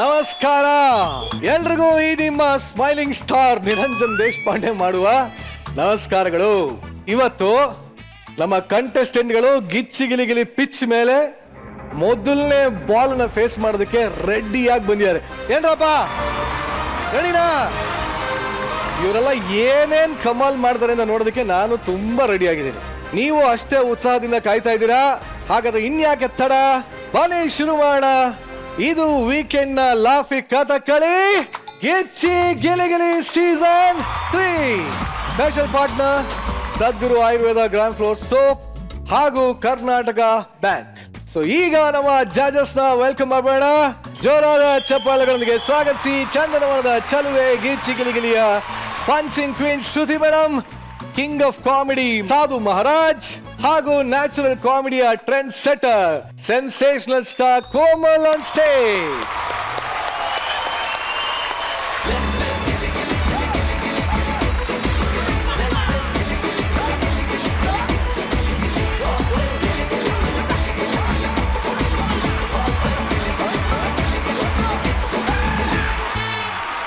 ನಮಸ್ಕಾರ ಎಲ್ರಿಗೂ ಈ ನಿಮ್ಮ ಸ್ಮೈಲಿಂಗ್ ಸ್ಟಾರ್ ನಿರಂಜನ್ ದೇಶಪಾಂಡೆ ಮಾಡುವ ನಮಸ್ಕಾರಗಳು. ಇವತ್ತು ನಮ್ಮ ಕಂಟೆಸ್ಟೆಂಟ್ಗಳು ಗಿಲಿ ಪಿಚ್ ಮೇಲೆ ಮೊದಲನೇ ಬಾಲ್ ನ ಫೇಸ್ ಮಾಡೋದಕ್ಕೆ ರೆಡಿಯಾಗಿ ಬಂದಿದ್ದಾರೆ. ಏನ್ರಪ್ಪ ರೆಡಿನಾ? ಇವರೆಲ್ಲ ಏನೇನ್ ಕಮಾಲ್ ಮಾಡ್ತಾರೆ ಅಂತ ನೋಡೋದಕ್ಕೆ ನಾನು ತುಂಬಾ ರೆಡಿ ಆಗಿದ್ದೀನಿ. ನೀವು ಅಷ್ಟೇ ಉತ್ಸಾಹದಿಂದ ಕಾಯ್ತಾ ಇದ್ದೀರಾ? ಹಾಗಾದ್ರೆ ಇನ್ಯಾಕೆ ತಡ, ಬನ್ನಿ ಶುರು ಮಾಡೋಣ. ಇದು ವೀಕೆಂಡ್ ನ ಲಾಫಿ ಕಥಕಳಿ ಗಿಚ್ಚಿ ಗಿಲಿ ಸೀಸನ್ 3 ಸ್ಪೆಷಲ್ ಪಾರ್ಟ್ನರ್ ಸದ್ಗುರು ಆಯುರ್ವೇದ ಗ್ರಾಂಡ್ ಫ್ಲೋರ್ ಸೋಪ್ ಹಾಗೂ ಕರ್ನಾಟಕ ಬ್ಯಾಂಕ್. ಸೊ ಈಗ ನಮ್ಮ ಜಡ್ಜಸ್ ನ ವೆಲ್ಕಮ್ ಮಾಡೋಣ. ಜೋರಾದ ಚಪ್ಪಾಳೆಗಳೊಂದಿಗೆ ಸ್ವಾಗತಿಸಿ ಚಂದನವನದ ಚಲುವೆ ಗಿಚ್ಚಿ ಗಿಲಿಯ punching queen Shruti madam, king of comedy Sadhu Maharaj ಹಾಗೂ ನ್ಯಾಚುರಲ್ ಕಾಮಿಡಿಯ trend setter sensational star Komal on stage.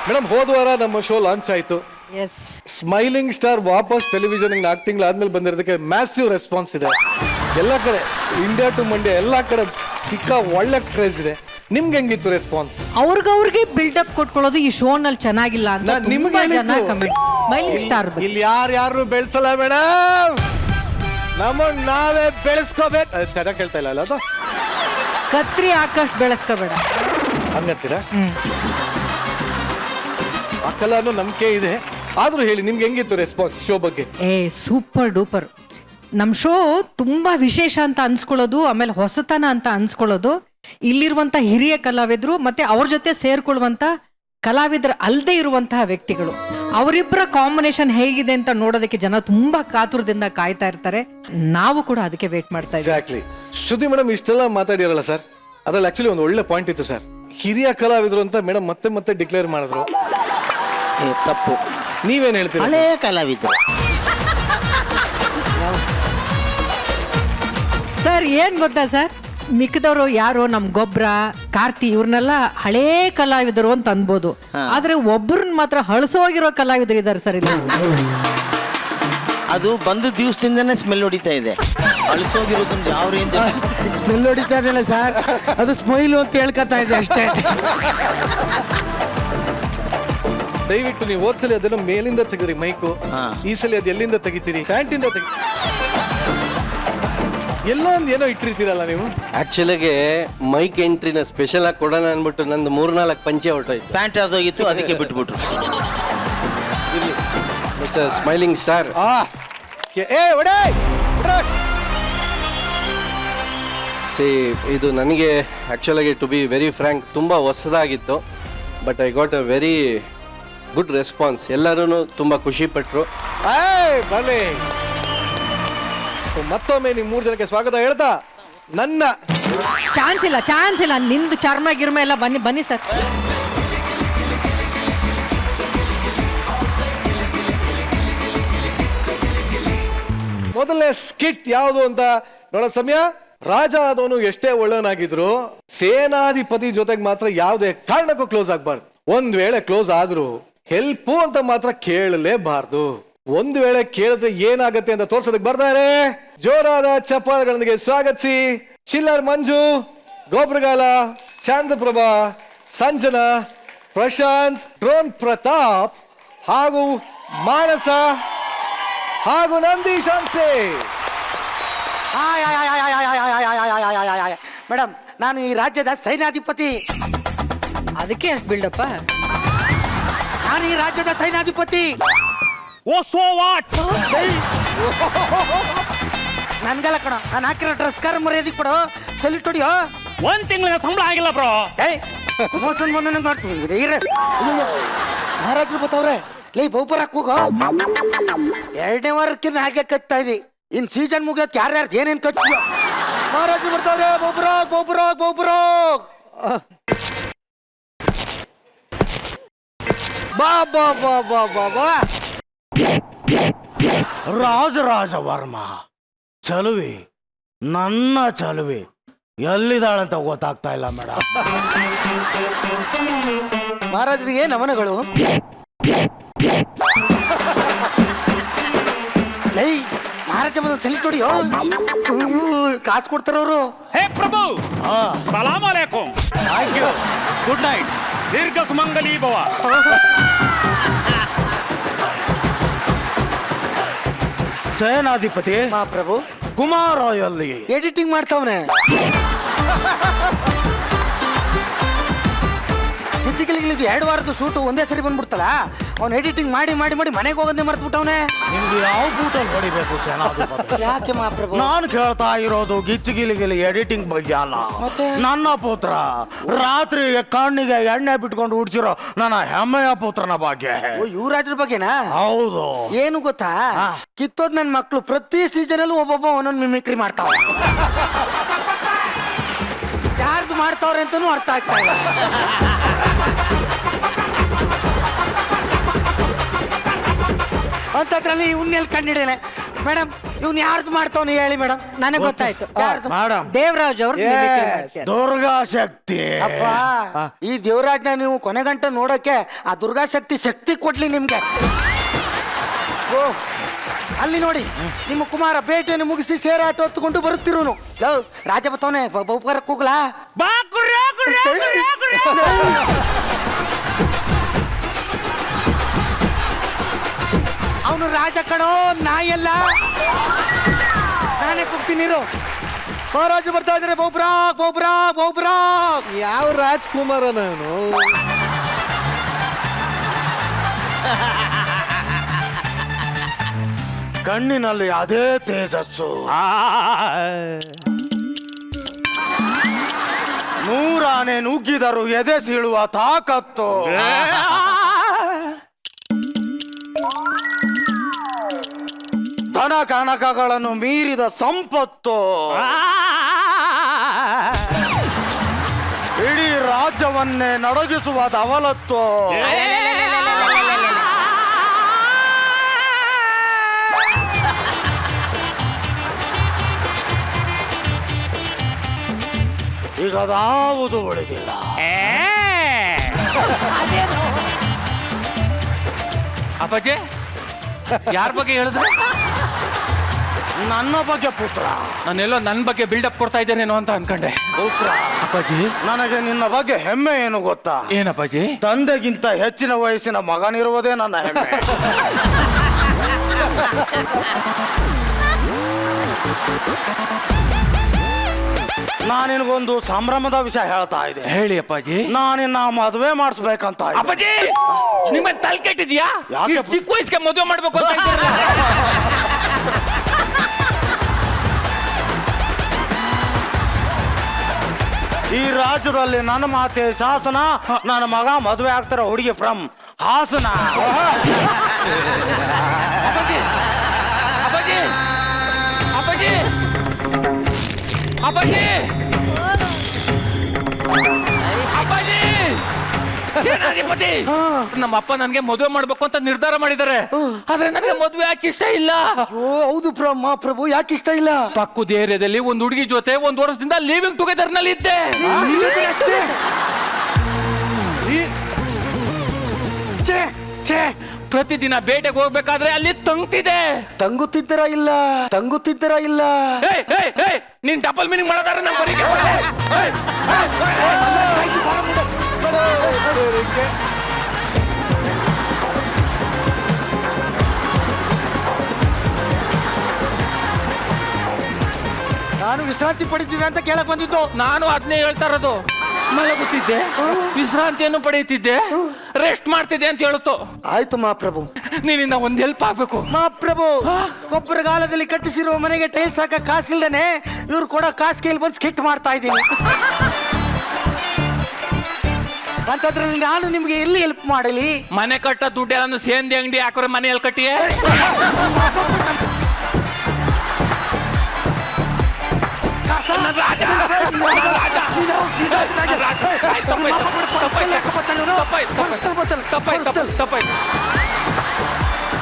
Madam, ಹೋದ ವಾರ ನಮ್ಮ ಶೋ ಲಾಂಚ್ ಆಯ್ತು. ಎಸ್, ಸ್ಮೈಲಿಂಗ್ ಸ್ಟಾರ್ ವಾಪಸ್ ಟೆಲಿವಿಷನ್ 4 ತಿಂಗಳು ಆದ್ಮೇಲೆ ಬಂದಿರೋದಕ್ಕೆ ಮ್ಯಾಸಿವ್ ರೆಸ್ಪಾನ್ಸ್ ಇದೆ. ಎಲ್ಲ ಕಡೆ ಇಂಡಿಯಾ ಟು ಮಂಡ್ಯ ಎಲ್ಲ ಕಡೆ ಸಿಕ್ಕ ಒಳ್ಳೆ ಕ್ರೇಜ್ ಇದೆ. ನಿಮ್ಗೆ ಹೆಂಗಿತ್ತು ರೆಸ್ಪಾನ್ಸ್? ಅವ್ರಿಗೆ ಬಿಲ್ಡಪ್ ಕೊಟ್ಕೊಳ್ಳೋದು ಈ ಶೋ ನಲ್ಲಿ ಚೆನ್ನಾಗಿಲ್ಲ ಅಂತ ನಿಮ್ಗೆ ಸ್ಮೈಲಿಂಗ್ ಸ್ಟಾರ್ ಇಲ್ಲಿ ಯಾರು ಬೆಳೆಸಲ್ಲ ಮೇಡಮ್, ನಮಗ್ ನಾವೇ ಬೆಳೆಸ್ಕೋಬೇಕು. ಚೆನ್ನಾಗಿ ಕೇಳ್ತಾ ಇಲ್ಲ ಅಲ್ಲ ಅದು? ಕತ್ರಿ ಆಕಾಶ್ ಬೆಳೆಸ್ಕೋಬೇಡ ಹಂಗಂತೀರಾ? ಅಕ್ಕಲ್ಲ ಅನ್ನೋ ನಂಬಿಕೆ ಇದೆ. ಆದ್ರೂ ಹೇಳಿ, ನಿಮ್ಗೆ ಹೆಂಗಿತ್ತು ರೆಸ್ಪಾನ್ಸ್ ಶೋ ಬಗ್ಗೆ? Super duper. ನಮ್ ಶೋ ತುಂಬಾ ವಿಶೇಷ ಅಂತ ಅನ್ಸ್ಕೊಳ್ಳೋದು, ಆಮೇಲೆ ಹೊಸತನ ಅಂತ ಅನ್ಸ್ಕೊಳ್ಳೋದು ಇಲ್ಲಿರುವಂತ ಹಿರಿಯ ಕಲಾವಿದ್ರು ಮತ್ತೆ ಅವ್ರ ಜೊತೆ ಸೇರ್ಕೊಳ್ಳುವಂತ ಕಲಾವಿದರು ಅಲ್ಲದೆ ಇರುವಂತಹ ವ್ಯಕ್ತಿಗಳು, ಅವರಿಬ್ಬರ ಕಾಂಬಿನೇಷನ್ ಹೇಗಿದೆ ಅಂತ ನೋಡೋದಕ್ಕೆ ಜನ ತುಂಬಾ ಕಾತುರದಿಂದ ಕಾಯ್ತಾ ಇರ್ತಾರೆ. ನಾವು ಕೂಡ ಅದಕ್ಕೆ ವೇಟ್ ಮಾಡ್ತಾ ಇದ್ದೀವಿ. ಎಕ್ಸಾಕ್ಟ್ಲಿ. ಶ್ರುತಿ ಮೇಡಮ್ ಇಷ್ಟೆಲ್ಲ ಮಾತಾಡಿರಲ್ಲ ಸರ್, ಅದ್ರಲ್ಲಿ ಆಕ್ಚುಲಿ ಒಂದು ಒಳ್ಳೆ ಪಾಯಿಂಟ್ ಇತ್ತು ಸರ್. ಹಿರಿಯ ಕಲಾವಿದರು ಅಂತ ಮೇಡಮ್ ಮತ್ತೆ ಡಿಕ್ಲೇರ್ ಮಾಡಿದ್ರು. ತಪ್ಪು. ನೀವೇನ್ ಹೇಳ್ತೀರಿ? ಹಳೇ ಕಲಾವಿದ ಸರ್, ಏನ್ ಗೊತ್ತಾ ಸರ್, ಮಿಕ್ಕದವರು ಯಾರು ನಮ್ ಗೊಬ್ಬರ ಕಾರ್ತಿ ಇವ್ರನ್ನೆಲ್ಲ ಹಳೇ ಕಲಾವಿದರು ಅಂತ ಅನ್ಬೋದು. ಆದ್ರೆ ಒಬ್ಬರನ್ನ ಮಾತ್ರ ಹಳಸೋಗಿರೋ ಕಲಾವಿದರು ಇದಾರೆ ಸರ್ ಇಲ್ಲಿ. ಅದು ಬಂದ ದಿವಸದಿಂದನೇ ಸ್ಮೆಲ್ ಹೊಡಿತಾ ಇದೆ. ಅಳಿಸೋಗಿರೋದನ್ನ ಯಾವ ರೀತಿ ಸ್ಮೆಲ್ ಹೊಡಿತಾ ಇದೆಯಲ್ಲ ಸರ್, ಅದು ಸ್ಮೈಲು ಅಂತ ಹೇಳ್ಕೊತಾ ಇದೆ ಅಷ್ಟೇ. ದಯವಿಟ್ಟು ನೀವು ಹೋದ್ಸಲಿ ಅದನ್ನು ಮೇಲಿಂದ ತೆಗಿರಿ ಮೈಕು, ಈ ಸಲ ಅದು ಎಲ್ಲಿಂದ ತೆಗಿತೀರಿ? ಪ್ಯಾಂಟಿಂದ ತೆಗಿ. ಎಲ್ಲೋ ಒಂದು ಏನೋ ಇಟ್ಟಿರ್ತೀರಲ್ಲ ನೀವು. ಆಕ್ಚುಲಿಗೆ ಮೈಕ್ ಎಂಟ್ರಿನ ಸ್ಪೆಷಲ್ ಆಗಿ ಕೊಡೋಣ ಅನ್ಬಿಟ್ಟು ನಂದು 3-4 ಪಂಚೆ ಹೊರಟೋಯ್ತು. ಪ್ಯಾಂಟ್ ಅದೋಗಿತ್ತು, ಅದಕ್ಕೆ ಬಿಟ್ಬಿಟ್ರು. ಮಿಸ್ಟರ್ ಸ್ಮೈಲಿಂಗ್ ಸ್ಟಾರ್, ಸಿ ಇದು ನನಗೆ ಆಕ್ಚುಲಾಗಿ ಟು ಬಿ ವೆರಿ ಫ್ರ್ಯಾಂಕ್ ತುಂಬ ಹೊಸದಾಗಿತ್ತು. But I got a very good response. ಎಲ್ಲರೂ ತುಂಬ ಖುಷಿ ಪಟ್ಟರು. ಬನ್ನಿ, ಮತ್ತೊಮ್ಮೆ ನೀವು 3 ಜನಕ್ಕೆ ಸ್ವಾಗತ ಹೇಳ್ತಾ ನನ್ನ ಚಾನ್ಸ್ ಇಲ್ಲ ನಿಂದು ಚರ್ಮ ಗಿರ್ಮ ಎಲ್ಲ ಬನ್ನಿ ಸರ್. ಮೊದಲನೇ ಸ್ಕಿಟ್ ಯಾವುದು ಅಂತ ನೋಡೋ ಸಮಯ. ರಾಜ ಆದವನು ಎಷ್ಟೇ ಒಳ್ಳೆಯನಾಗಿದ್ರು ಸೇನಾಧಿಪತಿ ಜೊತೆಗೆ ಮಾತ್ರ ಯಾವುದೇ ಕಾರಣಕ್ಕೂ ಕ್ಲೋಸ್ ಆಗ್ಬಾರ್ದು. ಒಂದ್ ವೇಳೆ ಕ್ಲೋಸ್ ಆದ್ರೂ ಹೆಲ್ಪ್ ಅಂತ ಮಾತ್ರ ಕೇಳಲೇಬಾರ್ದು. ಒಂದು ವೇಳೆ ಕೇಳಿದ್ರೆ ಏನಾಗತ್ತೆ ಅಂತ ತೋರ್ಸೋದಕ್ಕೆ ಬರ್ತಾರೆ. ಜೋರಾದ ಚಪ್ಪಾಳೆಗಳೊಂದಿಗೆ ಸ್ವಾಗತಿಸಿ ಚಿಲ್ಲರ್ ಮಂಜು, ಗೋಬ್ರಗಾಲ, ಚಂದ್ರಪ್ರಭಾ, ಸಂಜನಾ, ಪ್ರಶಾಂತ್, ಡ್ರೋನ್ ಪ್ರತಾಪ್ ಹಾಗೂ ಮಾನಸ ಹಾಗೂ ನಂದೀಶ್ ಆನ್ ಸ್ಟೇಜ್. ಮೇಡಮ್, ನಾನು ಈ ರಾಜ್ಯದ ಸೈನ್ಯಾಧಿಪತಿ. ಅದಕ್ಕೆ ಅಷ್ಟು ಬಿಲ್ಡಪ್ಪ. ನಾನು ಈ ರಾಜ್ಯದ ಸೈನ್ಯಾಧಿಪತಿ. Oh so what? ನನ್ಗಲ್ಲ ಕಣ, ನಾನು ಹಾಕಿರೋ ಡ್ರೆಸ್ ಕಾರ್ ಮರ್ಯಾದಿಕ್ ಕೊಡು. ಸಲ್ಯೂಟ್ ಹೊಡಿಯೋ. 1 ತಿಂಗಳ ಸಂಬಳ ಆಗಿಲ್ಲ ಬ್ರೋ. ಮೋಸನ್ ಬಂದ ಮಾಡ್ತೀವಿ. ಮಹಾರಾಜರು ಬತ್ತವ್ರೆ, ಲೈ ಬಹುಪರ ಕೂಗೋ. 2ನೇ ವಾರಕ್ಕಿಂತ ಹಾಗೆ ಕಚ್ತಾ ಇದಿ. ಇನ್ ಸೀಸನ್ ಮುಗಿಯೋತ್ ಯಾರ್ಯಾರು ಏನೇನ್ ಕಚ್ಚಿಯೋ. ಮಹಾರಾಜರು ಬರ್ತಾವ್ರೆ. ಬಹುಪರ ಬಾ. ರಾಜರಾಜ ವರ್ಮ ಚಲುವೆ, ನನ್ನ ಚಲುವೆ ಎಲ್ಲಿದ್ದಾಳಂತ ಗೊತ್ತಾಗ್ತಾ ಇಲ್ಲ ಮೇಡಮ್. ಮಹಾರಾಜರಿಗೆ ನಮನಗಳು. ಲೈ ಮಹಾರಾಜ ಬಂದ ಸೆಲ್ಯೂಟ್ ಹೊಡಿಯೋ. ಕಾಸು ಕೊಡ್ತಾರ ಅವರು. ಹೇ ಪ್ರಭು ಸಲಾಮ್ ಅಲೈಕುಂ. Thank you. Good night. ದೀರ್ಘ ಸುಮಂಗಲಿ ಭವ. ಸೇನಾಧಿಪತಿ ಮಹಾಪ್ರಭು ಕುಮಾರ ಎಲ್ಲಿ ಎಡಿಟಿಂಗ್ ಮಾಡ್ತಾವನೆ. ಗಿಚ್ಚಿಗಿಲಿಗಿಲಿದು 2 ವಾರದ ಶೂಟು ಒಂದೇ ಸರಿ ಬಂದ್ಬಿಡ್ತಲ್ಲ, ಅವ್ನು ಎಡಿಟಿಂಗ್ ಮಾಡಿ ಮಾಡಿ ಮಾಡಿ ಮನೆಗೆ ಹೋಗೋದೇ ಮರ್ತ್ಬಿಟ್ಟವನೆ. ನಿಮ್ಗೆ ಯಾವ ಬೂಟಲ್ಲಿ ಹೊಡಿಬೇಕು ಸೇನಾಧಿಪತಿ? ಯಾಕೆ ಮಹಾಪ್ರಭು? ನಾನು ಕೇಳ್ತಾ ಇರೋದು ಗಿಚ್ಚಿಗಿಲಿಗಿಲಿ ಎಡಿಟಿಂಗ್ ಬಗ್ಗೆ ಅಲ್ಲ. ನನ್ನ ಪುತ್ರ ರಾತ್ರಿ ಕಣ್ಣಿಗೆ ಎಣ್ಣೆ ಬಿಟ್ಕೊಂಡು ಹುಡ್ಸಿರೋ ನನ್ನ ಹೆಮ್ಮೆಯ ಪುತ್ರನ ಬಗ್ಗೆ. ಯುವರಾಜ್ರ ಬಗ್ಗೆನಾ? ಹೌದು. ಏನು ಗೊತ್ತಾ, ಕಿತ್ತೋದ್ ನನ್ನ ಮಕ್ಕಳು ಪ್ರತಿ ಸೀಸನ್ ಅಲ್ಲೂ ಒಬ್ಬೊಬ್ಬ ಒಂದೊಂದು ಮಿಮಿಕ್ರಿ ಮಾಡ್ತಾವ. ಯಾರ್ದು ಮಾಡ್ತಾವ್ರೆ ಅಂತಾನೂ ಅರ್ಥ ಆಗ್ತಾ ಇಲ್ಲ. ಅಂತದ್ರಲ್ಲಿ ಇವನ್ನೆಲ್ಲಿ ಕಂಡಿಡೇನೆ ಮೇಡಮ್. ಇವ್ನು ಯಾರ್ದು ಮಾಡ್ತಾವನಿ ಹೇಳಿ ಮೇಡಮ್. ನನಗೆ ಗೊತ್ತಾಯ್ತು. ಮೇಡಮ್ ದೇವರಾಜ್ ಅವ್ರ ದುರ್ಗಾ ಶಕ್ತಿ. ಅಪ್ಪ ಈ ದೇವರಾಜ್ನ ನೀವು ಕೊನೆಗಂಟ ನೋಡಕ್ಕೆ ಆ ದುರ್ಗಾ ಶಕ್ತಿ ಕೊಡ್ಲಿ ನಿಮ್ಗೆ. ಓ ಅಲ್ಲಿ ನೋಡಿ ನಿಮ್ಮ ಕುಮಾರ ಬೇಟೆಯನ್ನು ಮುಗಿಸಿ ಸೇರಾಟ ಹೊತ್ತುಕೊಂಡು ಬರುತ್ತಿರೋನು. ರಾಜ ಬತ್ತವನೆ ಬಹುಪರಕ್ಕೆ ಹೋಗ್ಲಾ? ಬಾ ಗುರ್ರ, ಗುರ್ರ, ಗುರ್ರ, ಗುರ್ರ. ಅವನು ರಾಜ ಕಣೋ, ನಾಯಲ್ಲ. ನಾನೇ ಕೂಗ್ತೀನಿರು. ಮಹಾರಾಜ ಬರ್ತಾ ಇದ್ದಾರೆ. ಬಹುಬ್ರಾಕ್ ಬಹುಬ್ರಾಕ್ ಬಹುಬ್ರಾಕ್. ಯಾವ ರಾಜ್ಕುಮಾರ ನಾನು? ಕಣ್ಣಿನಲ್ಲಿ ಅದೇ ತೇಜಸ್ಸು. 100 ಆನೆ ನುಗ್ಗಿದರು ಎದೆ ಸೀಳುವ ತಾಕತ್ತು. ಧನ ಕನಕಗಳನ್ನು ಮೀರಿದ ಸಂಪತ್ತು. ಇಡೀ ರಾಜ್ಯವನ್ನೇ ನಡಗಿಸುವ ದವಲತ್ತು. ಈಗ ಅದಾವುದು ಉಳಿದಿಲ್ಲ. ಅಪ್ಪಾಜಿ ಯಾರ ಬಗ್ಗೆ ಹೇಳಿದ್ರೆ? ನನ್ನ ಬಗ್ಗೆ ಪುತ್ರ. ನಾನೆಲ್ಲೋ ನನ್ನ ಬಗ್ಗೆ ಬಿಲ್ಡಪ್ ಕೊಡ್ತಾ ಇದ್ದೇನೇನೋ ಅಂತ ಅನ್ಕೊಂಡೆ. ಪುತ್ರ ಅಪ್ಪಾಜಿ ನನಗೆ ನಿನ್ನ ಬಗ್ಗೆ ಹೆಮ್ಮೆ ಏನು ಗೊತ್ತಾ? ಏನಪ್ಪಾಜಿ? ತಂದೆಗಿಂತ ಹೆಚ್ಚಿನ ವಯಸ್ಸಿನ ಮಗನಿರುವುದೇ ನನ್ನ ಹೆಮ್ಮೆ. ನಾನಿನಗೊಂದು ಸಂಭ್ರಮದ ವಿಷಯ ಹೇಳ್ತಾ ಇದ್ದೆ. ಹೇಳಿ ಅಪ್ಪಾಜಿ. ನಾನಿನ್ನ ಮದುವೆ ಮಾಡಿಸ್ಬೇಕಂತ ಇದ್ದೆ. ಅಪ್ಪಾಜಿ ನಿಮ್ಮ ತಲೆ ಕೆಟ್ಟಿದ್ಯಾ? ಯಾಕೆ? ಚಿಕ್ಕ ವಯಸ್ಸಿಗೆ ಮದುವೆ ಮಾಡ್ಬೇಕು ಅಂತ ಇದ್ದೀರಲ್ಲ? ಈ ರಾಜ್ಯದಲ್ಲಿ ನನ್ನ ಮಾತೆ ಶಾಸನ. ನನ್ನ ಮಗ ಮದುವೆ ಆಗ್ತಾರ ಹುಡುಗಿ ಫ್ರಮ್ ಹಾಸನ. ಅಪ್ಪಾಜಿ ಅಪ್ಪಾಜಿ ಅಪ್ಪಾಜಿ ಅಪ್ಪಾಜಿ ಅಪ್ಪಾಜಿ ಸೇನಾಧಿಪತಿ, ನಮ್ಮ ಅಪ್ಪ ನನ್ಗೆ ಮದುವೆ ಮಾಡ್ಬೇಕು ಅಂತ ನಿರ್ಧಾರ ಮಾಡಿದ್ದಾರೆ. ಆದ್ರೆ ನನಗೆ ಮದುವೆ ಯಾಕೆ ಇಷ್ಟ ಇಲ್ಲ? ಹೌದು ಪ್ರಭು, ಯಾಕೆ ಇಷ್ಟ ಇಲ್ಲ? ಪಕ್ಕದ ಏರಿಯಾದಲ್ಲಿ ಒಂದು ಹುಡುಗಿ ಜೊತೆ 1 ವರ್ಷದಿಂದ ಲಿವಿಂಗ್ ಟುಗೆದರ್ ನಲ್ಲಿ ಇದ್ದೆ. ಪ್ರತಿದಿನ ಬೇಟೆಗೆ ಹೋಗ್ಬೇಕಾದ್ರೆ ಅಲ್ಲಿ ತಂಗುತ್ತಿದ್ದರ ಇಲ್ಲ. ನೀನ್ ಡಬಲ್ ಮೀನಿಂಗ್ ಮಾಡೋದಾದ್ರೆ ನಮ್ಮ ಬರೀ ನಾನು ವಿಶ್ರಾಂತಿ ಪಡಿತಿದ್ದೆ ಅಂತ ಕೇಳಕ್ ಬಂದಿದ್ದು. ನಾನು ಅದನ್ನೇ ಹೇಳ್ತಾ ಇರೋದು. ಮಲಗುತ್ತಿದ್ದೆ, ವಿಶ್ರಾಂತಿಯನ್ನು ಪಡೆಯುತ್ತಿದ್ದೆ, ರೆಸ್ಟ್ ಮಾಡ್ತಿದ್ದೆ ಅಂತ ಹೇಳುತ್ತೋ. ಆಯ್ತು ಮಹಾಪ್ರಭು, ನೀನಿಂದ ಒಂದ್ ಹೆಲ್ಪ್ ಆಗ್ಬೇಕು. ಮಹಾಪ್ರಭು, ಕೊಪ್ಪರಗಾಲದಲ್ಲಿ ಕಟ್ಟಿಸಿರುವ ಮನೆಗೆ ಟೈಲ್ಸ್ ಹಾಕ ಕಾಸಿಲ್ದೇನೆ ಇವ್ರು ಕೊಡೋ ಕಾಸು ಕೇಳಿ ಬಂದು ಸ್ಕಿಟ್ ಮಾಡ್ತಾ ಇದ್ದೀನಿ. ಅಂತದ್ರಲ್ಲಿ ನಾನು ನಿಮ್ಗೆ ಎಲ್ಲಿ ಹೆಲ್ಪ್ ಮಾಡಲಿ? ಮನೆ ಕಟ್ಟ ದುಡ್ಡೆಲ್ಲ ಸೇಂದಿ ಅಂಗಡಿ ಹಾಕೋರೆ ಮನೆಯಲ್ಲಿ ಕಟ್ಟಿಯೇ.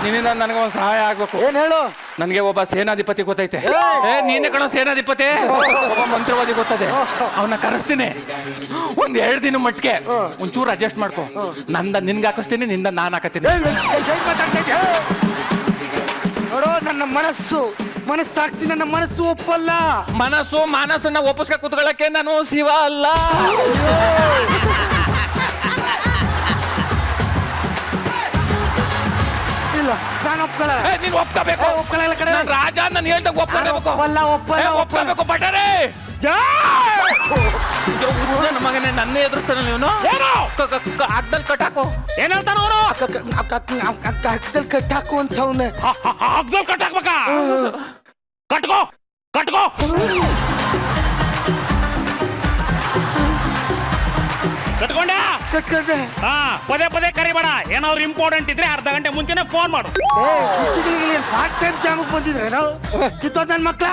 ನಿನ್ನಿಂದ ನನಗೆ ಒಂದು ಸಹಾಯ ಆಗ್ಬೇಕು. ಏನ್ ಹೇಳು? ನನಗೆ ಒಬ್ಬ ಸೇನಾಧಿಪತಿ ಗೊತ್ತೈತೆ. ನೀನೇ ಕಣೋ ಸೇನಾಧಿಪತಿ. ಒಬ್ಬ ಮಂತ್ರವಾದಿ ಗೊತ್ತದೆ, ಅವನ್ನ ಕರೆಸ್ತೀನಿ. ಒಂದ್ 2 ದಿನ ಮಟ್ಟಿಗೆ ಒಂಚೂರು ಅಡ್ಜಸ್ಟ್ ಮಾಡ್ಕೊ. ನಂದ ನಿನ್ಗೆ ಹಾಕಿಸ್ತೀನಿ, ನಿಂದ ನಾನು ಹಾಕತ್ತೀನಿ. ನೋಡು, ನನ್ನ ಮನಸ್ಸಾಕ್ಷಿ ನನ್ನ ಮನಸ್ಸು ಒಪ್ಪಲ್ಲ. ಮಾನಸನ್ನ ಒಪ್ಪಿಸ್ಕ ಕೂತ್ಕೊಳ್ಳಕ್ಕೆ ನಾನು ಶಿವ ಅಲ್ಲ. ಇಲ್ಲ, ನಾನು ಒಪ್ಕೊಳ್ಳ. ನೀನ್ ಒಪ್ಕೋಬೇಕು. ಒಪ್ಕೊಳ್ಳಲ್ಲ ಕಡೆ. ನಾನ್ ರಾಜ, ನಾನು ಹೇಳ್ದಾಗ ಒಪ್ಕೋಬೇಕು. ಒಪ್ಕೋಬೇಕು ಬಟಾರೆ. ನನ್ನ ಮಗನೇ ನನ್ನ ಎದುರಿಸ್ತಾನೆ ನೀನು. ಅಗ್ದಲ್ಲಿ ಕಟ್ಟಾಕು. ಏನ್ ಹೇಳ್ತಾನ ಅವನು? ಅಕ್ಕದಲ್ಲಿ ಕಟ್ಟಾಕು ಅಂತ ಅವನೇ. ಅಗ್ದಲ್ಲಿ ಕಟ್ಟಾಕ್ಬೇಕಾ? ಕಟ್ಕೋ ಕಟ್ಕೊಂಡೆ. ಕಟ್ಕೊಂಡೆ. ಪದೇ ಕರಿಬೇಡ. ಏನಾದ್ರು ಇಂಪಾರ್ಟೆಂಟ್ ಇದ್ರೆ ಅರ್ಧ ಗಂಟೆ ಮುಂಚೆನೆ ಫೋನ್ ಮಾಡು. ಪಾರ್ಟ್ ಟೈಮ್ ಜಾಮಕ್ ಬಂದಿದ್ರೆ ನಾವು ಕಿತ್ತೋದ್ ನನ್ ಮಕ್ಳ.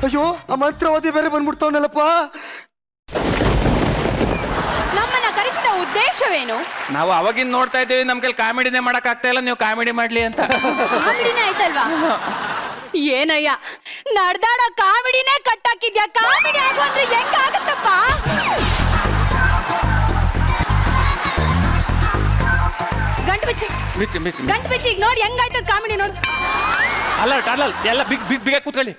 ಅಯ್ಯೋ, ಆ ಮಂತ್ರವಾದಿ ಬೇರೆ ಬಂದ್ಬಿಡ್ತಾವನಲ್ಲಪ್ಪ. ನಮ್ಮನ್ನ ಕರೆಸಿದ ಉದ್ದೇಶವೇನು? ನಾವು ಅವಾಗಿಂದ ನೋಡ್ತಾ ಇದ್ದೀವಿ, ನಮ್ ಕೈಲಿ ಕಾಮಿಡಿನೇ ಮಾಡಕ್ ಆಗ್ತಾ ಇಲ್ಲ, ನೀವು ಕಾಮಿಡಿ ಮಾಡ್ಲಿ ಅಂತ. ಕಾಮಿಡಿನೇ ಆಯ್ತಲ್ವಾ? ಏನಯ್ಯ, ನಡ್ದಾಡ ಕಾಮಿಡಿನೇ ಕಟ್ಟಾಕಿದ್ಯಾ? ಕಾಮಿಡಿ ಆಗು ಅಂದ್ರೆ ಹೆಂಗಾಗತ್ತಪ್ಪ? ಗಂಟು ಬಿಚ್ಚಿ ಈಗ ನೋಡಿ ಹೆಂಗಾಯ್ತು ಕಾಮಿಡಿ ನೋಡಿ. ಅಲರ್ಟ್ ಎಲ್ಲ ಬಿಗ್ ಕೂತ್ಕೊಳ್ಳಿ.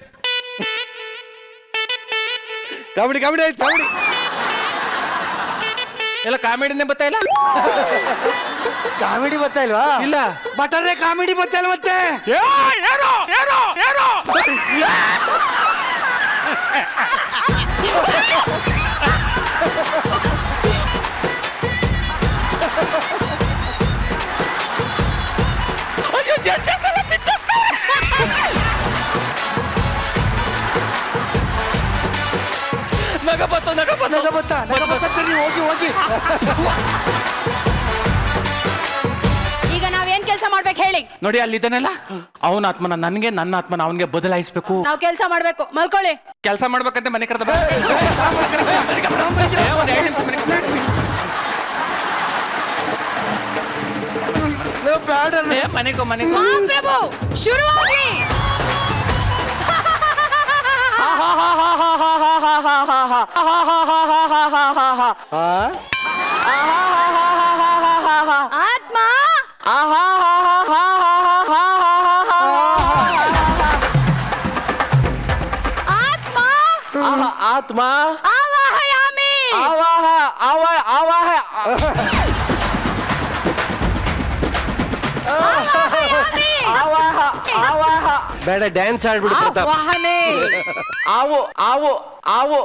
ಕಾಮಿಡಿ ಆಯ್ತು, ಕಾಮಿಡಿ. ಎಲ್ಲ ಕಾಮಿಡಿನೇ ಬರ್ತಾ ಇಲ್ಲ. ಕಾಮಿಡಿ ಬರ್ತಾ ಇಲ್ವಾ? ಇಲ್ಲ. ಬಟರೇ ಕಾಮಿಡಿ ಬರ್ತಾ ಇಲ್ಲ ಮತ್ತೆ. ಹೋಗಿ. ಈಗ ನಾವೇನ್ ಕೆಲಸ ಮಾಡ್ಬೇಕು ಹೇಳಿ? ನೋಡಿ, ಅಲ್ಲಿದ್ದಾನಲ್ಲ, ಅವನ ಆತ್ಮನ ನನ್ಗೆ, ನನ್ನ ಆತ್ಮನ ಅವನ್ಗೆ ಬದಲಾಯಿಸ್ಬೇಕು. ನಾವು ಕೆಲಸ ಮಾಡ್ಬೇಕು. ಮಲ್ಕೊಳ್ಳಿ. ಕೆಲಸ ಮಾಡ್ಬೇಕಂತ ಮನೆ ಕರೆದ. ಮನೆಗೋ ಮಹಾಪ್ರಭು, ಶುರುವಾಗ್ಲಿ. ಆತ್ಮ ಆತ್ಮ ಆವಾಹಯಾಮಿ. ಬೇಡ, ಡ್ಯಾನ್ಸ್ ಆಡ್ಬಿಡು ಪ್ರತಾಪ್. ವಾಹನೆ. ಆವು ಅದು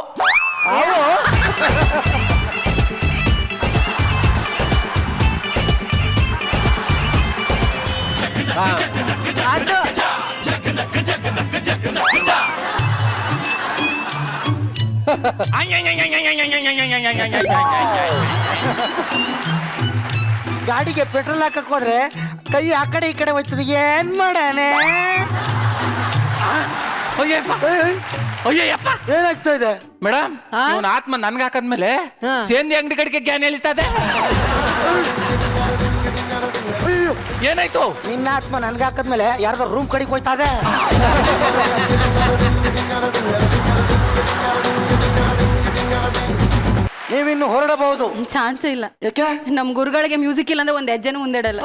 ಗಾಡಿಗೆ ಪೆಟ್ರೋಲ್ ಹಾಕಕ್ ಹೋದ್ರೆ ಕೈ ಆ ಕಡೆ ಈ ಕಡೆ ಹೋಯ್ತದ. ಏನ್ ಮಾಡಾನೆ? ಅಯ್ಯಪ್ಪ, ಏನಾಗ್ತಾ ಇದೆ ಮೇಡಮ್? ಇವನ ಆತ್ಮ ನನ್ಗೆ ಹಾಕದ್ಮೇಲೆ ಸೇಂದಿ ಅಂಗಡಿ ಕಡೆಗೆ ಜ್ಞಾನ ಎಳಿತದೆ. ಏನಾಯ್ತು? ನಿನ್ನ ಆತ್ಮ ನನ್ಗೆ ಹಾಕದ್ಮೇಲೆ ಯಾರ್ದೋ ರೂಮ್ ಕಡೆಗೆ ಹೋಯ್ತಾ ಇದೆ. ನೀವಿನ್ನು ಹೊರಡಬಹುದು. ಚಾನ್ಸೇ ಇಲ್ಲ. ಯಾಕೆ? ನಮ್ ಗುರುಗಳಿಗೆ ಮ್ಯೂಸಿಕ್ ಇಲ್ಲ ಅಂದ್ರೆ ಒಂದ್ ಹೆಜ್ಜೆನೂ ಮುಂದೆಡಲ್ಲ.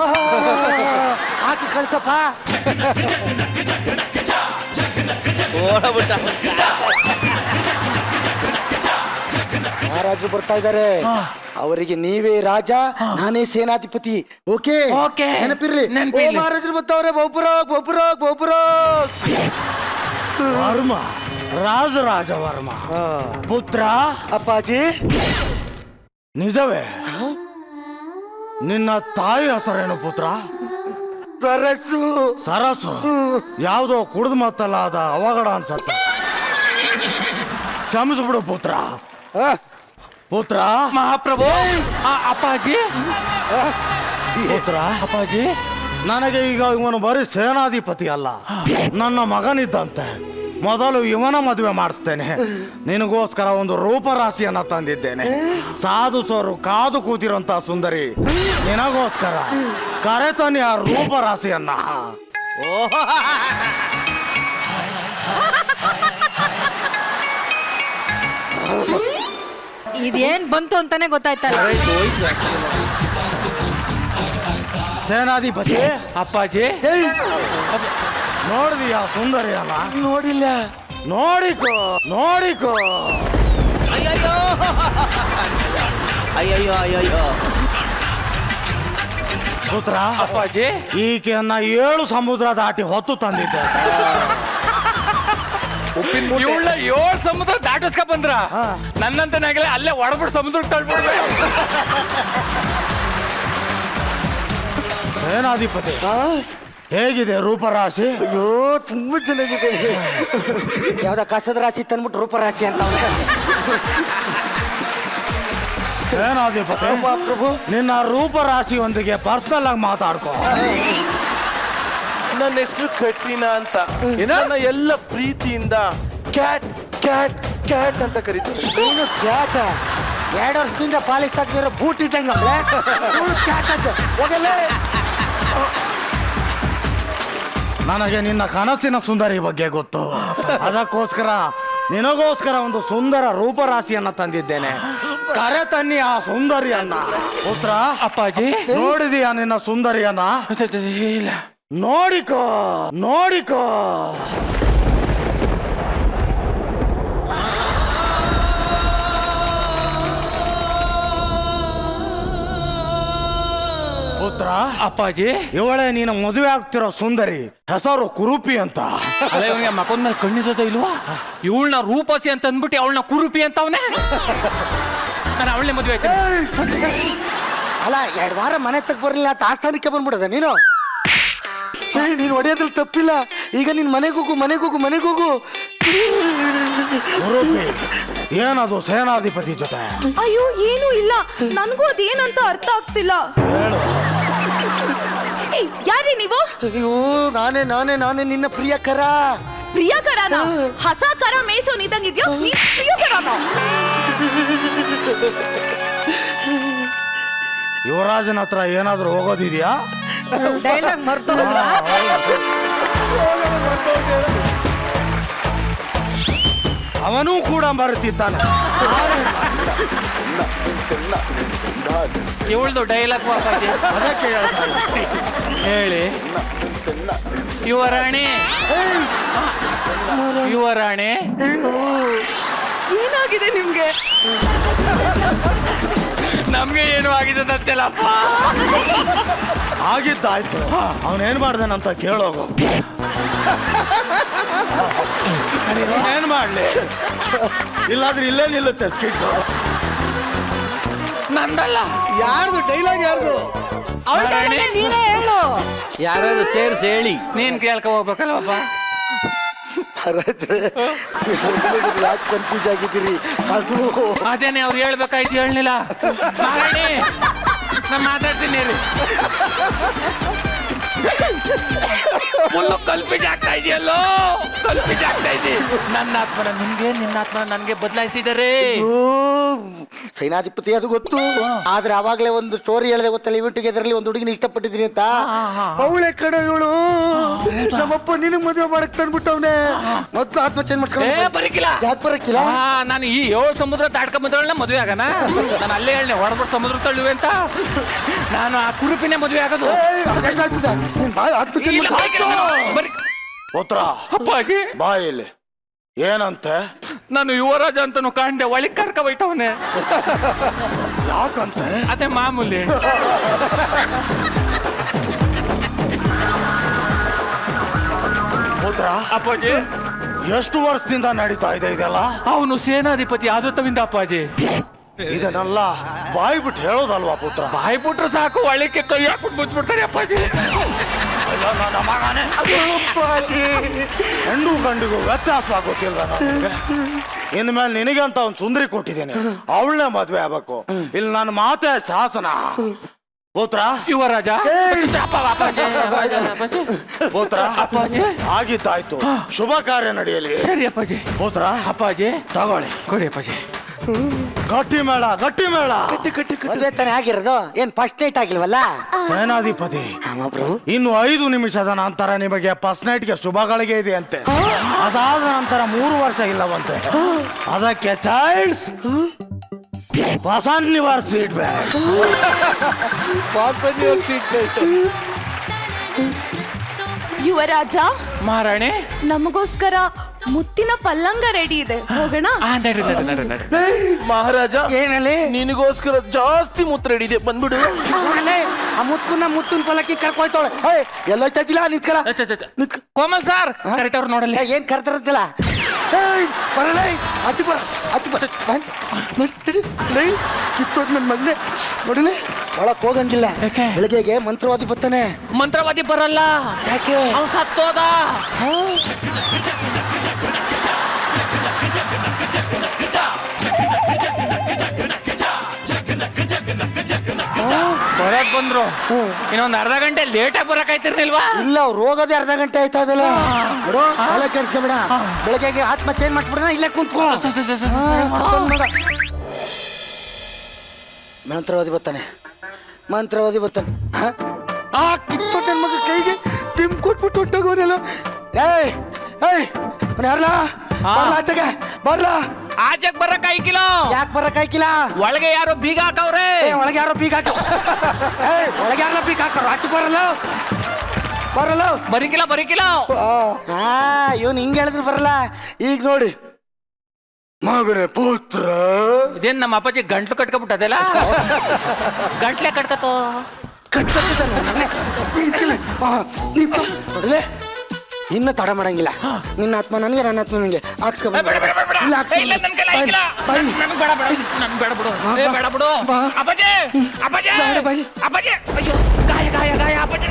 ಹಾಕಿ ಕಳ್ಸಪ್ಪ. ಮಹಾರಾಜರು ಬರ್ತಾ ಇದ್ದಾರೆ. ಅವರಿಗೆ ನೀವೇ ರಾಜ, ನಾನೇ ಸೇನಾಧಿಪತಿ. ಓಕೆ ನೆನಪಿರ್ಲಿ. ಮಹಾರಾಜರು ಬರ್ತಾವ್ರೆ. ಬಹುಪುರ ವರ್ಮ, ರಾಜರಾಜ ವರ್ಮ ಪುತ್ರ. ಅಪ್ಪಾಜಿ, ನಿಜವೇ? ನಿನ್ನ ತಾಯಿ ಹೆಸರೇನು ಪುತ್ರ? ಸರಸು. ಸರಸು? ಯಾವುದೋ ಕುಡ್ದು ಮತ್ತಲ್ಲ, ಅದ ಅವಘಡ ಅನ್ಸತ್ತ. ಕ್ಷಮಿಸ್ಬಿಡು ಪುತ್ರ. ಪುತ್ರ. ಮಹಾಪ್ರಭು. ಅಪ್ಪಾಜಿ. ಪುತ್ರ. ಅಪ್ಪಾಜಿ, ನನಗೆ ಈಗ ಇವನು ಬರೀ ಸೇನಾಧಿಪತಿ ಅಲ್ಲ, ನನ್ನ ಮಗನಿದ್ದಂತೆ. ಮೊದಲು ಇವನ ಮದುವೆ ಮಾಡಿಸ್ತೇನೆ. ನಿನಗೋಸ್ಕರ ಒಂದು ರೂಪರಾಶಿಯನ್ನ ತಂದಿದ್ದೇನೆ. ಸಾಧುಸರು ಕಾದು ಕೂತಿರೋಂತ ಸುಂದರಿ, ನಿನಗೋಸ್ಕರ ಕರೆತನಿ ಆ ರೂಪರಾಶಿಯನ್ನ. ಇದೇನ್ ಬಂತು ಅಂತಾನೆ ಗೊತ್ತಾಯ್ತಲ್ಲ. ಸೇನಾಧಿಪತಿ ಅಪ್ಪಾಜಿ ನೋಡಿದೀಯಾ ಸುಂದರಿಯನ್ನ? ನೋಡಿಲ್ಲ. ನೋಡಿಕೋ ನೋಡಿಕೋ. ಅಯ್ಯಯ್ಯೋ ಅಯ್ಯಯ್ಯೋ ಅಯ್ಯಯ್ಯೋ. ಪುತ್ರ, ಅಪ್ಪಾಜಿ ಈಕೆಯನ್ನ 7 ಸಮುದ್ರ ದಾಟಿ ಹೊತ್ತು ತಂದಿದ್ದೆ. ಇವಳ 7 ಸಮುದ್ರ ದಾಟಿಸ್ಕ ಬಂದ್ರ ನನ್ನಂತನಾಗಲೇ ಅಲ್ಲೇ ಒಡಬಿಟ್ಟು ಸಮುದ್ರಕ್ಕೆ ತಳ್ಬಿಡ್ಬೇಕು. ಸೇನಾಧಿಪತಿ, ಹೇಗಿದೆ ರೂಪರಾಶಿ? ಅಯ್ಯೋ ತುಂಬಾ ಚೆನ್ನಾಗಿದೆ. ಯಾವ್ದ ಕಸದ ರಾಶಿ ತಂದ್ಬಿಟ್ಟು ರೂಪರಾಶಿ ಅಂತ ಅವ್ನು. ಸೇನಾಧಿಪತಿ, ಪ್ರಭು ನಿನ್ನ ರೂಪರಾಶಿಯೊಂದಿಗೆ ಪರ್ಸನಲ್ ಆಗಿ ಮಾತಾಡ್ಕೋ. ನನ್ನ ಹೆಸರು ಕಟ್ರಿನಾ ಅಂತ. ನನ್ನ ಎಲ್ಲ ಪ್ರೀತಿಯಿಂದ ಕ್ಯಾಟ್ ಕ್ಯಾಟ್ ಕ್ಯಾಟ್ ಅಂತ ಕರೀತಾರೆ. ಏನು ಕ್ಯಾಟ? 2 ವರ್ಷದಿಂದ ಪಾಲಿಸ್ ಆಗ್ತಿರೋ ಬೂಟ್ ಇದ್ದಂಗ ಕ್ಯಾಟ್ ಅಂತ ಹೋಗಲೇ. ನನಗೆ ನಿನ್ನ ಕನಸಿನ ಸುಂದರಿ ಬಗ್ಗೆ ಗೊತ್ತು. ಅದಕ್ಕೋಸ್ಕರ ನಿನಗೋಸ್ಕರ ಒಂದು ಸುಂದರ ರೂಪರಾಶಿಯನ್ನ ತಂದಿದ್ದೇನೆ. ಕರೆ ತನ್ನಿ ಆ ಸುಂದರಿಯನ್ನ. ಪುತ್ರ, ಅಪ್ಪಾಜಿ ನೋಡಿದೀಯಾ ನಿನ್ನ ಸುಂದರಿಯನ್ನ? ಇಲ್ಲ. ನೋಡಿಕೋ ನೋಡಿಕೋ. ಪುತ್ರ, ಅಪ್ಪಾಜಿ ಇವಳೇ ನೀನು ಮದುವೆ ಆಗ್ತಿರೋ ಸುಂದರಿ. ಹೆಸರು ಕುರುಪಿ ಅಂತ. ಅದೇ ಇವನಿಗೆ ಮಕೊಂದ ಮೇಲೆ ಕಣ್ಣಿದ ಇಲ್ವಾ? ಇವಳನ್ನ ರೂಪಸಿ ಅಂತ ಅಂದ್ಬಿಟ್ಟು ಅವಳನ್ನ ಕುರುಪಿ ಅಂತ ಅವನೇ. ನಾನು ಅವಳನ್ನೇ ಮದುವೆ ಆಯ್ತು. ಅಲ್ಲ 2 ವಾರ ಮನೆ ತಗ ಬರಲಿಲ್ಲ ಅಂತ ಆಸ್ಥಾನಕ್ಕೆ ಬಂದ್ಬಿಡದ ನೀನು. ನೀನು ಹೊಡೆಯೋದ್ರಲ್ಲಿ ತಪ್ಪಿಲ್ಲ. ಈಗ ನೀನ್ ಮನೆಗೋಗು ಮನೆಗೋಗು ಮನೆಗೋಗು. ಕುರುಪಿ, ಏನದು ಸೇನಾಧಿಪತಿ ಜೊತೆ? ಅಯ್ಯೋ ಏನೂ ಇಲ್ಲ, ನನಗೂ ಅದೇನಂತ ಅರ್ಥ ಆಗ್ತಿಲ್ಲ. ಏಯ್, ಯಾರೇ ನೀವು? ಅಯ್ಯೋ ನಾನೇ ನಾನೇ ನಾನೇ ನಿನ್ನ ಪ್ರಿಯಕರ. ಪ್ರಿಯಕರನ? ಹಸಕರ ಮೇಸೋನ್ ಇದ್ದಂಗಿದ್ಯೋ ನೀ ಪ್ರಿಯಕರನ? ಯುವರಾಜನ ಹತ್ರ ಏನಾದ್ರೂ ಹೋಗೋದಿದ್ಯಾ? ಡೈಲಾಗ್ ಮರ್ತು ಹೋದ್ರಾ? ಅವನೂ ಕೂಡ ಮರೆತಿದ್ದಾನೆ. ಇವಳ್ದು ಡೈಲಾಗ್ ಅಪ್ಪಾಜಿ. ಅದಕ್ಕೆ ಹೇಳ್ತಾ ಇದ್ದೀನಿ. ಹೇಳಿ. ಯುವರಾಣಿ ಯುವರಾಣಿ ಏನಾಗಿದೆ ನಿಮ್ಗೆ? ನಮ್ಗೆ ಏನು ಆಗಿದೆ ಅಂತೆಲ್ಲಪ್ಪ. ಆಗಿದ್ದಾಯ್ತು. ಅವನೇನ್ ಮಾಡ್ದೇನಂತ ಕೇಳೋಗು. ಏನ್ ಮಾಡ್ಲಿ? ಇಲ್ಲಾದ್ರೆ ಇಲ್ಲೇ ನಿಲ್ಲುತ್ತೆ ಸ್ಕಿಟ್. ನಂದಲ್ಲ. ಯಾರ್ದು ಡೈಲಾಗ್ ಯಾರ್ದು? ಅವ್ಳ ಡೈಲಾಗ್ ನೀನೇ ಹೇಳು. ಯಾರು ಸೇರ್ಸಿ ಹೇಳಿ. ನೀನ್ ಕೇಳ್ಕೊ ಹೋಗ್ಬೇಕಲ್ವಪ್ಪ. ಯಾಕೆ ಕನ್ಫ್ಯೂಸ್ ಆಗಿದ್ದೀರಿ? ಅದು ಅದೇನೆ ಅವ್ರು ಹೇಳ್ಬೇಕಾಯ್ತು, ಹೇಳಲಿಲ್ಲ. ನಾನು ಮಾತಾಡ್ತೀನಿ ರೀ. ಫುಲ್ಲು ಕಲ್ಪಿಜ್ ಆಗ್ತಾ ಇದೆಯಲ್ಲೋ, ಕಲ್ಪಿಜ್ ಆಗ್ತಾ ಇದೆ. ನನ್ನ ಆತ್ಮನ ನಿಮ್ಗೆ, ನಿನ್ನ ಆತ್ಮನ ನನ್ಗೆ ಬದಲಾಯಿಸಿದರೆ. ಸೇನಾಧಿಪತಿ ಅದು ಗೊತ್ತು. ಆದ್ರೆ ಅವಾಗ್ಲೇ ಒಂದು ಸ್ಟೋರಿ ಹೇಳಿದೆ ಗೊತ್ತಲ್ಲ, ಇವೆಂಟ್ ಟುಗೆದರ್ಲಿ ಒಂದು ಹುಡುಗಿನ ಇಷ್ಟಪಟ್ಟಿದ್ದೀನಿ ಅಂತ. ಅವಳೆ ಕಡೆ ಇವಳು ನಮ್ಮಪ್ಪ ನಿನಗ್ ಮದುವೆ ಮಾಡಕ್ ತಂದ್ಬಿಟ್ಟವ್ನೆ. ಮೊದ್ಲು ಆತ್ಮ ಚೇಂಜ್ ಮಾಡ್ಕೊಂಡು ಬರಕಿಲ್ಲ. ಯಾಕೆ ಬರಕ್ಕಿಲ್ಲ? ನಾನು ಈ 7 ಸಮುದ್ರ ದಾಟ್ಕೊಂಡ್ ಬಂದವಳನ್ನ ಮದುವೆ ಆಗಣ. ನಾನು ಅಲ್ಲೇ ಹೇಳಿ ಹೊರಬಿಟ್ಟು ಸಮುದ್ರ ತಳ್ಳುವೆ ಅಂತ. ನಾನು ಆ ಕುರುಪಿನೇ ಮದುವೆ ಆಗೋದು. ಇಲ್ಲ, ಬರೀ- ಪುತ್ರ, ಅಪ್ಪಾಜಿ ಬಾ ಇಲ್ಲಿ. ಏನಂತೆ? ನಾನು ಯುವರಾಜ ಅಂತನೂ ಕಾಣ್ದೆ, ಒಳಗ್ ಕರ್ಕ ಬೈತವನೆ. ಯಾಕಂತೆ? ಅದೇ ಮಾಮೂಲಿ. ಪುತ್ರ, ಅಪ್ಪಾಜಿ ಎಷ್ಟು ವರ್ಷದಿಂದ ನಡೀತಾ ಇದೆ ಇದೆಲ್ಲ? ಅವನು ಸೇನಾಧಿಪತಿ ಆದತ್ತವಿಂದ ಅಪ್ಪಾಜಿ. ಇದನ್ನೆಲ್ಲ ಬಾಯಿ ಬಿಟ್ಟು ಹೇಳೋದಲ್ವಾ ಪುತ್ರ? ಬಾಯಿ ಬಿಟ್ರು ಸಾಕು, ಒಳಕ್ಕೆ ಕೈ ಹಾಕ್ಬಿಟ್ಟು ಮುಚ್ಬಿಡ್ತಾರೆ ಅಪ್ಪಾಜಿ. ಅಯ್ಯೋ ನನ್ನ ಮಗನೇ. ಹೆಣ್ಣು ಗಂಡಿಗೂ ವ್ಯತ್ಯಾಸ ಆಗೋತಿಲ್ವ ನನಗೆ? ಇನ್ಮೇಲೆ ನಿನಗೆ ಅಂತ ಒಂದು ಸುಂದರಿ ಕೊಟ್ಟಿದ್ದೇನೆ, ಅವಳನ್ನೇ ಮದ್ವೆ ಆಗ್ಬೇಕು. ಇಲ್ಲಿ ನನ್ನ ಮಾತೆ ಶಾಸನ. ಪುತ್ರ, ಯುವರಾಜ ಪುತ್ರ, ಅಪ್ಪಾಜಿ ಆಗಿದ್ದಾಯ್ತು. ಶುಭ ಕಾರ್ಯ ನಡೆಯಲಿ. ಸರಿ ಅಪ್ಪಾಜಿ. ಪುತ್ರ, ಅಪ್ಪಾಜಿ ತಗೊಳ್ಳಿ. ಕೊಡಿ ಅಪ್ಪಾಜಿ. ಗಟ್ಟಿ ಮೇಳ ಗಟ್ಟಿ ಮೇಳ. ಮದುವೆ ತಾನೇ ಆಗಿರೋದು, ಏನ್ ಫಸ್ಟ್ ನೈಟ್ ಆಗಿಲ್ವಲ್ಲ? ಸೇನಾಧಿಪತಿ, ಮಹಾಪ್ರಭು, ಇನ್ನು 5 ನಿಮಿಷದ ನಂತರ ನಿಮಗೆ ಫಸ್ಟ್ ನೈಟ್ಗೆ ಶುಭಗಳಿಗೆ ಇದೆ ಅಂತೆ. ಅದಾದ ನಂತರ 3 ವರ್ಷ ಇಲ್ಲವಂತೆ. ಅದಕ್ಕೆ ಚೈಲ್ಡ್ಸ್ ವಸಂತ್ ನಿವಾರ್ ಸೀಟ್ ಬ್ಯಾಗ್. ಯುವರಾಜ, ಮಹಾರಾಣಿ. ನಮಗೋಸ್ಕರ ಮುತ್ತಿನ ಪಲ್ಲಂಗ ರೆಡಿ ಇದೆ, ಹೋಗೋಣ? ನಡ್ರಿ ನಡ್ರಿ ನಡ್ರಿ ನಡ್ರಿ. ಮಹಾರಾಜ, ಏನಲ್ಲಿ ನಿನಗೋಸ್ಕರ ಜಾಸ್ತಿ ಮುತ್ರ ಹಿಡಿದೆ, ಬಂದ್ಬಿಡು. ಆ ಮುತ್ತಿನ ಪಲ್ಲಕ್ಕಿ ಕರ್ಕೊಯ್ತಾಳೆ. ಎಲ್ಲೋಯ್ತಿಲ್ಲ, ನಿಂತ್ಕಲ. ಕೋಮಲ್ ಸರ್ ಕರೆಕ್ಟ್ ಅವ್ರು ನೋಡಲ್ಲ. ಏನ್ ಕರ್ತಾರಂತಲ್ಲ, ಬರಲ್ಲ, ಆಚೆ ಬರ, ಆಚೆ ಬರ. ಕಿತ್ತೋದ್ ನನ್ ಮಗನೆ ನೋಡಿಲಿ, ಒಳಕ್ ಹೋಗಂಗಿಲ್ಲ. ಯಾಕೆ? ಬೆಳಗ್ಗೆಗೆ ಮಂತ್ರವಾದಿ ಬರ್ತಾನೆ. ಮಂತ್ರವಾದಿ ಬರಲ್ಲ, ಯಾಕೆ? ಅವ್ನು ಸತ್ತೋದ. ಬರಕ್ ಬಂದ್ರು, ಇನ್ನೊಂದ್ ಅರ್ಧ ಗಂಟೆ ಲೇಟ್ ಆಗಿ ಬರಕಾಯ್ತಿರ್ನಿಲ್ವಾ? ಇಲ್ಲ, ಅವ್ರು ಹೋಗೋದೇ ಅರ್ಧ ಗಂಟೆ ಆಯ್ತಾ ಇದಲ್ಲ. ನೋಡು, ಅಲ್ಲ ಕೆಡ್ಸ್ಕೊಬೇಡ. ಬೆಳಗ್ಗೆಗೆ ಆತ್ಮ ಚೇಂಜ್ ಮಾಡ್ಬಿಡೋಣ, ಇಲ್ಲೇ ಕುಂತ್ಕೋ. ಮಂತ್ರವಾದಿ ಬರ್ತಾನೆ, ಮಂತ್ರವಾದಿ ಬರ್ತಾನೆ. ಆ ಕಿತ್ತೋ ನನ್ನ ಮಗ ಕೈಗೆ ತಿಮ್ ಕೊಟ್ಬಿಟ್ಟು ಹೊಟ್ಟೋಗೋನೆಲ್ಲ. ಏಯ್ ಏಯ್ ಯಾರಲ್ಲ, ಬರ್ಲಾ ಆಚೆಗೆ, ಬರ್ಲಾ. ಆಚೆಗ್ ಬರಕ್ ಆಯ್ಕಿಲ್ಲ. ಯಾಕೆ ಬರಕ್ ಆಯ್ಕಿಲ್ಲ? ಒಳಗೆ ಯಾರೋ ಬೀಗ ಹಾಕವ್ರೆ. ಒಳಗೆ ಯಾರೋ ಬೀಗ ಹಾಕ. ಒಳಗೆ ಯಾರೋ ಬೀಗ ಹಾಕೋರು, ಆಚೆ ಬರಲ್ಲ, ಬರಲ್ಲ, ಬರಿಕಿಲ್ಲ ಬರಿಕಿಲ್ಲ. ಇವನು ಹಿಂಗೆ ಹೇಳಿದ್ರು ಬರಲ್ಲ. ಈಗ ನೋಡಿ, ಮಗನೇ ಪುತ್ರ. ಇದೇನ್ ನಮ್ಮ ಅಪ್ಪಾಜಿ ಗಂಟ್ಲು ಕಟ್ಕೊಬಿಟ್ಟದೆಲ್ಲ. ಗಂಟ್ಲೆ ಕಟ್ಕತೋ. ನೋಡಿಲೆ, ಇನ್ನು ತಡ ಮಾಡಂಗಿಲ್ಲ. ನಿನ್ನ ಆತ್ಮ ನನಗೆ, ನನ್ನ ಆತ್ಮ ನನಗೆ ಹಾಕ್ಸ್ಕೊಬೇಡ. ಇಲ್ಲ, ನನ್ ಕೈಲಿ ಆಯ್ಕಿಲ್ಲ. ನನ್ಗ್ ಬೇಡ ಬೇಡ, ನನ್ಗ್ ಬೇಡ ಬಿಡು. ಬೇಡ ಬಿಡು. ಅಪ್ಪಾಜಿ, ಅಪ್ಪಾಜಿ, ಅಪ್ಪಾಜಿ. ಅಯ್ಯೋ, ಗಾಯ ಗಾಯ ಗಾಯ ಅಪ್ಪಾಜಿ.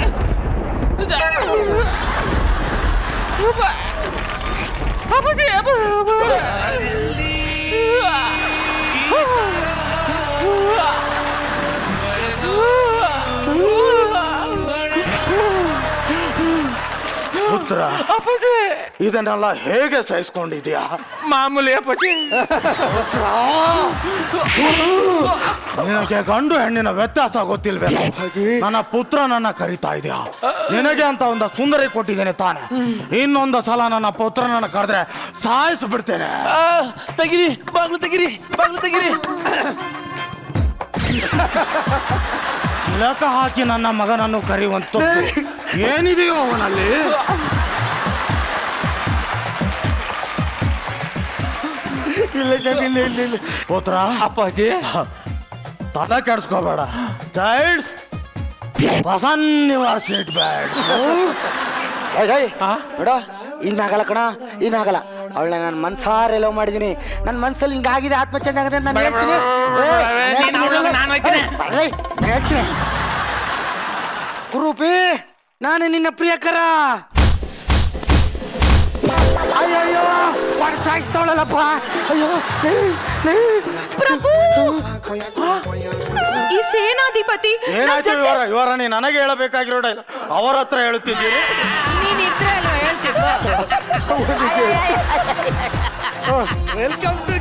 ಅಪ್ಪಾಜಿ, ಪುತ್ರ, ಇದನ್ನೆಲ್ಲ ಹೇಗೆ ಸಹಿಸ್ಕೊಂಡಿದ್ಯಾ? ಮಾಮೂಲಿ ಅಪ್ಪಾಜಿ. ನಿನಗೆ ಗಂಡು ಹೆಣ್ಣಿನ ವ್ಯತ್ಯಾಸ ಗೊತ್ತಿಲ್ವೇನೋ? ನನ್ನ ಪುತ್ರ ನನ್ನ ಕರಿತಾ ಇದೆಯಾ? ನಿನಗೆ ಅಂತ ಒಂದು ಸುಂದರಿ ಕೊಟ್ಟಿದ್ದೇನೆ ತಾನೆ. ಇನ್ನೊಂದು ಸಲ ನನ್ನ ಪುತ್ರನನ್ನ ಕರೆದ್ರೆ ಸಾಯಿಸ್ಬಿಡ್ತೇನೆ. ತೆಗಿರಿ, ಬಾಗ್ಲು ತೆಗಿರಿ, ಬಾಗ್ಲು ತೆಗಿರಿ. ತಿಲಕ ಹಾಕಿ ನನ್ನ ಮಗನನ್ನು ಕರೆಯುವಂತ ಏನಿದೆಯೋ ಅವನಲ್ಲಿ? ಇಲ್ಲ ಪುತ್ರ, ಅಪ್ಪಾಜಿ, ತಲೆ ಕೆಡ್ಸ್ಕೋಬೇಡ. ಚೈಲ್ಡ್ಸ್ ವಸಂತ್ ನಿವಾರ್ ಸೀಟ್ ಬ್ಯಾಗ್. ನೋಡ, ಇನ್ನಾಗಲ್ಲ ಕಣ, ಇನ್ನಾಗಲ್ಲ. ಅವಳ ನನ್ನ ಮನ್ಸಾರೆ ಲವ್ ಮಾಡಿದೀನಿ. ನನ್ನ ಮನ್ಸಲ್ಲಿ ಹಿಂಗಾಗಿದೆ, ಆತ್ಮ ಚೇಂಜ್ ಆಗಿದೆ ಅಂತ ನಾನು ಹೇಳ್ತೀನಿ. ಹೇಳ್ತೀನಿ ಕುರೂಪಿ, ನಾನು ನಿನ್ನ ಪ್ರಿಯಕರ. ಅಯ್ಯಯ್ಯೋ, ಸಾಯಿಸ್ತವಳಲ್ಲಪ್ಪ. ಅಯ್ಯೋ ಪ್ರಭು, ಈ ಸೇನಾಧಿಪತಿ ಏನಾಯ್ತು ಯುವರಾಣಿ? ನನಗೆ ಹೇಳಬೇಕಾಗಿರೋಡ ಇಲ್ಲ, ಅವರ ಹತ್ರ ಹೇಳುತ್ತಿದ್ದೀರಿ. ನೀನಿದ್ರೆ ಅಲ್ವಾ ಹೇಳ್ತಿದ್ವ? Welcome to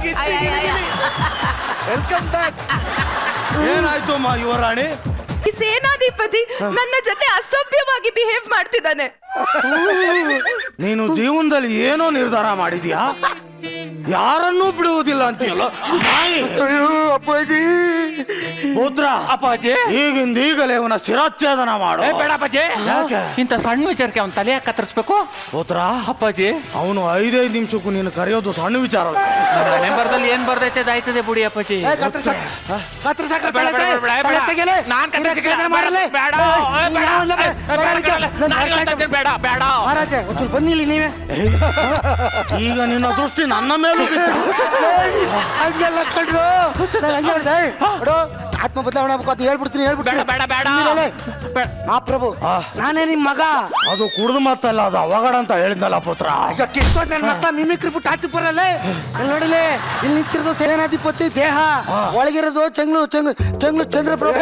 welcome back. ಏನಾಯ್ತು ಯುವರಾಣಿ? ಈ ಸೇನಾಧಿಪತಿ ನನ್ನ ಜೊತೆ ಅಸಭ್ಯವಾಗಿ ಬಿಹೇವ್ ಮಾಡ್ತಿದ್ದಾನೆ. ನೀನು ಜೀವನದಲ್ಲಿ ಏನೋ ನಿರ್ಧಾರ ಮಾಡಿದ್ಯಾ? ಯಾರನ್ನೂ ಬಿಡುವುದಿಲ್ಲ ಅಂತೀಯಲ್ಲ ನಾಯಿ. ಅಪ್ಪಾಜಿ, ಪುತ್ರ, ಅಪ್ಪಾಜಿ, ಈಗಿಂದ ಈಗಲೇ ಅವನ ಶಿರಚ್ಛೇದನ ಮಾಡು. ಬೇಡ ಅಪ್ಪಾಜಿ. ಯಾಕೆ? ಇಂಥ ಸಣ್ಣ ವಿಚಾರಕ್ಕೆ ಅವ್ನ ತಲೆ ಕತ್ತರಿಸ್ಬೇಕು? ಪುತ್ರ, ಅಪ್ಪಾಜಿ, ಅವನು 5 ನಿಮಿಷಕ್ಕೂ ನೀನು ಕರೆಯೋದು ಸಣ್ಣ ವಿಚಾರ ಅಲ್ಲ. ಮನೆ ಬರ್ದಲ್ಲಿ ಏನ್ ಬರ್ದೈತೆ ಅದಾಯ್ತದೆ ಬಿಡಿ ಅಪ್ಪಾಜಿ. ನಾನ್ ಬೇಡ ಬೇಡ. ಮಹಾರಾಜ, ಒಂಚೂರು ಬನ್ನಿ ಇಲ್ಲಿ ನೀವೇ. ಈಗ ನಿನ್ನ ದೃಷ್ಟಿ ನನ್ನ ಮೇಲೂ ಬಿತ್ತು. ಹಂಗೆಲ್ಲ ಕಣ್ರು, ಹಂಗೆ ಹೇಳ್ದೆ. ನೋಡು, ಆತ್ಮ ಬದಲಾವಣೆ ಆಗ್ಬೇಕು ಅಂತ ಹೇಳ್ಬಿಡ್ತೀನಿ, ಬೇಡ ಬೇಡ ಬೇಡ. ಮಹಾಪ್ರಭು, ನಾನೇ ನಿಮ್ ಮಗ. ಅದು ಕುಡ್ದು ಮತ್ತಲ್ಲ, ಅದು ಅವಘಡ ಅಂತ ಹೇಳಿದ್ನಲ್ಲ ಪುತ್ರ. ಈಗ ಕಿತ್ತೋದ್ ನನ್ನ ಮಕ್ಕ ಮಿಮಿಕ್ರಿ ಬಿಟ್ಟು ಆಚೆ ಬರಲ್ಲ. ನೋಡಿಲಿ, ಇಲ್ಲಿ ನಿಂತಿರೋದು ಸೇನಾಧಿಪತಿ ದೇಹ, ಒಳಗಿರೋದು ಚಂಗ್ಲು ಚಂಗ್ಲು ಚಂಗ್ಲು ಚಂದ್ರಪ್ರಭು.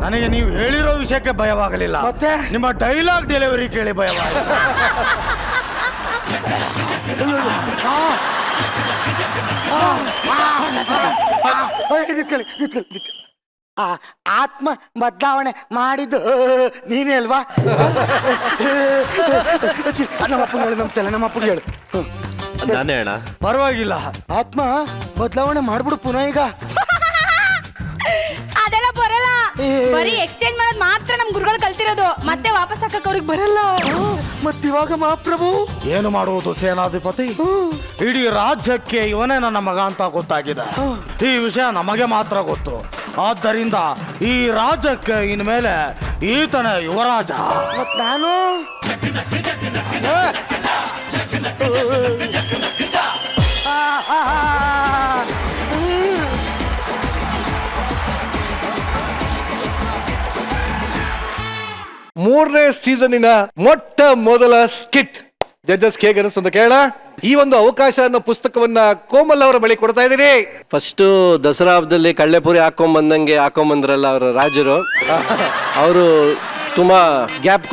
ನನಗೆ ನೀವು ಹೇಳಿರೋ ವಿಷಯಕ್ಕೆ ಭಯವಾಗಲಿಲ್ಲ, ಮತ್ತೆ? ನಿಮ್ಮ ಡೈಲಾಗ್ ಡೆಲಿವರಿ ಕೇಳಿ ಭಯವಾಗಲಿಲ್ಲ. ಆತ್ಮ ಬದಲಾವಣೆ ಮಾಡಿದ್ದು ನೀನೇ ಅಲ್ವಾ? ನಮ್ಮಪ್ಪನ ಹೇಳು, ನಂಬ್ತಲ್ಲ, ನಮ್ಮಪ್ಪನ ಹೇಳು. ನಾನೇ ಅಣ್ಣ. ಪರವಾಗಿಲ್ಲ. ಆತ್ಮ ಬದಲಾವಣೆ ಮಾಡ್ಬಿಡು ಪುನಃ ಈಗ. ಅದೆಲ್ಲ ಬರಲ್ಲ. ಏ. ಬರೀ ಎಕ್ಸ್ಚೇಂಜ್ ಮಾಡೋದು ಮಾತ್ರ ನಮ್ ಗುರುಗಳು ಕಲ್ತಿರೋದು. ಮತ್ತೆ ವಾಪಸ್ ಹಾಕಕ್ ಅವ್ರಿಗೆ ಬರಲ್ಲ. ಮತ್ತಿವಾಗ ಮಹಾಪ್ರಭು ಏನು ಮಾಡುವುದು ಸೇನಾಧಿಪತಿ? ಇಡೀ ರಾಜ್ಯಕ್ಕೆ ಇವನೇ ನನ್ನ ಮಗ ಅಂತ ಗೊತ್ತಾಗಿದೆ. ಈ ವಿಷಯ ನಮಗೆ ಮಾತ್ರ ಗೊತ್ತು. ಆದ್ದರಿಂದ ಈ ರಾಜ್ಯಕ್ಕೆ ಇನ್ಮೇಲೆ ಈತನೇ ಯುವರಾಜ. ಮತ್ ನಾನು ಮೂರನೇ ಸೀಸನ್ನಿನ ಮೊಟ್ಟ ಮೊದಲ ಸ್ಕಿಟ್ ಜಡ್ಜಸ್ ಹೇಗೆ ಅನಿಸ್ತು ಅಂತ ಕೇಳ. ಈ ಒಂದು ಅವಕಾಶ ಅನ್ನೋ ಪುಸ್ತಕವನ್ನ ಕೋಮಲ್ ಅವರ ಬಳಿ ಕೊಡ್ತಾ ಇದ್ದೀನಿ. ಫಸ್ಟು ದಸರಾ ಹಬ್ಬದಲ್ಲಿ ಕಳ್ಳೆಪುರಿ ಹಾಕೊಂಬಂದ್ರಲ್ಲ ಅವರ ರಾಜರು, ಅವರು ತುಂಬಾ ಗ್ಯಾಪ್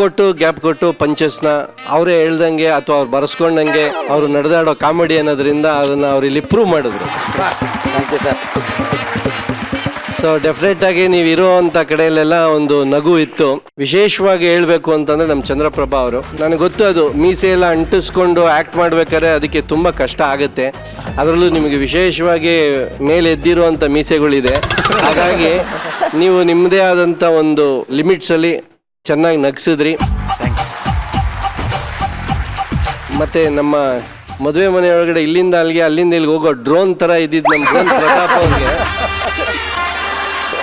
ಕೊಟ್ಟು ಪಂಚಸ್ನ ಅವರೇ ಹೇಳ್ದಂಗೆ ಅಥವಾ ಅವ್ರು ಬರೆಸ್ಕೊಂಡಂಗೆ ಅವರು ನಡೆದಾಡೋ ಕಾಮಿಡಿ ಅನ್ನೋದ್ರಿಂದ ಅದನ್ನ ಅವ್ರು ಇಲ್ಲಿ ಪ್ರೂವ್ ಮಾಡಿದ್ರು. ಸೊ ಡೆಫಿನೆಟ್ ಆಗಿ ನೀವು ಇರೋವಂಥ ಕಡೆಯಲ್ಲೆಲ್ಲ ಒಂದು ನಗು ಇತ್ತು. ವಿಶೇಷವಾಗಿ ಹೇಳ್ಬೇಕು ಅಂತಂದ್ರೆ ನಮ್ಮ ಚಂದ್ರಪ್ರಭಾ ಅವರು, ನನಗೆ ಗೊತ್ತು ಅದು ಮೀಸೆ ಎಲ್ಲ ಅಂಟಿಸ್ಕೊಂಡು ಆ್ಯಕ್ಟ್ ಮಾಡ್ಬೇಕಾದ್ರೆ ಅದಕ್ಕೆ ತುಂಬ ಕಷ್ಟ ಆಗುತ್ತೆ. ಅದರಲ್ಲೂ ನಿಮಗೆ ವಿಶೇಷವಾಗಿ ಮೇಲೆ ಎದ್ದಿರುವಂಥ ಮೀಸೆಗಳಿದೆ. ಹಾಗಾಗಿ ನೀವು ನಿಮ್ಮದೇ ಆದಂಥ ಒಂದು ಲಿಮಿಟ್ಸಲ್ಲಿ ಚೆನ್ನಾಗಿ ನಗಿಸಿದ್ರಿ. ಮತ್ತು ನಮ್ಮ ಮದುವೆ ಮನೆ ಒಳಗಡೆ ಇಲ್ಲಿಂದ ಅಲ್ಲಿಗೆ ಅಲ್ಲಿಂದ ಇಲ್ಲಿಗೆ ಹೋಗೋ ಡ್ರೋನ್ ಥರ ಇದ್ದಿದ್ದು ನಮ್ಮ ಡ್ರೋನ್ ಪ್ರತಾಪ್ ಅವ್ರಿಗೆ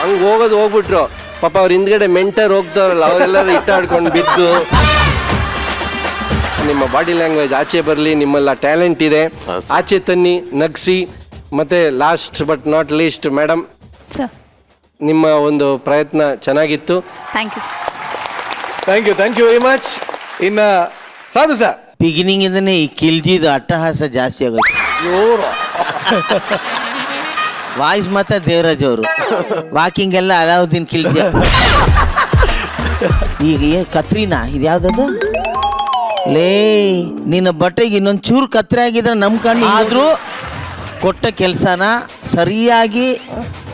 ಹಂಗೆ ಹೋಗ್ಬಿಟ್ರು. ಪಾಪ ಅವ್ರ ಹಿಂದ್ಗಡೆ ಮೆಂಟರ್ ಹೋಗ್ತಾರಲ್ಲ ಅವರೆಲ್ಲರೂ ಇಟ್ಟಾಡ್ಕೊಂಡು ಬಿದ್ದು. ನಿಮ್ಮ ಬಾಡಿ ಲ್ಯಾಂಗ್ವೇಜ್ ಆಚೆ ಬರಲಿ, ನಿಮ್ಮೆಲ್ಲ ಟ್ಯಾಲೆಂಟ್ ಇದೆ, ಆಚೆ ತನ್ನಿ, ನಗಿಸಿ. ಮತ್ತೆ last but not least madam, sir ನಿಮ್ಮ ಒಂದು ಪ್ರಯತ್ನ ಚೆನ್ನಾಗಿತ್ತು. Thank you sir. Thank you very much. ಇನ್ನ ಸಾಧು ಸರ್, ಬಿಗಿನಿಂಗ್ ಇಂದನೇ ಈ ಕಿಲ್ಜಿದು ಅಟ್ಟಹಾಸ ಜಾಸ್ತಿ ಆಗುತ್ತೆ. ವಾಯ್ಸ್ ಮಾತ್ರ ದೇವರಾಜ್ ಅವರು, ವಾಕಿಂಗ್ ಎಲ್ಲ ಅಲಾವುದ್ದೀನ್ ಕಿಲ್ಜಿ. ಈಗ ಕತ್ರಿನಾ ಇದು ಯಾವ್ದದು? ಲೇ ನಿನ್ನ ಬಟ್ಟೆಗೆ ಇನ್ನೊಂದು ಚೂರು ಕತ್ರಿ ಆಗಿದ್ರೆ ನಮ್ಮ ಕಣ್ಣು ಆದರೂ ಕೊಟ್ಟ ಕೆಲಸನ ಸರಿಯಾಗಿ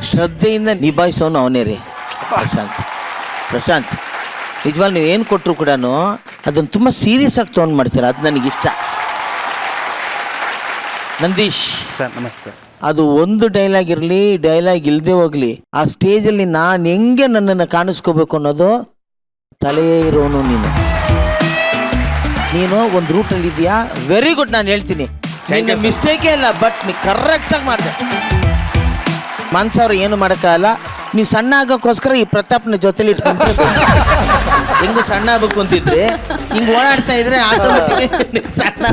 ಶ್ರದ್ಧೆಯಿಂದ ನಿಭಾಯಿಸೋನು ಅವನೇ ರೀ ಪ್ರಶಾಂತ್. ನಿಜವಾಗ್ ನೀವು ಏನು ಕೊಟ್ಟರು ಕೂಡ ಅದನ್ನು ತುಂಬ ಸೀರಿಯಸ್ ಆಗಿ ತೊಗೊಂಡು ಮಾಡ್ತೀರ, ಅದು ನನಗಿಷ್ಟ. ನಂದೀಶ್ ಸರ್ ನಮಸ್ತೆ. ಅದು ಒಂದು ಡೈಲಾಗ್ ಇರಲಿ, ಡೈಲಾಗ್ ಇಲ್ಲದೆ ಹೋಗ್ಲಿ, ಆ ಸ್ಟೇಜಲ್ಲಿ ನಾನು ಹೆಂಗೆ ನನ್ನನ್ನು ಕಾಣಿಸ್ಕೋಬೇಕು ಅನ್ನೋದು ತಲೆಯೇ ಇರೋನು ನೀನು ಒಂದು ರೂಟಲ್ಲಿ ಇದೆಯಾ, ವೆರಿ ಗುಡ್. ನಾನು ಹೇಳ್ತೀನಿ ನಿನ್ನ ಮಿಸ್ಟೇಕೇ ಇಲ್ಲ, ಬಟ್ ನೀ ಕರೆಕ್ಟಾಗಿ ಮಾಡಿದೆ. ಮನ್ಸವ್ರು ಏನು ಮಾಡೋಕ್ಕಾಗಲ್ಲ. ನೀವು ಸಣ್ಣ ಆಗೋಕ್ಕೋಸ್ಕರ ಈ ಪ್ರತಾಪ್ನ ಜೊತೆಲಿ ಇಟ್ಕೊಂಡು ಹೆಂಗು ಸಣ್ಣ ಆಗ್ಬೇಕು ಅಂತಿದ್ರೆ ಹಿಂಗೆ ಓಡಾಡ್ತಾ ಇದ್ರೆ ಆಟೋಮೆಟಿಕ್ ಸಣ್ಣ.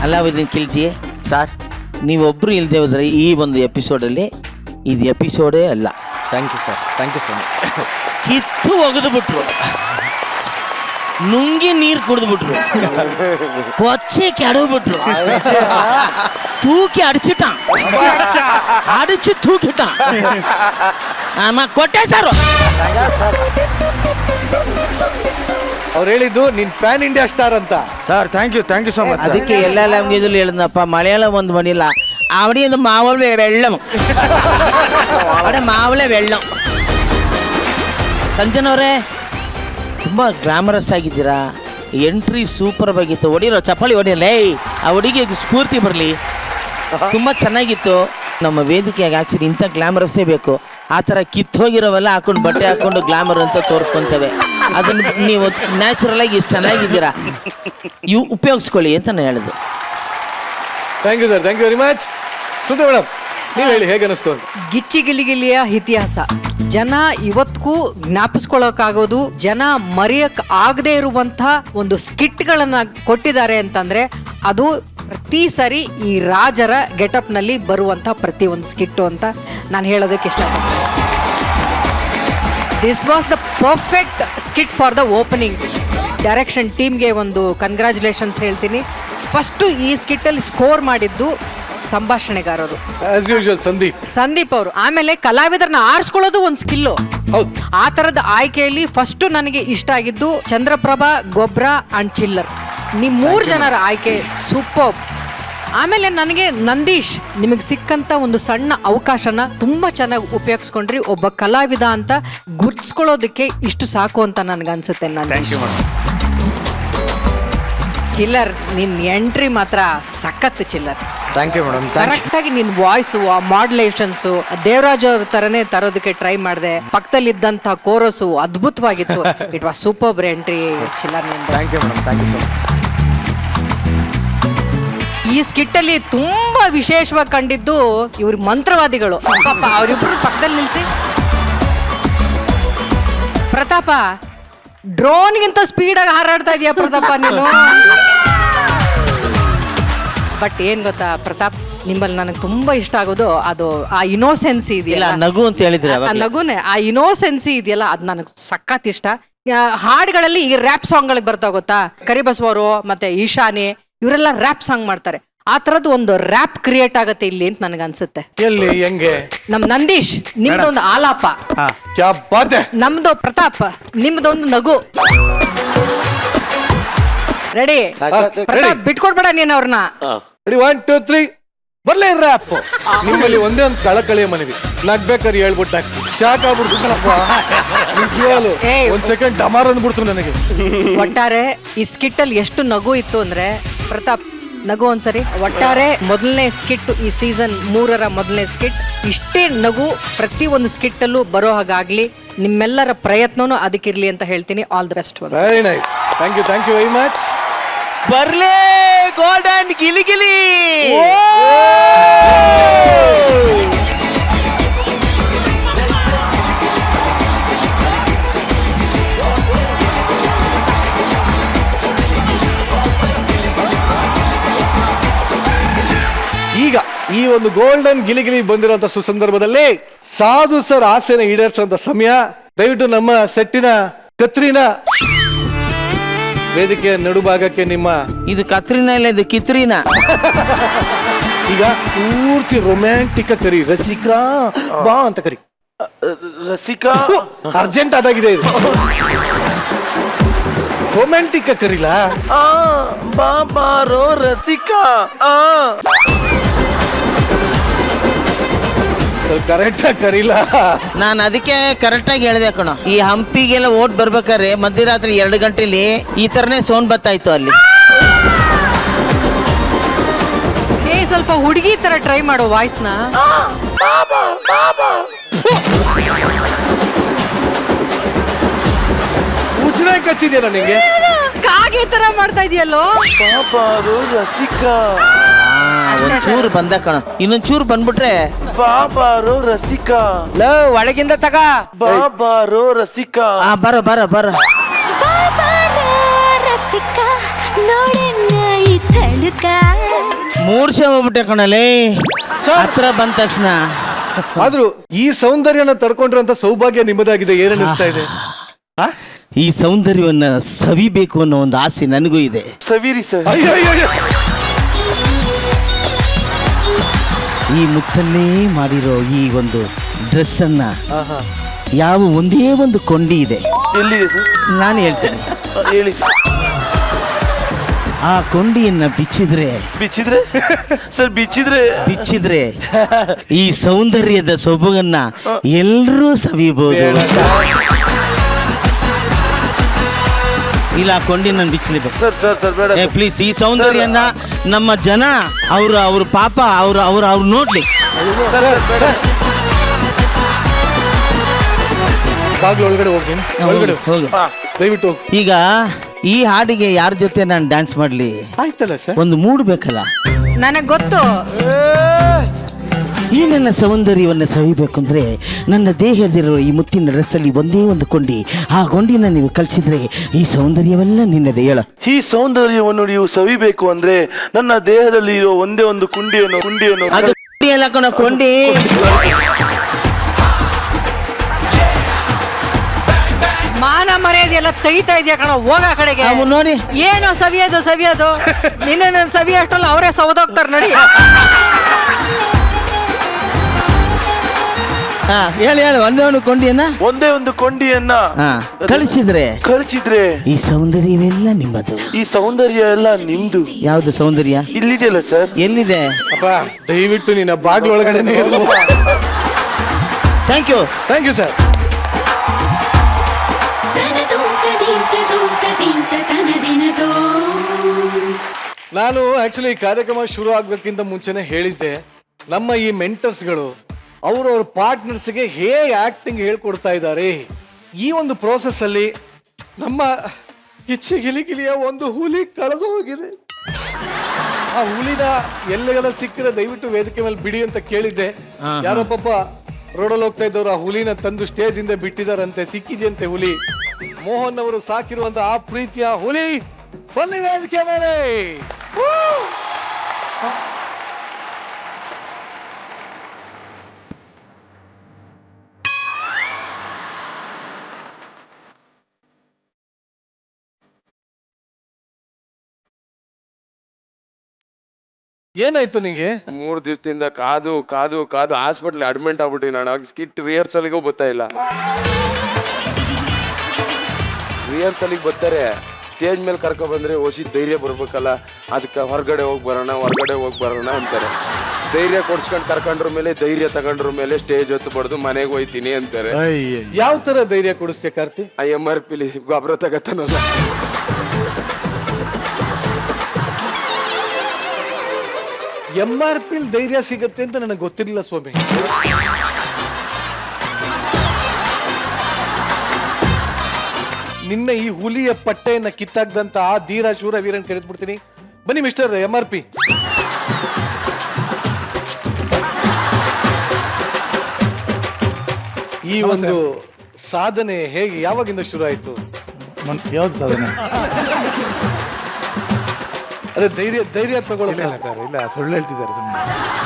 ಅಲಾವುದ್ದೀನ್ ಖಿಲ್ಜಿ ಸರ್, ನೀವೊಬ್ಬರು ಇಲ್ಲದೆ ಹೋದರೆ ಈ ಒಂದು ಎಪಿಸೋಡಲ್ಲಿ ಇದು ಎಪಿಸೋಡೇ ಅಲ್ಲ. Thank you sir, thank you so much. ಕಿತ್ತು ಒಗೆದು ಬಿಟ್ರು, ನುಂಗಿ ನೀರು ಕುಡಿದ್ಬಿಟ್ರು, ಕೊಚ್ಚೆ ಕೆಡವ್ಬಿಟ್ರು, ತೂಕಿ ಅಡಿಚಿಟ್ಟ, ಅಡಿಚಿ ತೂಕಿಟ್ಟ. ಕೊಟ್ಟೆ ಸರ್. ಅವ್ರು ಹೇಳಿದ್ದು ನೀನ್ ಪ್ಯಾನ್ ಇಂಡಿಯಾ ಸ್ಟಾರ್ ಅಂತ. Sir thank you so much. ಅದಕ್ಕೆ ಎಲ್ಲ ಲ್ಯಾಂಗ್ವೇಜಲ್ಲಿ ಹೇಳಿದ್ನಪ್ಪ. ಮಲಯಾಳಂ ಒಂದು ಬಂದಿಲ್ಲ, അവിടെ ഇത് മാവളെ വെള്ളം, അവിടെ മാവളെ വെള്ളം. ಕಂಚನವರೇ ತುಂಬ ಗ್ಲಾಮರಸ್ ಆಗಿದ್ದೀರಾ, ಎಂಟ್ರಿ ಸೂಪರ್ ಆಗಿತ್ತು. ಹೊಡಿರೋ ಚಪ್ಪಾಳಿ ಹೊಡಿಯಲೇ, ಆ ಹುಡುಗಿಗೆ ಸ್ಫೂರ್ತಿ ಬರಲಿ. ತುಂಬ ಚೆನ್ನಾಗಿತ್ತು. ನಮ್ಮ ವೇದಿಕೆಯಾಗಿ ಆ್ಯಕ್ಚುಲಿ ಇಂಥ ಗ್ಲಾಮರಸ್ಸೇ ಬೇಕು. ಆ ಥರ ಕಿತ್ತೋಗಿರೋವೆಲ್ಲ ಹಾಕೊಂಡು ಬಟ್ಟೆ ಹಾಕೊಂಡು ಗ್ಲಾಮರ್ ಅಂತ ತೋರಿಸ್ಕೊತೇವೆ. ಅದನ್ನು ನೀವು ನ್ಯಾಚುರಲ್ ಆಗಿ ಚೆನ್ನಾಗಿದ್ದೀರಾ, ಇವು ಉಪಯೋಗಿಸ್ಕೊಳ್ಳಿ ಅಂತ ನಾನು ಹೇಳಿದೆ. Thank you sir, thank you very much. Sudha madam, ನೀವು ಹೇಳಿ ಹೇಗೆ ಅನಿಸ್ತು ಅಂತ. ಗಿಚ್ಚಿಗಿಲಿಗಿಲಿಯ ಇತಿಹಾಸ ಜನ ಇವತ್ತಿಗೂ ಜ್ಞಾಪಿಸ್ಕೊಳ್ಳೋಕ್ಕಾಗೋದು, ಜನ ಮರೆಯಕ್ ಆಗದೆ ಇರುವಂಥ ಒಂದು ಸ್ಕಿಟ್ಗಳನ್ನ ಕೊಟ್ಟಿದ್ದಾರೆ ಅಂತಂದ್ರೆ ಅದು ಪ್ರತಿ ಸರಿ ಈ ರಾಜರ ಗೆಟಪ್ನಲ್ಲಿ ಬರುವಂಥ ಪ್ರತಿ ಒಂದು ಸ್ಕಿಟ್ಟು ಅಂತ ನಾನು ಹೇಳೋದಕ್ಕೆ ಇಷ್ಟಪಡ್ತೀನಿ. This was the perfect skit for the opening. Direction ಟೀಮ್ಗೆ ಒಂದು ಕಂಗ್ರ್ಯಾಚುಲೇಷನ್ಸ್ ಹೇಳ್ತೀನಿ. ಫಸ್ಟು ಈ ಸ್ಕಿಟ್ಟಲ್ಲಿ ಸ್ಕೋರ್ ಮಾಡಿದ್ದು ಸಂಭಾಷಣೆಗಾರರು ಆಸ್ ಯೂಶುವಲ್ ಸಂದೀಪ್ ಅವರು. ಆಮೇಲೆ ಕಲಾವಿದರನ್ನ ಆರಿಸ್ಕೊಳ್ಳೋದು ಒಂದು ಸ್ಕಿಲ್ಲು. ಹೌದು. ಆ ತರದ ಆಯ್ಕೆಯಲ್ಲಿ ಫಸ್ಟ್ ನನಗೆ ಇಷ್ಟ ಆಗಿದ್ದು ಚಂದ್ರಪ್ರಭಾ, ಗೊಬ್ರ ಅಂಡ್ ಚಿಲ್ಲರ್. ನೀವು 3 ಜನರ ಆಯ್ಕೆ ಸೂಪರ್. ಆಮೇಲೆ ನನಗೆ ನಂದೀಶ್, ನಿಮಗೆ ಸಿಕ್ಕಂತ ಒಂದು ಸಣ್ಣ ಅವಕಾಶನ ತುಂಬಾ ಚೆನ್ನಾಗಿ ಉಪಯೋಗಿಸ್ಕೊಂಡ್ರಿ. ಒಬ್ಬ ಕಲಾವಿದ ಅಂತ ಗುರ್ತಿಸ್ಕೊಳ್ಳೋದಕ್ಕೆ ಇಷ್ಟು ಸಾಕು ಅಂತ ನನ್ಗನ್ಸುತ್ತೆ. ನಂದೀಶ್. ಚಿಲ್ಲರ್, ನಿನ್ ಎಂಟ್ರಿ ಮಾತ್ರ ಸಖತ್ ಚಿಲ್ಲರ್. Thank you madam. ಕರೆಕ್ಟ್ ಆಗಿ ನಿನ್ ವಾಯ್ಸು, ಆ ಮಾಡ್ಯುಲೇಷನ್ಸು ದೇವರಾಜ್ ಅವ್ರ ತರನೇ ತರೋದಕ್ಕೆ ಟ್ರೈ ಮಾಡಿದೆ. ಪಕ್ಕದಲ್ಲಿದ್ದಂತ ಕೋರಸು ಅದ್ಭುತವಾಗಿತ್ತು. It was super entry Chillar ನಿಂದ. Thank you madam. Thank you so much. ಈ ಸ್ಕಿಟ್ ಅಲ್ಲಿ ತುಂಬಾ ವಿಶೇಷವಾಗಿ ಕಂಡಿದ್ದು ಇವ್ರ ಮಂತ್ರವಾದಿಗಳು. ಪಾಪ ಅವರಿಬ್ರು ಪಕ್ಕದಲ್ಲಿ ನಿಲ್ಸಿ. ಪ್ರತಾಪ, ಡ್ರೋನ್ಗಿಂತ ಸ್ಪೀಡಾಗಿ ಹಾರಾಡ್ತಾ ಇದೀಯ ಪ್ರತಾಪ ನೀನು. ಬಟ್ ಏನ್ ಗೊತ್ತಾ ಪ್ರತಾಪ್, ನಿಮ್ಮಲ್ಲಿ ನನಗೆ ತುಂಬಾ ಇಷ್ಟ ಆಗೋದು ಅದು ಆ ಇನೋಸೆನ್ಸಿ ಇದೆಯಲ್ಲ, ನಗು ಅಂತ ಹೇಳಿದ್ರೆ ಆ ನಗುನೆ, ಆ ಇನೋಸೆನ್ಸಿ ಇದೆಯಲ್ಲ, ಅದು ನನಗೆ ಸಖತ್ ಇಷ್ಟ. ಹಾಡುಗಳಲ್ಲಿ ಈ ರ್ಯಾಪ್ ಸಾಂಗ್ಗಳಿಗೆ ಬರ್ತಾ ಗೊತ್ತಾ, ಕರಿಬಸವರು ಮತ್ತೆ ಈಶಾನಿ ಇವರೆಲ್ಲ ರ್ಯಾಪ್ ಸಾಂಗ್ ಮಾಡ್ತಾರೆ. ಆ ತರದ್ದು ಒಂದು ರ್ಯಾಪ್ ಕ್ರಿಯೇಟ್ ಆಗತ್ತೆ ಇಲ್ಲಿ ಅಂತ ನನಗೆ ಅನ್ಸುತ್ತೆ. ಎಲ್ಲಿ ಹೆಂಗೆ? ನಮ್ ನಂದೀಶ್ ನಿಮ್ದೊಂದು ಆಲಾಪ, ಕ್ಯಾ ಬಾತ್ ಹೈ. ನಮ್ದು ಪ್ರತಾಪ್ ನಿಮ್ದೊಂದು ನಗು. ರೆಡಿ ಪ್ರತಾಪ್, ಬಿಟ್ಕೊಡ್ಬೇಡ ನೀನ್ ಅವ್ರನ್ನ. ರೆಡಿ 1 2 3 ಬರ್ಲೇ ರ್ಯಾಪ್. ನಿಮ್ಮಲ್ಲಿ ಒಂದೇ ಒಂದು ಕಳಕಳಿಯ ಮನವಿ, ನಗ್ಬೇಕಾದ್ರೆ ಹೇಳ್ಬಿಟ್ಟ ಶಾಕ್ ಆಗ್ಬಿಡ್ತು ಕಣಪ್ಪ. ನಿಜವಾಗ್ಲು ಏಯ್. ಒಂದ್ ಸೆಕೆಂಡ್ ಡಮಾರ್ ಅಂದ್ಬಿಡ್ತು ನನಗೆ. ಒಟ್ಟಾರೆ ಈ ಸ್ಕಿಟ್ ಅಲ್ಲಿ ಎಷ್ಟು ನಗು ಇತ್ತು ಅಂದ್ರೆ, ಪ್ರತಾಪ್ ನಗು ಒಂದ್ಸರಿ. ಒಟ್ಟಾರೆ ಮೊದಲನೇ ಸ್ಕಿಟ್, ಈ ಸೀಸನ್ 3ರ ಮೊದಲನೇ ಸ್ಕಿಟ್. ಇಷ್ಟೇ ನಗು ಪ್ರತಿ ಒಂದು ಸ್ಕಿಟ್ ಅಲ್ಲೂ ಬರೋ ಹಾಗಾಗ್ಲಿ. ನಿಮ್ಮೆಲ್ಲರ ಪ್ರಯತ್ನನೂ ಅದಕ್ಕಿರ್ಲಿ ಅಂತ ಹೇಳ್ತೀನಿ. All the best. Very nice. Thank you very much. ಬರ್ಲೇ ಗೋಲ್ಡನ್ ಗಿಲಿಗಿಲಿ. ಈಗ ಈ ಒಂದು ಗೋಲ್ಡನ್ ಗಿಲಿಗಿಲಿ ಬಂದಿರುವಂತ ಸುಸಂದರ್ಭದಲ್ಲಿ ಸಾಧು ಸರ್ ಆಸೆನ ಈಡೇರಿಸುವಂತ ಸಮಯ. ದಯವಿಟ್ಟು ನಮ್ಮ ಸೆಟ್ಟಿನ ಕತ್ರಿನ ವೇದಿಕೆಯ ನಡುಭಾಗಕ್ಕೆ ನಿಮ್ಮ ಇದು ಕತ್ರಿನ ಇಲ್ಲ, ಇದು ಕಿತ್ರಿನ. ಈಗ ಪೂರ್ತಿ ರೊಮ್ಯಾಂಟಿಕ್ ಕರಿ, ರಸಿಕಾ ಬಾ ಅಂತ ಕರಿ. ರಸಿಕಾ ಅರ್ಜೆಂಟ್ ಆದಾಗಿದೆ ಇದು. ರೊಮ್ಯಾಂಟಿಕ್ ಕರಿಲ್ಲ, ಬಾಬಾರೋ ರಸಿಕಾ. ಸ್ವಲ್ಪ ಕರೆಕ್ಟ್ ಆಗಿ ಕರೀಲ. ನಾನು ಅದಕ್ಕೆ ಕರೆಕ್ಟ್ ಆಗಿ ಹೇಳಿದೆ ಕಣೋ. ಈ ಹಂಪಿಗೆಲ್ಲ ಓಟ್ ಬರ್ಬೇಕಾದ್ರೆ ಮಧ್ಯರಾತ್ರಿ 2 ಗಂಟೆಲಿ ಈ ತರನೇ ಸೌಂಡ್ ಬರ್ತಾ ಇತ್ತು ಅಲ್ಲಿ. ಸ್ವಲ್ಪ ಹುಡುಗಿ ತರ ಟ್ರೈ ಮಾಡೋ ವಾಯ್ಸ್ನ. ಮುಚ್ಚಳೆ ಕಚ್ಚಿದ್ಯಾ ನಿಂಗೆ? ಕಾಗೆ ತರ ಮಾಡ್ತಾ ಇದೆಯಲ್ಲೋ. ಬಾಬಾರೋ ರಸಿಕಾ. ಒಂಚೂರು ಬಂದ ಕಣ, ಇನ್ನೊಂಚೂರು ಬಂದ್ಬಿಟ್ರೆ ಬಾಬಾರೋ ರಸಿಕಾ. ಒಳಗಿಂದ ತಗ. ಬಾಬಾರೋ ರಸಿಕಾ. ಬರ ಬರ ಬರ. ಮೂರ್ಛೆ ಹೋಗ್ಬಿಟ್ಟೆ ಕಣಲೇ ಹತ್ರ ಬಂದ ತಕ್ಷಣ. ಆದ್ರೂ ಈ ಸೌಂದರ್ಯನ ತಡ್ಕೊಂಡ್ರಂತ ಸೌಭಾಗ್ಯ ನಿಮ್ಮದಾಗಿದೆ. ಏನ್ ಅನಿಸ್ತಾ ಇದೆ? ಈ ಸೌಂದರ್ಯವನ್ನ ಸವಿಬೇಕು ಅನ್ನೋ ಒಂದು ಆಸೆ ನನಗೂ ಇದೆ. ಸವಿರಿ ಸರ್. ಈ ಮುತ್ತಲ್ಲೇ ಮಾಡಿರೋ ಈ ಒಂದು ಡ್ರೆಸ್ ಅನ್ನ ಯಾವ ಒಂದೇ ಒಂದು ಕೊಂಡಿ ಇದೆ. ಎಲ್ಲಿದೆ ಸರ್? ನಾನು ಹೇಳ್ತೇನೆ, ಹೇಳಿ ಸರ್. ಆ ಕೊಂಡಿಯನ್ನ ಬಿಚ್ಚಿದ್ರೆ ಸರ್ ಬಿಚ್ಚಿದ್ರೆ ಈ ಸೌಂದರ್ಯದ ಸೊಬಗನ್ನ ಎಲ್ಲರೂ ಸವಿಬಹುದು. ಇಲ್ಲ, ಆ ಕೊಂಡಿನ ಬಿಚ್ಚಲೇಬೇಕು ಸರ್. ಪ್ಲೀಸ್. ಈ ಸೌಂದರ್ಯನ ನಮ್ಮ ಜನ ಅವ್ರ ಪಾಪ ಅವ್ರು ನೋಡ್ಲಿ. ಬಾಗ್ಲು ಒಳಗಡೆ ಹೋಗ್ತೀನಿ, ಒಳಗಡೆ ಹೋಗು ದಯವಿಟ್ಟು. ಈಗ ಈ ಹಾಡಿಗೆ ಯಾರ ಜೊತೆ ನಾನು ಡ್ಯಾನ್ಸ್ ಮಾಡ್ಲಿ? ಆಯ್ತಲ್ಲ ಸರ್, ಒಂದು ಮೂಡ್ ಬೇಕಲ್ಲ. ನನಗ್ ಗೊತ್ತು. ಈ ನನ್ನ ಸೌಂದರ್ಯವನ್ನು ಸವಿಬೇಕಂದ್ರೆ ನನ್ನ ದೇಹದಲ್ಲಿರೋ ಈ ಮುತ್ತಿನ ಡ್ರೆಸ್ಸಲ್ಲಿ ಒಂದೇ ಒಂದು ಕೊಂಡಿ, ಆ ಕೊಂಡಿನ ನೀವು ಕಳಿಸಿದ್ರೆ ಈ ಸೌಂದರ್ಯವೆಲ್ಲ ನಿನ್ನದೇ. ಹೇಳ, ಈ ಸೌಂದರ್ಯವನ್ನು ನೀವು ಸವಿಬೇಕು ಅಂದ್ರೆ ನನ್ನ ದೇಹದಲ್ಲಿ ಇರೋ ಒಂದೇ ಒಂದು ಕುಂಡಿಯನ್ನು ಅದು ಕೊಂಡಿ ಅಲ್ಲ ಕಣ, ಕೊಂಡಿ. ಮಾನ ಮರ್ಯಾದೆ ಎಲ್ಲ ತೆಗಿತಾ ಇದೆಯಾ ಕಣ, ಹೋಗ ಆ ಕಡೆಗೆ. ನೋಡಿ, ಏನೋ ಸವಿಯೋದು ನಿನ್ನ ಸವಿಯಷ್ಟಲ್ಲ ಅವರೇ ಸವದೋಗ್ತಾರೆ. ನಡಿ. ಹಾ ಹೇಳಿ ಒಂದೇ ಒಂದು ಕೊಂಡಿಯನ್ನ ಒಂದೇ ಒಂದು ಕೊಂಡಿಯನ್ನ ಹಾ ಕಳಿಸಿದ್ರೆ ಕಳ್ಚಿದ್ರೆ ಈ ಸೌಂದರ್ಯವೆಲ್ಲ ನಿಮ್ಮದು. ಈ ಸೌಂದರ್ಯ ಎಲ್ಲ ನಿಮ್ದು. ಯಾವ್ದು ಸೌಂದರ್ಯ? ಇಲ್ಲಿದೆಯಲ್ಲ ಸರ್. ಎಲ್ಲಿದೆ? ಅಪ್ಪ ದಯವಿಟ್ಟು ನಿನ್ನ ಬಾಗ್ಲೊಳಗಡೆನೆ ಇರು. Thank you sir. ನಾನು ಆಕ್ಚುಲಿ ಈ ಕಾರ್ಯಕ್ರಮ ಶುರು ಆಗ್ಬೇಕಿಂತ ಮುಂಚೆನೆ ಹೇಳಿದ್ದೆ, ನಮ್ಮ ಈ ಮೆಂಟರ್ಸ್ಗಳು ಅವ್ರವ್ರ ಪಾರ್ಟ್ನರ್ಸ್ಗೆ ಹೇಗೆ ಆಕ್ಟಿಂಗ್ ಹೇಳ್ಕೊಡ್ತಾ ಇದ್ದಾರೆ. ಈ ಒಂದು ಪ್ರೋಸೆಸ್ ಅಲ್ಲಿ ನಮ್ಮ ಗಿಲಿಗಿಲಿಯ ಒಂದು ಹುಲಿ ಕಳೆದು ಹೋಗಿದೆ. ಆ ಹುಲಿನ ಎಲ್ಲೆಲ್ಲ ಸಿಕ್ಕಿದ್ರೆ ದಯವಿಟ್ಟು ವೇದಿಕೆ ಮೇಲೆ ಬಿಡಿ ಅಂತ ಕೇಳಿದ್ದೆ. ಯಾರೋ ಪಾಪ ರೋಡಲ್ಲಿ ಹೋಗ್ತಾ ಇದ್ದವ್ರು ಆ ಹುಲಿನ ತಂದು ಸ್ಟೇಜ್ ಇಂದ ಬಿಟ್ಟಿದಾರಂತೆ. ಸಿಕ್ಕಿದೆಯಂತೆ ಹುಲಿ. ಮೋಹನ್ ಅವರು ಸಾಕಿರುವಂತ ಆ ಪ್ರೀತಿಯ ಹುಲಿ ಬನ್ನಿ ವೇದಿಕೆ ಮೇಲೆ. ಏನಾಯ್ತು ನಿಂಗೆ? 3 ದಿವಸದಿಂದ ಕಾದು ಕಾದು ಕಾದು ಹಾಸ್ಪಿಟ್ಲ್ ಅಡ್ಮಿಟ್ ಆಗ್ಬಿಟ್ಟಿನಿ ನಾನು. ಸ್ಕಿಟ್ ರಿಹರ್ಸಲ್ಗೂ ಬರ್ತಾ ಇಲ್ಲ. ರಿಹರ್ಸಲಿಗೆ ಬರ್ತಾರೆ, ಸ್ಟೇಜ್ ಮೇಲೆ ಕರ್ಕೊ ಬಂದ್ರೆ ಓಸಿ ಧೈರ್ಯ ಬರ್ಬೇಕಲ್ಲ, ಅದಕ್ಕೆ ಹೊರಗಡೆ ಹೋಗಿ ಬರೋಣ ಅಂತಾರೆ. ಧೈರ್ಯ ಕೊಡ್ಸ್ಕೊಂಡು ಕರ್ಕೊಂಡ್ರ ಮೇಲೆ ಧೈರ್ಯ ತಗೊಂಡ್ರ ಮೇಲೆ ಸ್ಟೇಜ್ ಹತ್ತಬಾರ್ದು, ಮನೆಗೆ ಹೋಯ್ತೀನಿ ಅಂತಾರೆ. ಯಾವ ತರ ಧೈರ್ಯ ಕೊಡಿಸ್ತೆ ಕಾರ್ತಿ? MRP ಗೊಬ್ಬರ ತಗತ್ತಾನಲ್ಲ. MRP ಧೈರ್ಯ ಸಿಗತ್ತೆ ಅಂತ ನನಗೆ ಗೊತ್ತಿರಲಿಲ್ಲ ಸ್ವಾಮಿ. ನಿನ್ನ ಈ ಹುಲಿಯ ಪಟ್ಟೆಯನ್ನ ಕಿತ್ತಾಕ್ದಂತ ಆ ಧೀರ ಶೂರ ವೀರನ್ ಕರೆದ್ಬಿಡ್ತೀನಿ. ಬನ್ನಿ ಮಿಸ್ಟರ್ MRP. ಈ ಒಂದು ಸಾಧನೆ ಹೇಗೆ ಯಾವಾಗಿಂದ ಶುರು ಆಯ್ತು? ಯಾವ್ದು ಸಾಧನೆ? ಅದೇ ಧೈರ್ಯ ತಗೊಳ್ಳೋ. ಇಲ್ಲ ಸುಳ್ಳು ಹೇಳ್ತಿದ್ದಾರೆ.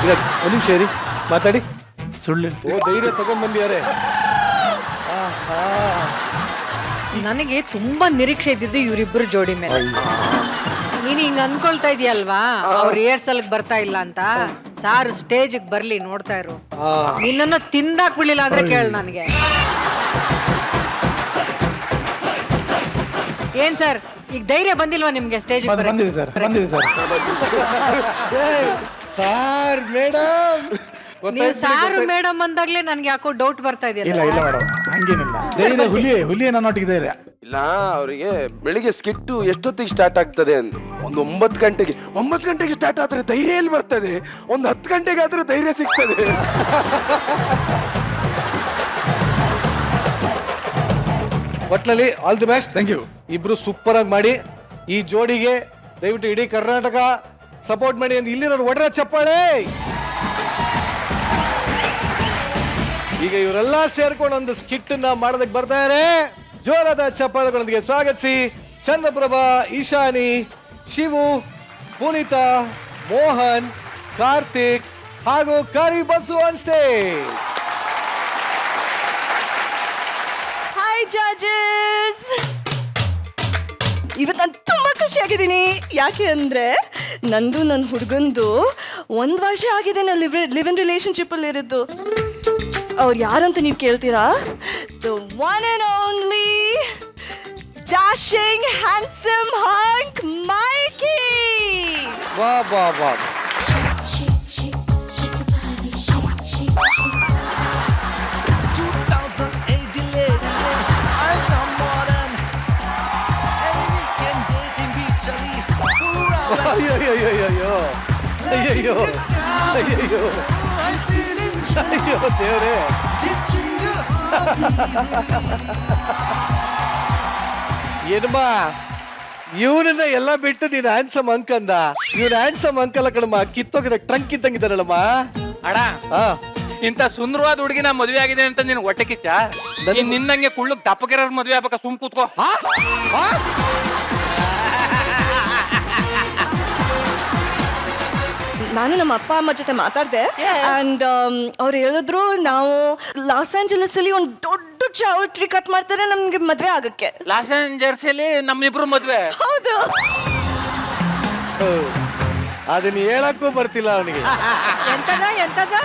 ಈಗ ಒಂದು ನಿಮಿಷ ಇರಿ, ಮಾತಾಡಿ. ಸುಳ್ಳು ಧೈರ್ಯ ತಗೊಂಡ್ಬಂದಿದ್ದಾರೆ. ನನಗೆ ತುಂಬಾ ನಿರೀಕ್ಷೆ ಇದ್ದಿದ್ದು ಇವರಿಬ್ರು ಜೋಡಿ ಮೇಲೆ. ನೀನ್ ಹಿಂಗ ಅನ್ಕೊಳ್ತಾ ಇದೀಯಲ್ವಾ ಅವ್ರ ರಿಹರ್ಸಲ್ ಬರ್ತಾ ಇಲ್ಲ ಅಂತ. ಸಾರು ಸ್ಟೇಜ್ ಬರ್ಲಿ, ನೋಡ್ತಾ ಇರು. ನಿನ್ನನ್ನು ತಿಂದಾಕ್ ಬಿಡ್ಲಿಲ್ಲ ಅಂದ್ರೆ ಕೇಳ ನನಗೆ. ಏನ್ ಸರ್, ಈಗ ಧೈರ್ಯ ಬಂದಿಲ್ವಾ ನಿಮ್ಗೆ ಸ್ಟೇಜ್ ಬಂದಿದೆ ಸರ್. ಸಾರ್ ಮೇಡಮ್, ನೀವು ಸಾರು ಮೇಡಮ್ ಅಂದಾಗ್ಲೇ ನನ್ಗೆ ಯಾಕೋ ಡೌಟ್ ಬರ್ತಾ ಇದೆಯಲ್ಲ. ಇಲ್ಲ ಮೇಡಮ್, ಹಂಗೇನಿಲ್ಲ. ಧೈರ್ಯ ಹುಲಿ ನನ್ನೊಟ್ಟಿಗೆ ಧೈರ್ಯ ಇಲ್ಲ, ಅವರಿಗೆ ಬೆಳಿಗ್ಗೆ ಸ್ಕಿಟ್ಟು ಎಷ್ಟೊತ್ತಿಗೆ ಸ್ಟಾರ್ಟ್ ಆಗ್ತದೆ ಅಂತ ಒಂದು 9 ಗಂಟೆಗೆ ಸ್ಟಾರ್ಟ್ ಆದ್ರೆ ಧೈರ್ಯ ಎಲ್ಲಿ ಬರ್ತದೆ? ಒಂದು 10 ಗಂಟೆಗೆ ಆದ್ರೆ ಧೈರ್ಯ ಸಿಗ್ತದೆ. ಒಟ್ನಲ್ಲಿ all the best. Thank you. ಇಬ್ರು ಸೂಪರ್ ಆಗಿ ಮಾಡಿ. ಈ ಜೋಡಿಗೆ ದಯವಿಟ್ಟು ಇಡೀ ಕರ್ನಾಟಕ ಸಪೋರ್ಟ್ ಮಾಡಿ ಅಂತ ಇಲ್ಲಿರೋರು ಒಡ್ರ ಚಪ್ಪಾಳೆ. ಈಗ ಇವರೆಲ್ಲ ಸೇರ್ಕೊಂಡು ಒಂದು ಸ್ಕಿಟ್ ನ ಮಾಡೋದಕ್ಕೆ ಬರ್ತಾರೆ. ಜೋರಾದ ಚಪ್ಪಾಳೆಗಳೊಂದಿಗೆ ಸ್ವಾಗತಿಸಿ ಚಂದ್ರಪ್ರಭಾ, ಈಶಾನಿ, ಶಿವು, ಪುನೀತಾ, ಮೋಹನ್, ಕಾರ್ತಿಕ್ ಹಾಗೂ Kari Basu on stage. Hi judges, ಇವತ್ತು ನಾನು ತುಂಬಾ ಖುಷಿಯಾಗಿದ್ದೀನಿ. ಯಾಕೆ ಅಂದ್ರೆ ನಂದು ನನ್ನ ಹುಡುಗಂದು 1 ವರ್ಷ ಆಗಿದೆ ನಾನು ಲಿವ್ ಇನ್ ರಿಲೇಶನ್ಶಿಪ್ ಅಲ್ಲಿ ಇರೋದು. ಅವ್ರು ಯಾರಂತ ನೀವು ಕೇಳ್ತೀರಾ? The one and only dashing handsome hunk Mikey. ವಾ ವಾ ವಾ. ಅಯ್ಯೋ ಅಯ್ಯೋ ಅಯ್ಯೋ ಅಯ್ಯೋ ಅಯ್ಯೋ ಅಯ್ಯೋ ದೇವ್ರೆ. ಏನಮ್ಮ ಇವನನ್ನ ಎಲ್ಲ ಬಿಟ್ಟು ನೀನ್ ಹ್ಯಾನ್ಸಮ್ ಅಂಕ್ ಅಂದ. ಇವ್ನ ಹ್ಯಾನ್ಸಮ್ ಅಂಕಲ್ಲ ಕಣಮ್ಮ, ಕಿತ್ತೋಗಿದ ಟ್ರಂಕ್ ಇದ್ದಂಗಿದಾರಲ್ಲಮ್ಮ. ಅಡ ಹಾ, ಇಂತ ಸುಂದರವಾದ ಹುಡುಗಿನ ಮದುವೆ ಆಗಿದೆ ಅಂತ ನಿನ್ ಹೊಟ್ಟೆ ಕಿಚ್ಚ? ನಿನ್ನಂಗೆ ಕುಳ್ಳು ದಪ್ಪಗಿರೋರ್ ಮದುವೆ ಆಗ್ಬೇಕಾ? ಸುಮ್ ಕೂತ್ಕೋ. ನಾನು ನಮ್ಮ ಅಪ್ಪ ಅಮ್ಮ ಜೊತೆ ಮಾತಾಡಿದೆ ಅಂಡ್ ಅವ್ರು ಹೇಳಿದ್ರು ನಾವು ಲಾಸ್ ಏಂಜಲಸ್ ಅಲ್ಲಿ ಒಂದು ದೊಡ್ಡ ಚಾವಟ್ರಿ ಕಟ್ ಮಾಡ್ತಾರೆ ನಮ್ಗೆ ಮದ್ವೆ ಆಗಕ್ಕೆ. ಲಾಸ್ ಏಂಜಲ್ಸಲ್ಲಿ ನಮ್ಮಿಬ್ರು ಮದ್ವೆ? ಹೌದು. ಅದನ್ನ ಹೇಳಕ್ಕೂ ಬರ್ತಿಲ್ಲ ಅವನಿಗೆ. ಎಂತದ ಎಂತದ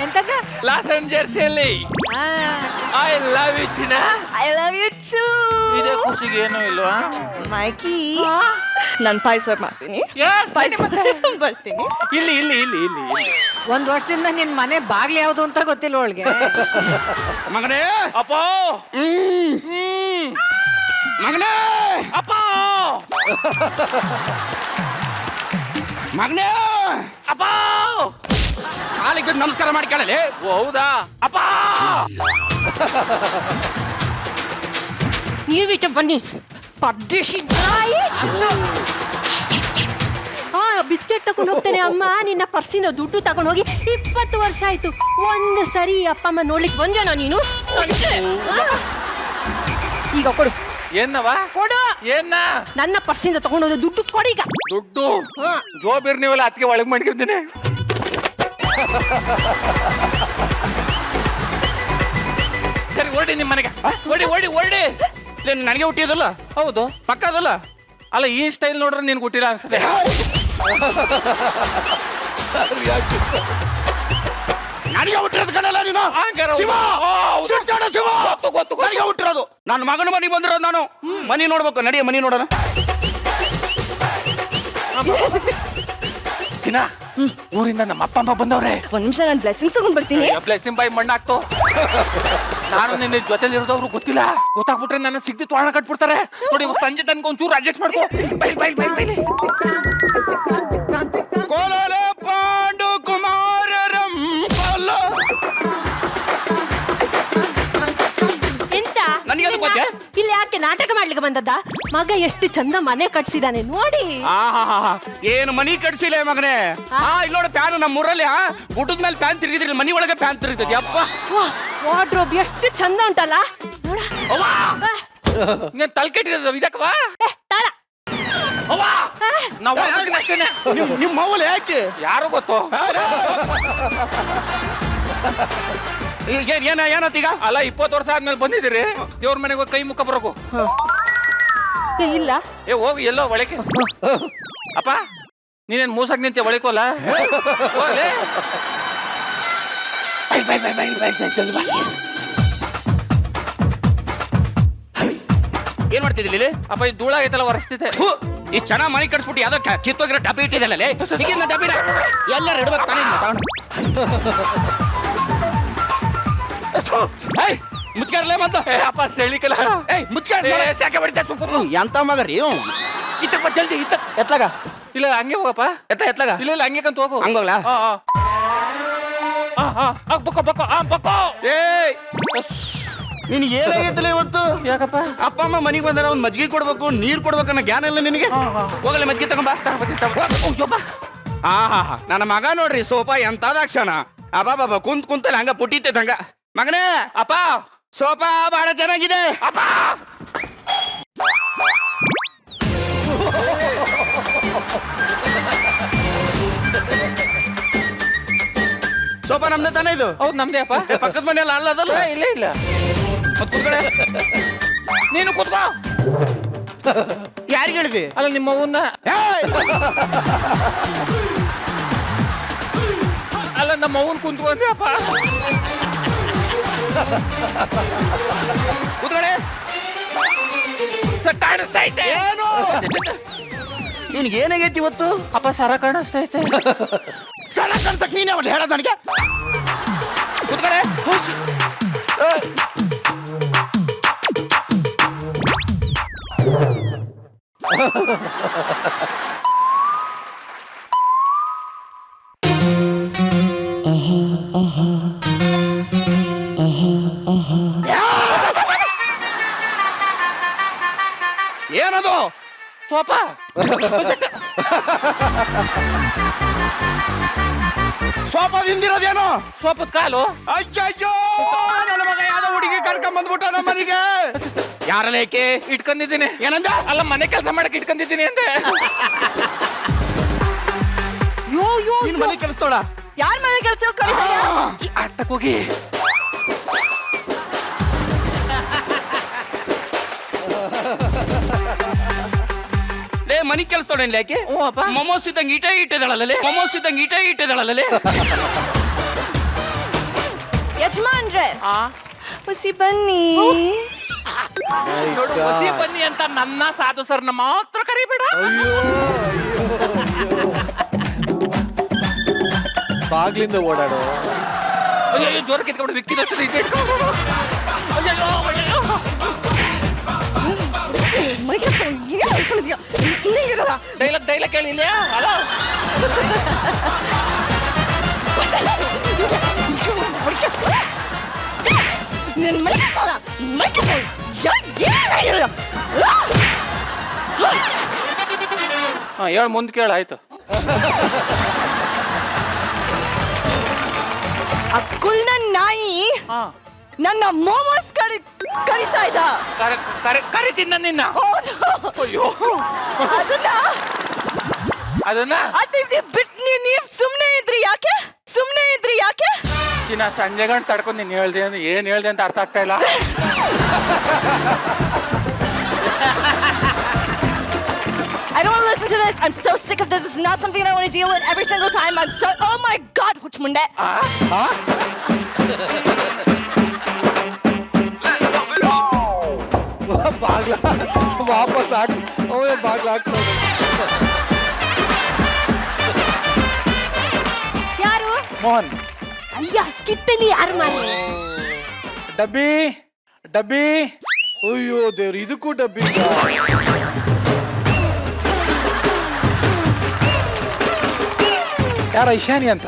ಎಂತದ? ಲಾಸ್ ಏಂಜಲ್ಸಲ್ಲಿ ಐ ಲವ್ ಯು ಚಿನ್ನ. I love you too. ಇದೇ ಖುಷಿಗೆ ಏನೂ ಇಲ್ವಾ? ಮೈಕಿ, ನಾನು ಪಾಯಸ ಮಾಡ್ತೀನಿ. ಬರ್ತೀನಿ. ಇಲ್ಲಿ ಇಲ್ಲಿ ಇಲ್ಲಿ ಇಲ್ಲಿ ಇಲ್ಲಿ. ಒಂದ್ ವರ್ಷದಿಂದ ನಿನ್ ಮನೆ ಬಾಗ್ಲಿ ಯಾವ್ದು ಅಂತ ಗೊತ್ತಿಲ್ಲ ಅವಳಿಗೆ. ಮಗನೇ ಅಪ್ಪ ಮಗನೇ ಅಪ್ಪ ಮಗನೇ ಅಪ್ಪ ಕಾಲಿಗೆ ನಮಸ್ಕಾರ ಮಾಡಿ ಕೇಳಲಿ. ಓ, ಹೌದಾ ಅಪ್ಪ? ನೀವೀಚೆ ಬನ್ನಿ ಪರ್ದೇಶಿ ನಾಯಿ. ಹಾ, ಬಿಸ್ಕೆಟ್ ತಗೊಂಡು ಹೋಗ್ತೇನೆ ಅಮ್ಮ. ನಿನ್ನ ಪರ್ಸಿನ ದುಡ್ಡು ತಗೊಂಡು ಹೋಗಿ 20 ವರ್ಷ ಆಯ್ತು. ಒಂದು ಸರಿ ಅಪ್ಪ ಅಮ್ಮ ನೋಡ್ಲಿಕ್ಕೆ ಬಂದೇನೋ ನೀನು? ಈಗ ಕೊಡು. ಏನವ? ಕೊಡು. ಏನ? ನನ್ನ ಪರ್ಸಿಂದ ತಗೊಂಡೋದು ದುಡ್ಡು ಕೊಡೀಗ. ದುಡ್ಡು ಜೋಬಿರ್ ನೀವಲ್ಲ ಅದಕ್ಕೆ ಒಳಗೆ ಮಾಡ್ಕೊಂತೀನಿ. ಸರಿ ಓಡಿ ನಿಮ್ಮ ಮನೆಗೆ. ಓಡಿ ಓಡಿ ಓಡಿ. ನನಗೆ ಹುಟ್ಟಿಯೋದಲ್ಲ, ಹೌದು ಪಕ್ಕದಲ್ಲ. ಅಲ್ಲ, ಈ ಸ್ಟೈಲ್ ನೋಡ್ರೆ ನಿನ್ಗೆ ಹುಟ್ಟಿಲ್ಲ ಅನ್ಸುತ್ತೆ. ನನಗೆ ಹುಟ್ಟಿರೋದು ಕಣಲ್ಲ ನೀನು. ಹಂಗಾರೆ ಶಿವ, ಓ, ಹೌದು. ಸುತ್ತಾಡ ಶಿವ. ಗೊತ್ತು, ಗೊತ್ತು, ಗೊತ್ತು. ನನಗೆ ಹುಟ್ಟಿರೋದು. ನನ್ನ ಮಗನ ಮನೆಗೆ ಬಂದಿರೋದು ನಾನು. ಮನಿ ನೋಡ್ಬೇಕು, ನಡಿಯ ಮನಿ ನೋಡೋಣ. ಚಿನ್ನ, ಊರಿಂದ ನಮ್ಮ ಅಪ್ಪ ಅಮ್ಮ ಬಂದವ್ರೆ. ಒಂದ್ ನಿಮಿಷ, ನಾನು ಬ್ಲೆಸ್ಸಿಂಗ್ಸ್ ತಗೊಂಡ್ ಬರ್ತೀನಿ. ಬ್ಲೆಸ್ಸಿಂಗ್ ಬಾಯಿ ಮಣ್ಣಾಕ್ತು. ನಾನು ನಿನ್ನ ಜೊತೆಲಿ ಇರೋದವ್ರು ಗೊತ್ತಿಲ್ಲ. ಗೊತ್ತಾಗ್ಬಿಟ್ರೆ ನನ್ನ ಸಿಗ್ದಿ ತೋರಣ ಕಟ್ಬಿಡ್ತಾರೆ. ನೋಡಿ, ಸಂಜೆ ತನಕ ಒಂಚೂರು ಅಡ್ಜಸ್ಟ್ ಮಾಡ್ಕೋ. Bye bye bye bye. ಕೋಲಾಲೆ ಪಾಂಡು ಕುಮಾರರಂ ಪಲ್ಲ. ಎಂತ? ನನಗೆ ಅದು ಗೊತ್ತೇ? ಇಲ್ಲಿ ಯಾಕೆ ನಾಟಕ ಮಾಡ್ಲಿಕ್ಕೆ ಬಂದದ್ದ? ಮಗ ಎಷ್ಟು ಚಂದ ಮನೆ ಕಟ್ಸಿದಾನೆ ನೋಡಿ. ಏನು ಮನಿ ಕಟ್ಸಿಲ್ಲ ಮಗನೇ. ಇಲ್ಲೋಡ ಫ್ಯಾನ್ ನಮ್ಮ ಊರಲ್ಲಿ ಗುಡ್ಡದ ಮೇಲೆ ಫ್ಯಾನ್ ತಿರುಗಿದ್ರಿ, ಮನಿ ಒಳಗೆ ಫ್ಯಾನ್ ತಿರುಗ್ತದೆ. ಅಪ್ಪ, ವಾರ್ಡ್ರೋಬ್ ಎಷ್ಟು ಚಂದ ಉಂಟಲ್ಲ ನೋಡ. ನೀನ್ ತಲೆ ಕೆಟ್ಟಿರೋದು ಇದಕ್ಕವಾ? ತಾಳ. ನಾವು ಅಷ್ಟೇನೆ. ನಿಮ್ಮ ಮೌಲ್ ಯಾಕೆ? ಯಾರು ಗೊತ್ತು? ಏನತ್ತೀಗ? ಅಲ್ಲ, 20 ವರ್ಷ ಆದ್ಮೇಲೆ ಬಂದಿದ್ದೀರಿ. ದೇವ್ರ ಮನೆಗೆ ಹೋಗಿ ಕೈ ಮುಖ ಬರೋಕು. ಇಲ್ಲ ಏ, ಹೋಗಿ ಎಲ್ಲೋ ಒಳಗೆ. ಅಪ್ಪ, ನೀನೇನ್ ಮೂಸಾಕ್ ನಿಂತೆ ಒಳಕೋಲ್ಲ? ಏನ್ ಮಾಡ್ತಿದ್ದಿಲ್ಲ ಇಲ್ಲಿ? ಅಪ್ಪ, ಈ ಧೂಳ ಐತಲ್ಲ ಒರೆಸ್ತಿದ್ದೆ. ಇಷ್ಟು ಚೆನ್ನಾಗಿ ಮನೆ ಕಟ್ಸ್ಬಿಟ್ಟು ಯಾವ್ದೋ ಕಿತ್ತೋಗಿರೋ ಡಬ್ಬಿ ಇಟ್ಟಿದ್ದಲ್ಲ ಹೀಗಿನ ಡಬ್ಬಿನ ಎಲ್ಲರೂ ಇಡ್ಬೇಕು ತಾನೇ. ಮುಚ್ಕಾರಲೇ ಮತ್ತ. ಅಪ್ಪ, ಸೆಳಿಕಲ್ಲ. ಮುಚ್ಕಾರ ಸಾಕೆ ಬಡಿತ. ಎಂತ ಮಗರಿ ಇತ್ತಪ್ಪ, ಜಲ್ದಿ ಇತ್ತ. ಎತ್ಲಾಗ ಇಲ್ಲ, ಹಂಗೆ ಹೋಗಪ್ಪ. ಎತ್ಲಾಗ ಇಲ್ಲ ಇಲ್ಲ, ಹಂಗೆ ಕಂತ ಹೋಗು. ಹಂಗೋಗ್ಲಾ? ಬಕ್ಕೋ ಬಕ್ಕೋ ಬಕ್ಕೋ. ಏಯ್, ನಿನ್ ಏನಾಗೈತಿಲ್ಲ ಇವತ್ತು? ಯಾಕಪ್ಪ? ಅಪ್ಪ ಅಮ್ಮ ಮನೆಗೆ ಬಂದಾರ, ಒಂದ್ ಮಜ್ಜಿಗೆ ಕೊಡ್ಬೇಕು, ನೀರ್ ಕೊಡ್ಬೇಕು ಅನ್ನೋ ಜ್ಞಾನ ಇಲ್ಲ ನಿನಗೆ? ಹೋಗಲ್ಲ, ಮಜ್ಜಿಗೆ ತಗೊಂಬ. ನನ್ನ ಮಗ ನೋಡ್ರಿ, ಸೋಫಾ ಎಂತದಾಕ್ಷಣ. ಅಬಾ ಬಾಬಾ ಕುಂತ್ ಕುಂತಲ್ಲ ಹಂಗ ಪುಟ್ಟಿತ್ತೆ ಹಂಗ. ಮಗನೇ, ಅಪ್ಪ, ಸೋಫಾ ಬಹಳ ಚೆನ್ನಾಗಿದೆ. ಅಪ್ಪ, ಸೋಫಾ ನಮ್ದೇ ತಾನೇ ಇದು? ಹೌದು, ನಮ್ದೇ ಅಪ್ಪ. ಪಕ್ಕದ ಮನೆಯಲ್ಲ ಅಲ್ಲ ಅದಲ್ಲ? ಇಲ್ಲ ಇಲ್ಲ. ಮತ್ತ್ ಕೂತ್ಕೊಳ್ಳೆ. ನೀನು ಕೂತ್ಕೋ. ಯಾರಿಗೆ ಹೇಳಿದಿ? ಅಲ್ಲ, ನಿಮ್ಮ ಅವ್ವನ್ನ. ಅಲ್ಲ, ನಮ್ಮ ಅವ್ವನ್ ಕುಂತ್ಕೊಂಡ್ರಿ ಅಪ್ಪ. ಕೂತ್ಕೊಳ್ಳೆ. ಕಾಣಿಸ್ತಾ ಐತೆ. ಏನು ನಿನ್ಗೆ ಏನಾಗೈತಿ ಇವತ್ತು? ಅಪ್ಪ, ಸರ ಕಾಣಿಸ್ತೈತೆ. ಸಲ ಕಳ್ಸಕ್ ನೀನೇ ಅವಳು ಹೇಳೋದು ನನಗೆ. ಕೂತ್ಕೊಳ್ಳೆ. ಏನದು? ಸೋಪಾ. ಸೋಫಾ ಹಿಂದಿರೋದೇನು? ಸೋಪದ ಕಾಲು. ಅಯ್ಯಯ್ಯೋ, ನನ್ನ ಮಗ ಯಾವ್ದೋ ಹುಡುಗಿ ಕರ್ಕೊಂಡ್ ಬಂದ್ಬಿಟ್ಟ ನಮ್ಮ ಮನೆಗೆ. ಯಾರಲ್ಲ ಏಕೆ? ಇಟ್ಕೊಂಡಿದ್ದೀನಿ. ಏನಂದ? ಅಲ್ಲ, ಮನೆ ಕೆಲಸ ಮಾಡಕ್ ಇಟ್ಕೊಂಡಿದ್ದೀನಿ ಅಂದೆ. ನಿನ್ ಮನೆ ಕೆಲಸದೋಳ? ಯಾರ ಮನೆ ಕೆಲಸ ಆಟಕ್ ಹೋಗಿ. ಲೇ, ಮನಿ ಕೆಲಸದೋಳೇನ್ಲ ಯಾಕೆ? ಹ್ಞೂ ಅಪ್ಪ. ಮೊಮೋಸ್ ಇದ್ದಂಗೆ ಇಟ್ಟೇ ಇಟ್ಟಿದ್ದಾಳಲ್ಲೇ. ಮೊಮೋಸ್ ಇದ್ದಂಗೆ ಇಟ್ಟೇ ಇಟ್ಟಿದ್ದಾಳಲ್ಲೇ. ಯಜಮಾನ್ರೆ ಆ ಹುಸಿ ಬನ್ನಿ. ನೋಡು ಹೊಸಿ ಬನ್ನಿ ಅಂತ ನನ್ನ ಸಾಧು ಸರ್ನ ಮಾತ್ರ ಕರಿಬೇಡ. ಬಾಗ್ಲಿಂದ ಓಡಾಡು. ಅಯ್ಯೋ ಜೋರ ಕಿತ್ಕೊಂಡು ವಿಕ್ಕಿದ ಡೈಲಾಗ್ ಕೇಳಿ ಇಲ್ಲ. ಹಲೋ ಹೇಳ ಮುಂದೆ ಕೇಳ ಆಯ್ತು. ಅಕ್ಕುಳ್ನ ನಾಯಿ ನನ್ನ ಮೋಮೋಸ್ ಕರಿತಾ ಇದ್ದ. ಕರಿತೀನಿ ನಿನ್ನ. ಅಯ್ಯೋ ಅದನ್ನ ಬಿಟ್ಟು ನೀವ್ ಸುಮ್ನೆ ಇದ್ರಿ ಯಾಕೆ? ಚಿನ್ನ ಸಂಜೆ ಗಂಟು ತಡ್ಕೊಂಡು ನೀನು ಹೇಳ್ದೆ ಅಂದ್ರೆ ಏನ್ ಹೇಳ್ದೆ ಅಂತ ಅರ್ಥ ಆಗ್ತಾ ಇಲ್ಲ. I don't want to listen to this. I'm so sick of this. It's not something that I want to deal with every single time. I'm so... Oh my God, Huch Munde. ಬಾಗ್ಲ ವಾಪಸ್ ಹಾಕ್. ಬಾಗ್ಲ ಹಾಕ್ತಾರೆ. ಯಾರು? ಮೋಹನ್ ಅಯ್ಯ ಸ್ಕಿಟ್ಟಲ್ಲಿ ಯಾರು ಮಾಡಿ? ಡಬ್ಬಿ ಡಬ್ಬಿ. ಅಯ್ಯೋ ದೇವ್ರು, ಇದಕ್ಕೂ ಡಬ್ಬಿ. ಯಾರ ಇಶಾನಿ ಅಂತ?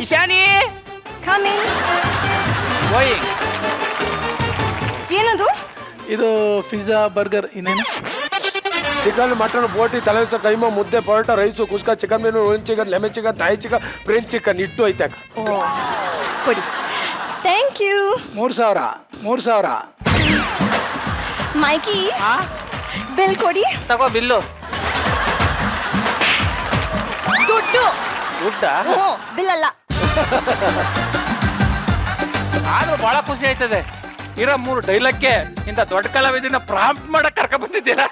ಇಶಾನಿ Coming. ಗೋಯಿಂಗ್. ಏನದು? ಇದು ಪಿಜ್ಜಾ ಬರ್ಗರ್ ಇನ್ನೇನು? ಚಿಕನ್ ಮಟನ್ ಬೋಟಿ ತಲೆಸ ಕೈಮಾ ಮುದ್ದೆ paratha rice kuska chicken menu own chicken lemon chicken Thai chicken French chicken ಇಟ್ಟು ಐತೆ. ಕೊಡಿ. Thank you. 3,000. ಮೈಕಿ ಬಿಲ್ ಕೊಡಿ. ತಗೋ ಬಿಲ್ಲು. ದುಡ್ಡು. ದುಡ್ಡ ಬಿಲ್ ಅಲ್ಲ. ಆದ್ರೂ ಬಹಳ ಖುಷಿ ಆಯ್ತದೆ. ಇರೋ 3 ಡೈಲಾಗ್ಗೆ ಇಂಥ ದೊಡ್ಡ ಕಲಾವಿದನ್ನ ಪ್ರಾಂಪ್ಟ್ ಮಾಡಕ್ ಕರ್ಕ ಬಂದಿದ್ದೀರಾ.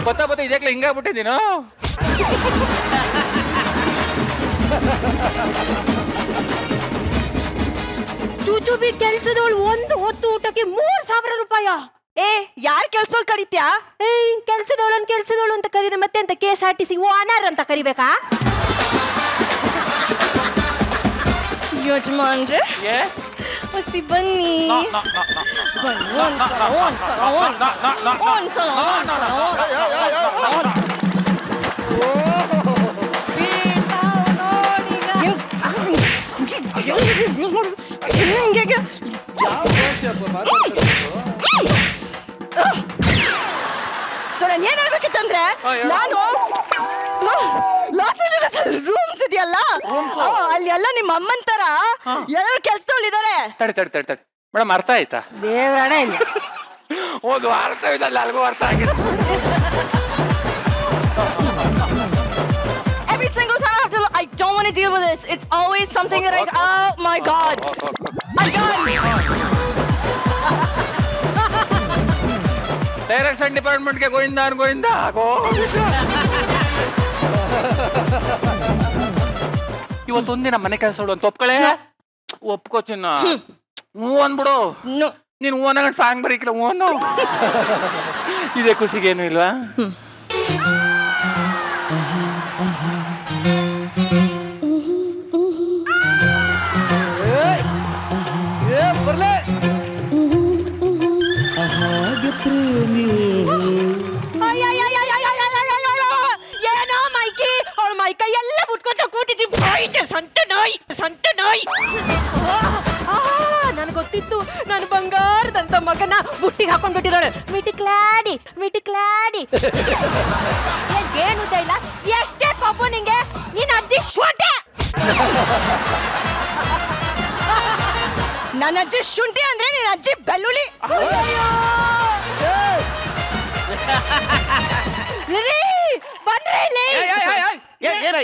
ಗೊತ್ತಾ ಇದಕ್ಲ ಹಿಂಗಾಗ್ಬಿಟ್ಟಿದ್ದೀನೋ. ಚೂಚುಬಿ ಕೆಲ್ಸದವಳು ಒಂದು ಹೊತ್ತು ಊಟಕ್ಕೆ 3,000 ರೂಪಾಯಿ. ಯಾರ್ ಕೆಲ್ಸೋಳ್ ಕರಿತ್ಯಾ? ಕೆಲ್ಸದವಳು ಅಂತ ಕರೀದೆ ಮತ್ತೆ ಅಂತ KSRTC ಓನರ್ ಅಂತ ಕರಿಬೇಕಾ? ಯಜಮಾನ್ರೆ ಏ ಹುಸಿ ಬನ್ನಿ. ಸೊ ನಾನು ಏನ್ ಹೇಳ್ಬೇಕಿತ್ತಂದ್ರೆ, ನಾನು ಲಾಸ್ ಏಂಜಲಸ್ ರೂಮ್ಸ್ ಇದೆಯಲ್ಲ ಅಲ್ಲಿ ಎಲ್ಲ ನಿಮ್ಮ ಅಮ್ಮನ್ ತರ ಎಲ್ಲರೂ ಕೆಲ್ಸದವ್ಳಿದ್ದಾರೆ. ತಡಿ ಮೇಡಮ್, ಅರ್ಥ ಆಯ್ತಾ? ದೇವರಣ ಇಲ್ಲ. ಒಂದು ಅರ್ಥ ಇದಲ್ಲ, ಅಲ್ಗೂ ಅರ್ಥ ಆಗಿದೆ. Every single time I have to, I don't want to deal with this. It's always something that oh my God. I'm done. Direction ಡಿಪಾರ್ಟ್ಮೆಂಟ್ಗೆ ಗೋವಿಂದ ಇವತ್ತೊಂದಿನ ಮನೆ ಕೆಲಸ ಅಂತ ಒಪ್ಕೊಳ್ಳೆ. ಒಪ್ಕೋ ಚಿನ್ನ. ಹ್ಞೂ ಅಂದ್ಬಿಡು. ನೀನು ಹೂ ಅನ್ನೋ ಸಾಂಗ್ ಬರೀಕಿಲ್ಲ. ಹೂ ಅನ್ನೋ. ಇದೇ ಖುಷಿಗೇನು ಇಲ್ವಾ? ಬರ್ಲೇ. ಏನೋ ಮೈಕಿ ಅವಳ ಮೈಕೈ ಎಲ್ಲ ಮುಟ್ಕೊಂತ ಕೂತಿದ್ದಿ. ಸಂತ ನಾಯಿ. ನನ್ಗೆ ಗೊತ್ತಿತ್ತು ನನ್ನ ಬಂಗಾರದಂತ ಮಗನ ಬುಟ್ಟಿಗೆ ಹಾಕೊಂಡ್ಬಿಟ್ಟಿದ್ದಾಳೆ. ಮಿಟಿಕ್ಲಾಡಿ. ಏನು ಇಲ್ಲ, ಎಷ್ಟೇ ಪಾಪು ನಿಂಗೆ. ನೀನ್ ಅಜ್ಜಿ ಶೋಟೆ. ನನ್ನ ಅಜ್ಜಿ ಶುಂಠಿ ಅಂದ್ರೆ ನಿನ್ನ ಅಜ್ಜಿ ಬೆಳ್ಳುಳ್ಳಿ.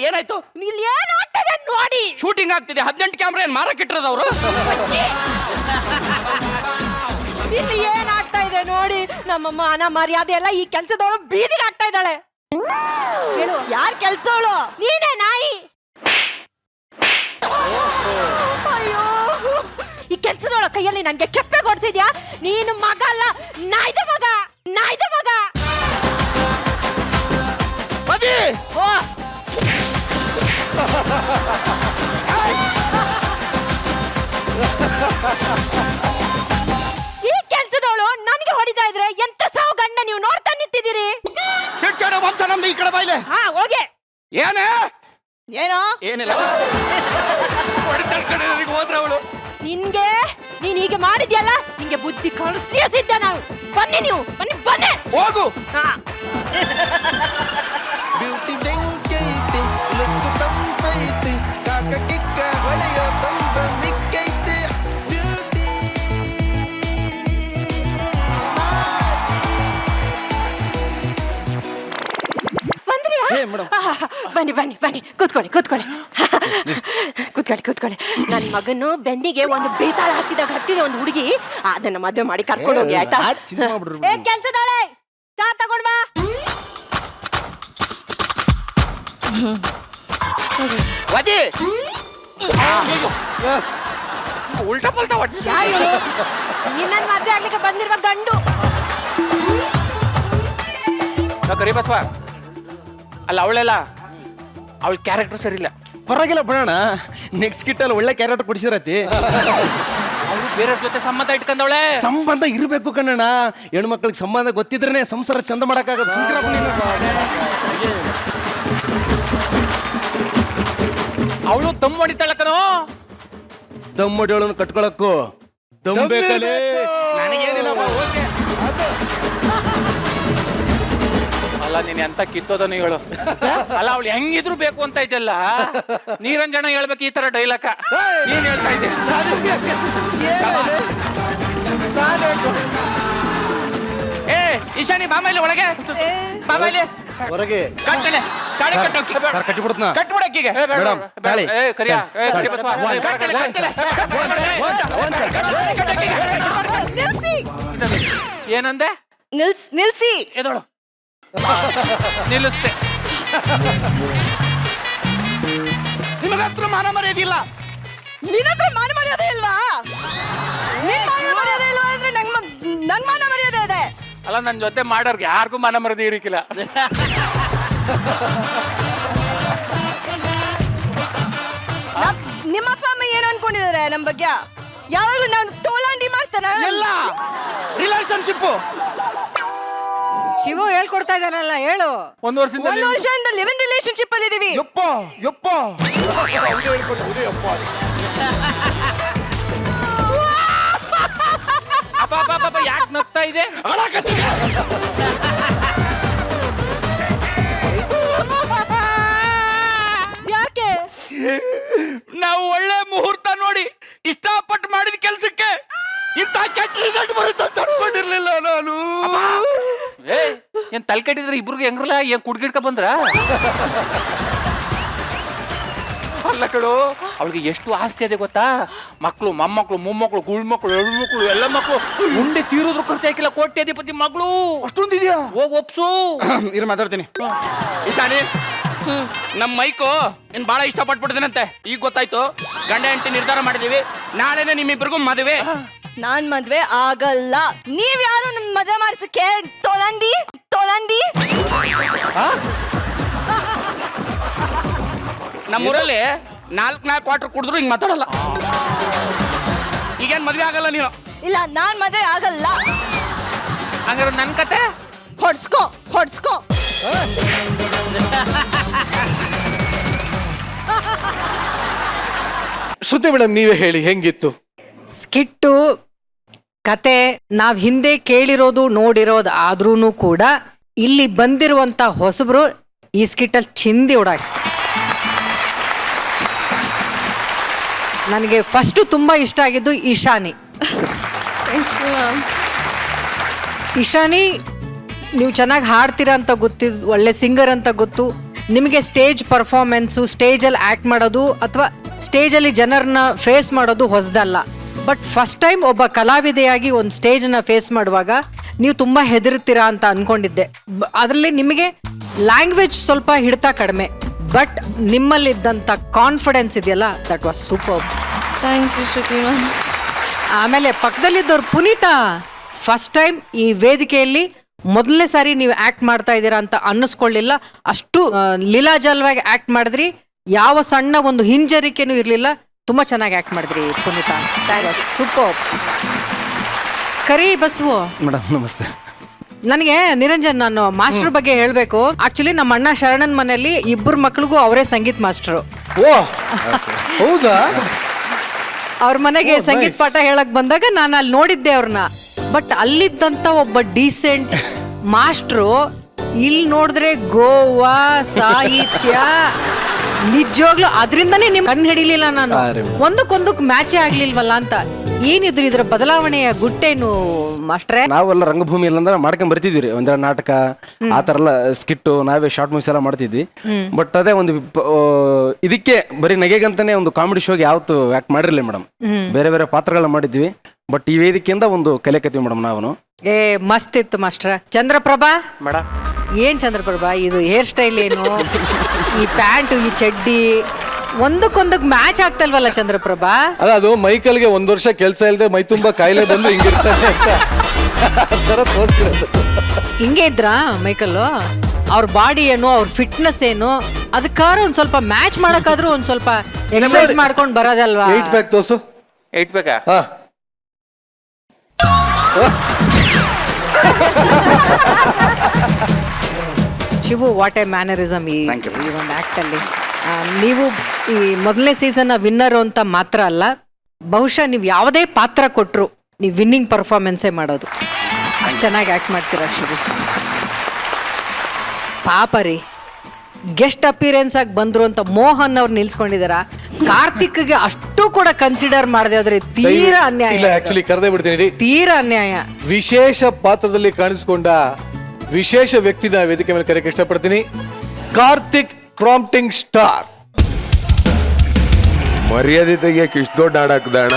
ಏನಾಯ್ತು? ಇಲ್ಲಿ ಏನಾಗ್ತದೆ ನೋಡಿ. ಶೂಟಿಂಗ್ ಆಗ್ತಿದೆ. 18 ಕ್ಯಾಮ್ರಾ ಏನ್ ಮಾರಕ್ಕಿಟ್ರದವ್ರು? ಇಲ್ಲಿ ಏನಾಗ್ತಾ ಇದೆ ನೋಡಿ. ನಮ್ಮ ಮಾನ ಮರ್ಯಾದೆ ಎಲ್ಲ ಈ ಕೆಲ್ಸದವಳು ಬೀದಿಗೆ ಆಗ್ತಾ ಇದ್ದಾಳೆ. ಯಾರ್ ಕೆಲ್ಸದವಳು? ನೀನೇನಾ? ಅಯ್ಯೋ ಈ ಕೆಲ್ಸದೊಳ ಕೈಯಲ್ಲಿ ನನ್ಗೆ ಕೆಪ್ಪೆ ಕೊಡ್ತಿದ್ಯಾ? ನೀನು ಮಗ ಅಲ್ಲ, ನಾಯ್ದ ಮಗ, ನಾಯ್ದ ಮಗ. ಓ ಈ ಕೆಲ್ಸದವಳು ನನಗೆ ಹೊಡಿತಾ ಇದ್ರೆ ಎಂತ ಸಾವು ಗಂಡ ನೀವು ನೋಡ್ತಾ ನಿಂತಿದ್ದೀರಿ? ಚಿಡ್ಚಾಡ ವಂಶ ನಮ್ದು ಈ ಕಡೆ ಬಾಯ್ಲೆ. ಹಾ ಹೋಗೆ. ಏನೇ ಏನೋ ಏನಿಲ್ಲ ಹೋದ್ರೆ ಅವಳು ನಿನ್ಗೆ ನೀನ್ ಹೀಗೆ ಮಾಡಿದ್ಯಲ್ಲ, ನಿಂಗೆ ಬುದ್ಧಿ ಕಳಿಸಿದ್ದ ನಾವು. ಬನ್ನಿ ನೀವು, ಬನ್ನಿ ಬನ್ನಿ ಹೋಗು. ಹಾ ಬ್ಯೂಟಿ ಬೆಂಕೈತಿ ಲುಕ್ಕು ತಂಪೈತಿ ಕಾಕ ಕಿಕ್ಕ ಹೊಡೆಯೋ ತಂದ ಮಿಕ್ಕೈತಿ ಬ್ಯೂಟಿ ಬಂದ್ರಿ? ಬನ್ನಿ ಬನ್ನಿ ಬನ್ನಿ, ಕೂತ್ಕೊಳ್ಳಿ ಕೂತ್ಕೊಳ್ಳಿ ಕೂತ್ಕೊಳ್ಳಿ ಕೂತ್ಕೊಳ್ಳಿ. ನನ್ನ ಮಗನು ಬೆನ್ನಿಗೆ ಒಂದು ಬೇತಾಳ ಹತ್ತಿದ ಒಂದು ಹುಡುಗಿ, ಅದನ್ನ ಮದುವೆ ಮಾಡಿ ಕರ್ಕೊಂಡು ಹೋಗಿ ಆಯ್ತಾ? ಏ ಕೆಲ್ಸದಾಳೆ, ಚಾ ತಗೊಂಡ್ ಬಾ. ವದಿ ಉಲ್ಟಾ ಪಲ್ಟಾ ಹೊಡ್ಸಿ. ಯಾರು ಇವ್ನು? ನಿನ್ನ ಮದುವೆ ಆಗ್ಲಿಕ್ಕೆ ಬಂದಿರುವ ಗಂಡು. ಕರಿ ಬಸವ ಅಲ್ಲ, ಅವಳೆಲ್ಲ ಅವಳ ಕ್ಯಾರೆಕ್ಟರ್ ಸರಿ ಇಲ್ಲ. ಪರವಾಗಿಲ್ಲ ಬಿಡೋಣ, ನೆಕ್ಸ್ಟ್ ಕಿಟ್ಟಲ್ಲಿ ಒಳ್ಳೆ ಕ್ಯಾರೆಕ್ಟರ್ ಕೊಡಿಸಿರತಿ. ಅವಳು ಬೇರೆ ಜೊತೆ ಸಂಬಂಧ ಇಟ್ಕೊಂಡವಳೆ. ಸಂಬಂಧ ಇರಬೇಕು ಕಣ್ಣಣ್ಣ, ಹೆಣ್ಮಕ್ಳಿಗೆ ಸಂಬಂಧ ಗೊತ್ತಿದ್ರೇನೆ ಸಂಸಾರ ಚಂದ ಮಾಡಕ್ಕಾಗದು. ಅವಳು ದಮ್ ಹೊಡಿತಾಳ ಕಣೋ. ದಮ್ಮಡಿಯೋಳನ್ನು ಕಟ್ಕೊಳಕ್ಕೂ ದಮ್ ಬೇಕಲೇ. ನನಗೇನಿಲ್ಲ ಅಲ್ಲ ನೀನ್ ಎಂತ ಕಿತ್ತೋದನು ಹೇಳು. ಅಲ್ಲ ಅವಳು ಹೆಂಗಿದ್ರು ಬೇಕು ಅಂತ ಇದೆಲ್ಲ. ನೀರಂಜನ ಹೇಳ್ಬೇಕು ಈ ತರ ಡೈಲಾಕ. ನೀನ್ ಹೇಳ್ತಾ ಇದ್ದೆ. ಏ ಈಶಾನಿ ಬಾಮೈಲಿ ಒಳಗೆ ಬಾಮೈಲಿ ಹೊರಗೆ ಕಟ್ಟಲೆ ತಾಳಿ ಕಟ್ಟೋಕೆ ಕಟ್ಟಿಬಿಡ್ತನ ಕಟ್ಬಿಡಕ್ಕೀಗ ಮೇಡಮ್ ತಾಳಿ ಏ ಕರಿಯಾ, ಏ ಕರಿ ಬಸವ. ಕಟ್ಟಲೆ ಕಟ್ಟಲೆ ಏನಂದೆ? ನಿಲ್ಸಿ. ಎದೋಳು ನಿಲ್ಲಿಸ್ತೆ. ನಿಮಗೆ ಹತ್ರ ಮಾನ ಮರ್ಯಾದಿಲ್ಲ. ನಿನ್ನ ಹತ್ರ ಮಾನ ಮರ್ಯಾದೆ ಇಲ್ವಾ? ನಿನ್ ಮಾನ ಮರ್ಯಾದೆ ಇಲ್ವಾ ಅಂದ್ರೆ ನನ್ ಮಾನ ಮರ್ಯಾದೆ ಇದೆ. ಅಲ್ಲ ನನ್ ಜೊತೆ ಮಾಡೋರ್ಗೆ ಯಾರಿಗೂ ಮನ ಮರದಿ ಇರಿಕಿಲ್ಲ. ನಿಮ್ಮ ಅಪ್ಪ ಅಮ್ಮ ಏನು ಅನ್ಕೊಂಡಿದ್ದಾರೆ ನಮ್ ಬಗ್ಗೆ? ಯಾವಾಗ್ಲೂ ನಾನು ತೋಲಾಂಡಿ ಮಾಡ್ತಾನ. ಎಲ್ಲ ರಿಲೇಶನ್ಶಿಪ್ ಶಿವು ಹೇಳ್ಕೊಡ್ತಾ ಇದ್ದಾನಲ್ಲ, ಹೇಳು. ಒಂದು ವರ್ಷದಿಂದ ಲಿವ್ ಇನ್ ರಿಲೇಶನ್ಶಿಪ್ ಅಲ್ಲಿ ಇದೀವಿ. ಯಪ್ಪ ಯಪ್ಪ ಅಪ್ಪ ಯಾಕೆ ನಗ್ತಾ ಇದೆ? ಯಾಕೆ? ನಾವು ಒಳ್ಳೆ ಮುಹೂರ್ತ ನೋಡಿ ಇಷ್ಟಪಟ್ಟು ಮಾಡಿದ ಕೆಲ್ಸಕ್ಕೆ ಇಂತ ಕೆಟ್ಟ ರಿಸಲ್ಟ್ ಬರುತ್ತೆ ಅಂತ ಅನ್ಕೊಂಡಿರ್ಲಿಲ್ಲ ನಾನು. ಏ ಏನ್ ತಲೆ ಕೆಟ್ಟಿದ್ರೆ ಇಬ್ರಿಗೆ ಹೆಂಗ್ರಲ್ಲ, ಏನ್ ಕುಡ್ಗಿಡ್ಕ ಬಂದ್ರ? ಅಲ್ಲ ಕಡು, ಅವಳಿಗೆ ಎಷ್ಟು ಆಸ್ತಿ ಇದೆ ಗೊತ್ತಾ? ಮಕ್ಕಳು, ಮೊಮ್ಮಕ್ಕಳು, ಮೊಮ್ಮಕ್ಕಳು, ಗುಳ್ಮಕ್ಕಳು, ಹೆಣ್ಮಕ್ಳು, ಎಲ್ಲ ಮಕ್ಕಳು. ಉಂಡೆ ತೀರೋದ್ರು ಖರ್ಚಾಕಿಲ್ಲ, ಕೋಟ್ಯಾಧಿಪತಿ ಮಗಳು. ಅಷ್ಟೊಂದಿದ್ಯಾ? ಹೋಗ್ ಒಪ್ಸು. ಇರು ಮಾತಾಡ್ತೀನಿ. ಈಶಾನಿ, ನಮ್ ಮೈಕು ಇನ್ ಬಹಳ ಇಷ್ಟಪಟ್ಬಿಡ್ತೀನಂತೆ. ಈಗ ಗೊತ್ತಾಯ್ತು. ಗಂಡ ಹೆಂಡತಿ ನಿರ್ಧಾರ ಮಾಡಿದೀವಿ, ನಾಳೆನೆ ನಿಮ್ಮಿಬ್ರಿಗೂ ಮದುವೆ. ನಾನ್ ಮದ್ವೆ ಆಗಲ್ಲ. ನೀವ್ ಯಾರು ನಮ್ ಮದ್ವೆ ಮಾಡ್ಸಕ್ಕೆ? ತೊಲಂದಿ. ನಮ್ಮೂರಲ್ಲಿ 4 ಕ್ವಾರ್ಟರ್ ಕುಡಿದ್ರು ಹಿಂಗ್ ಮಾತಾಡಲ್ಲ. ಈಗೇನ್ ಮದ್ವೆ ಆಗಲ್ಲ ನೀನು? ಇಲ್ಲ, ನಾನ್ ಮದ್ವೆ ಆಗಲ್ಲ. ಹಂಗಾರೆ ನನ್ ಕತೆ ಹೊಡ್ಸ್ಕೋ. ಶ್ರುತಿ ಮೇಡಮ್, ನೀವೇ ಹೇಳಿ ಹೆಂಗಿತ್ತು ಸ್ಕಿಟ್ಟು, ಕತೆ ನಾವ್ ಹಿಂದೆ ಕೇಳಿರೋದು ನೋಡಿರೋದು ಆದ್ರೂ ಕೂಡ ಇಲ್ಲಿ ಬಂದಿರುವಂತ ಹೊಸಬ್ರು ಈ ಸ್ಕಿಟ್ಟಲ್ಲಿ ಚಿಂದಿ ಉಡಾಯಿಸ್ತಾರೆ. ನನಗೆ ಫಸ್ಟ್ ತುಂಬಾ ಇಷ್ಟ ಆಗಿದ್ದು ಈಶಾನಿ. ಈಶಾನಿ, ನೀವು ಚೆನ್ನಾಗಿ ಹಾಡ್ತೀರಾ ಅಂತ ಗೊತ್ತಿದ್ದು, ಒಳ್ಳೆ ಸಿಂಗರ್ ಅಂತ ಗೊತ್ತು. ನಿಮಗೆ ಸ್ಟೇಜ್ ಪರ್ಫಾರ್ಮೆನ್ಸು, ಸ್ಟೇಜಲ್ಲಿ ಆ್ಯಕ್ಟ್ ಮಾಡೋದು ಅಥವಾ ಸ್ಟೇಜಲ್ಲಿ ಜನರನ್ನ ಫೇಸ್ ಮಾಡೋದು ಹೊಸದಲ್ಲ. ಬಟ್ ಫಸ್ಟ್ ಟೈಮ್ ಒಬ್ಬ ಕಲಾವಿದೆಯಾಗಿ ಒಂದು ಸ್ಟೇಜನ್ನು ಫೇಸ್ ಮಾಡುವಾಗ ನೀವು ತುಂಬ ಹೆದರ್ತೀರಾ ಅಂತ ಅಂದ್ಕೊಂಡಿದ್ದೆ. ಅದರಲ್ಲಿ ನಿಮಗೆ ಲ್ಯಾಂಗ್ವೇಜ್ ಸ್ವಲ್ಪ ಹಿಡಿತ ಕಡಿಮೆ, ಬಟ್ ನಿಮ್ಮಲ್ಲಿದ್ದಂಥ ಕಾನ್ಫಿಡೆನ್ಸ್ ಇದೆಯಲ್ಲ that was super. Thank you Shruti ma'am. ಆಮೇಲೆ ಪಕ್ಕದಲ್ಲಿದ್ದವ್ರು ಪುನೀತಾ, ಫಸ್ಟ್ ಟೈಮ್ ಈ ವೇದಿಕೆಯಲ್ಲಿ ಮೊದಲನೇ ಸಾರಿ ನೀವು ಆಕ್ಟ್ ಮಾಡ್ತಾ ಇದ್ದೀರಾ ಅಂತ ಅನ್ನಿಸ್ಕೊಳ್ಳಿಲ್ಲ. ಅಷ್ಟು ಲೀಲಾಜಲವಾಗಿ ಆಕ್ಟ್ ಮಾಡಿದ್ರಿ. ಯಾವ ಸಣ್ಣ ಒಂದು ಹಿಂಜರಿಕೆನೂ ಇರಲಿಲ್ಲ. ತುಂಬಾ ಚೆನ್ನಾಗಿ ಆಕ್ಟ್ ಮಾಡಿದ್ರಿ ಪುನೀತಾ. ಸೂಪರ್. ಕರಿ ಬಸವು ಮೇಡಮ್ ನಮಸ್ತೆ. ನನಗೆ ನಿರಂಜನ್, ನಾನು ಮಾಸ್ಟರ್ ಬಗ್ಗೆ ಹೇಳ್ಬೇಕು. ಆಕ್ಚುಲಿ ನಮ್ಮ ಅಣ್ಣ ಶರಣನ್ ಮನೆಯಲ್ಲಿ ಇಬ್ಬರು ಮಕ್ಳಿಗೂ ಅವರೇ ಸಂಗೀತ ಮಾಸ್ಟರು. ಓ ಹೌದಾ? ಅವ್ರ ಮನೆಗೆ ಸಂಗೀತ ಪಾಠ ಹೇಳಕ್ ಬಂದಾಗ ನಾನು ಅಲ್ಲಿ ನೋಡಿದ್ದೆ ಅವ್ರನ್ನ. ಬಟ್ ಅಲ್ಲಿದ್ದಂತ ಒಬ್ಬ ಡೀಸೆಂಟ್ ಮಾಸ್ಟ್ರು ಇಲ್ಲಿ ನೋಡಿದ್ರೆ ಗೋವಾ ಸಾಹಿತ್ಯ ನಿಜವಾಗ್ಲೂ ಅದರಿಂದನೇ ನಿಮ್ ಕಣ್ಣು ಹಿಡಿಲಿಲ್ಲ ನಾನು. ಒಂದಕ್ಕೊಂದಕ್ಕೆ ಮ್ಯಾಚೇ ಆಗ್ಲಿಲ್ವಲ್ಲ ಅಂತ. ಏನಿದ್ರು ಇದ್ರ ಬದಲಾವಣೆಯ ಗುಟ್ಟೇನು ಮಾಸ್ಟ್ರೆ? ನಾವೆಲ್ಲ ರಂಗಭೂಮಿ ಇಲ್ಲಂದ್ರೆ ಮಾಡ್ಕೊಂಡ್ ಬರ್ತಿದ್ವಿ. ಒಂದೆರಡು ನಾಟಕ ಆ ತರ ಎಲ್ಲ ಸ್ಕಿಟ್ಟು, ನಾವೇ ಶಾರ್ಟ್ ಮೂವೀಸ್ ಎಲ್ಲ ಮಾಡ್ತಿದ್ವಿ. ಬಟ್ ಅದೇ ಒಂದು ಇದಕ್ಕೆ ಬರೀ ನಗೆಗಂತಾನೆ ಒಂದು ಕಾಮಿಡಿ ಶೋಗೆ ಯಾವತ್ತು ಆಕ್ಟ್ ಮಾಡಿರ್ಲಿಲ್ಲ ಮೇಡಮ್. ಬೇರೆ ಬೇರೆ ಪಾತ್ರಗಳನ್ನ ಮಾಡಿದ್ವಿ. ಬಟ್ ಈ ವೇದಿಕೆಯಿಂದ ಒಂದು ಕಲಿಯಕತ್ತೀವಿ ಮೇಡಮ್ ನಾವು. ಏ ಮಸ್ತ್ ಇತ್ತು ಮಾಸ್ಟ್ರ. ಚಂದ್ರಪ್ರಭಾ ಮೇಡಮ್, ಏನ್ ಚಂದ್ರಪ್ರಭಾ ಇದು ಹೇರ್ ಸ್ಟೈಲ್ ಏನು, ಈ ಪ್ಯಾಂಟು ಈ ಚಡ್ಡಿ ಒಂದಕ್ಕೊಂದಕ್ಕೆ ಮ್ಯಾಚ್ ಆಗ್ತಲ್ವಲ್ಲ ಚಂದ್ರಪ್ರಭಾ? ಅದು ಮೈಕಲ್ಗೆ 1 ವರ್ಷ ಕೆಲಸ ಇಲ್ಲದೆ ಮೈ ತುಂಬಾ ಕಾಯಿಲೆ ಬಂದು ಹಿಂಗಿರ್ತಾನೆ ಅಂತ ತರ ತೋರಿಸ್ತಿರೋದು. ಹಿಂಗೆ ಇದ್ರಾ ಮೈಕಲ್? ಅವ್ರ ಬಾಡಿ ಏನು, ಅವ್ರ ಫಿಟ್ನೆಸ್ ಏನು, ಅದಕ್ಕಾರ ಒಂದ್ ಸ್ವಲ್ಪ ಮ್ಯಾಚ್ ಮಾಡಕ್ಕಾದ್ರೂ ಒಂದ್ ಸ್ವಲ್ಪ ಎಕ್ಸರ್ಸೈಸ್ ಮಾಡ್ಕೊಂಡು ಬರೋದಲ್ವಾ? 8 ಪ್ಯಾಕ್ ತೋರ್ಸು. 8 ಬೇಕಾ? ಹಾ ಶಿವು, ವಾಟ್ ಎ ಮ್ಯಾನರಿಸಮ್ ಈ ಒಂದು ಆಕ್ಟ್ ಅಲ್ಲಿ. ನೀವು ಈ ಮೊದಲನೇ ಸೀಸನ್ ವಿನ್ನರ್ ಅಂತ ಮಾತ್ರ ಅಲ್ಲ, ಬಹುಶಃ ನೀವು ಯಾವುದೇ ಪಾತ್ರ ಕೊಟ್ಟರು ನೀವು ವಿನ್ನಿಂಗ್ ಪರ್ಫಾರ್ಮೆನ್ಸೇ ಮಾಡೋದು. ಅಷ್ಟು ಚೆನ್ನಾಗಿ ಆಕ್ಟ್ ಮಾಡ್ತೀರಾ ಶಿವು. ಪಾಪ ರೀ, ಗೆಸ್ಟ್ ಅಪಿಯರೆನ್ಸ್ ಆಗಿ ಬಂದ್ರು ಅಂತ ಮೋಹನ್ ಅವ್ರು ನಿಲ್ಸ್ಕೊಂಡಿದಾರ. ಕಾರ್ತಿಕ್ಗೆ ಅಷ್ಟು ಕೂಡ ಕನ್ಸಿಡರ್ ಮಾಡದೆ ಹೋದ್ರೆ ತೀರಾ ಅನ್ಯಾಯ. ಇಲ್ಲ, ಆಕ್ಚುಲಿ ಕರೆದೇ ಬಿಡ್ತೀನಿ. ತೀರಾ ಅನ್ಯಾಯ. ವಿಶೇಷ ಪಾತ್ರದಲ್ಲಿ ಕಾಣಿಸಿಕೊಂಡ ವಿಶೇಷ ವ್ಯಕ್ತಿನ ವೇದಿಕೆ ಮೇಲೆ ಕರೆಯಕ್ಕೆ ಇಷ್ಟಪಡ್ತೀನಿ. Karthik prompting star. ಮರ್ಯಾದೆ ತೆಗಿಯಕ್ಕೆ ಇಷ್ಟು ದೊಡ್ಡ ಹಾಡಾಕ್ದಣ.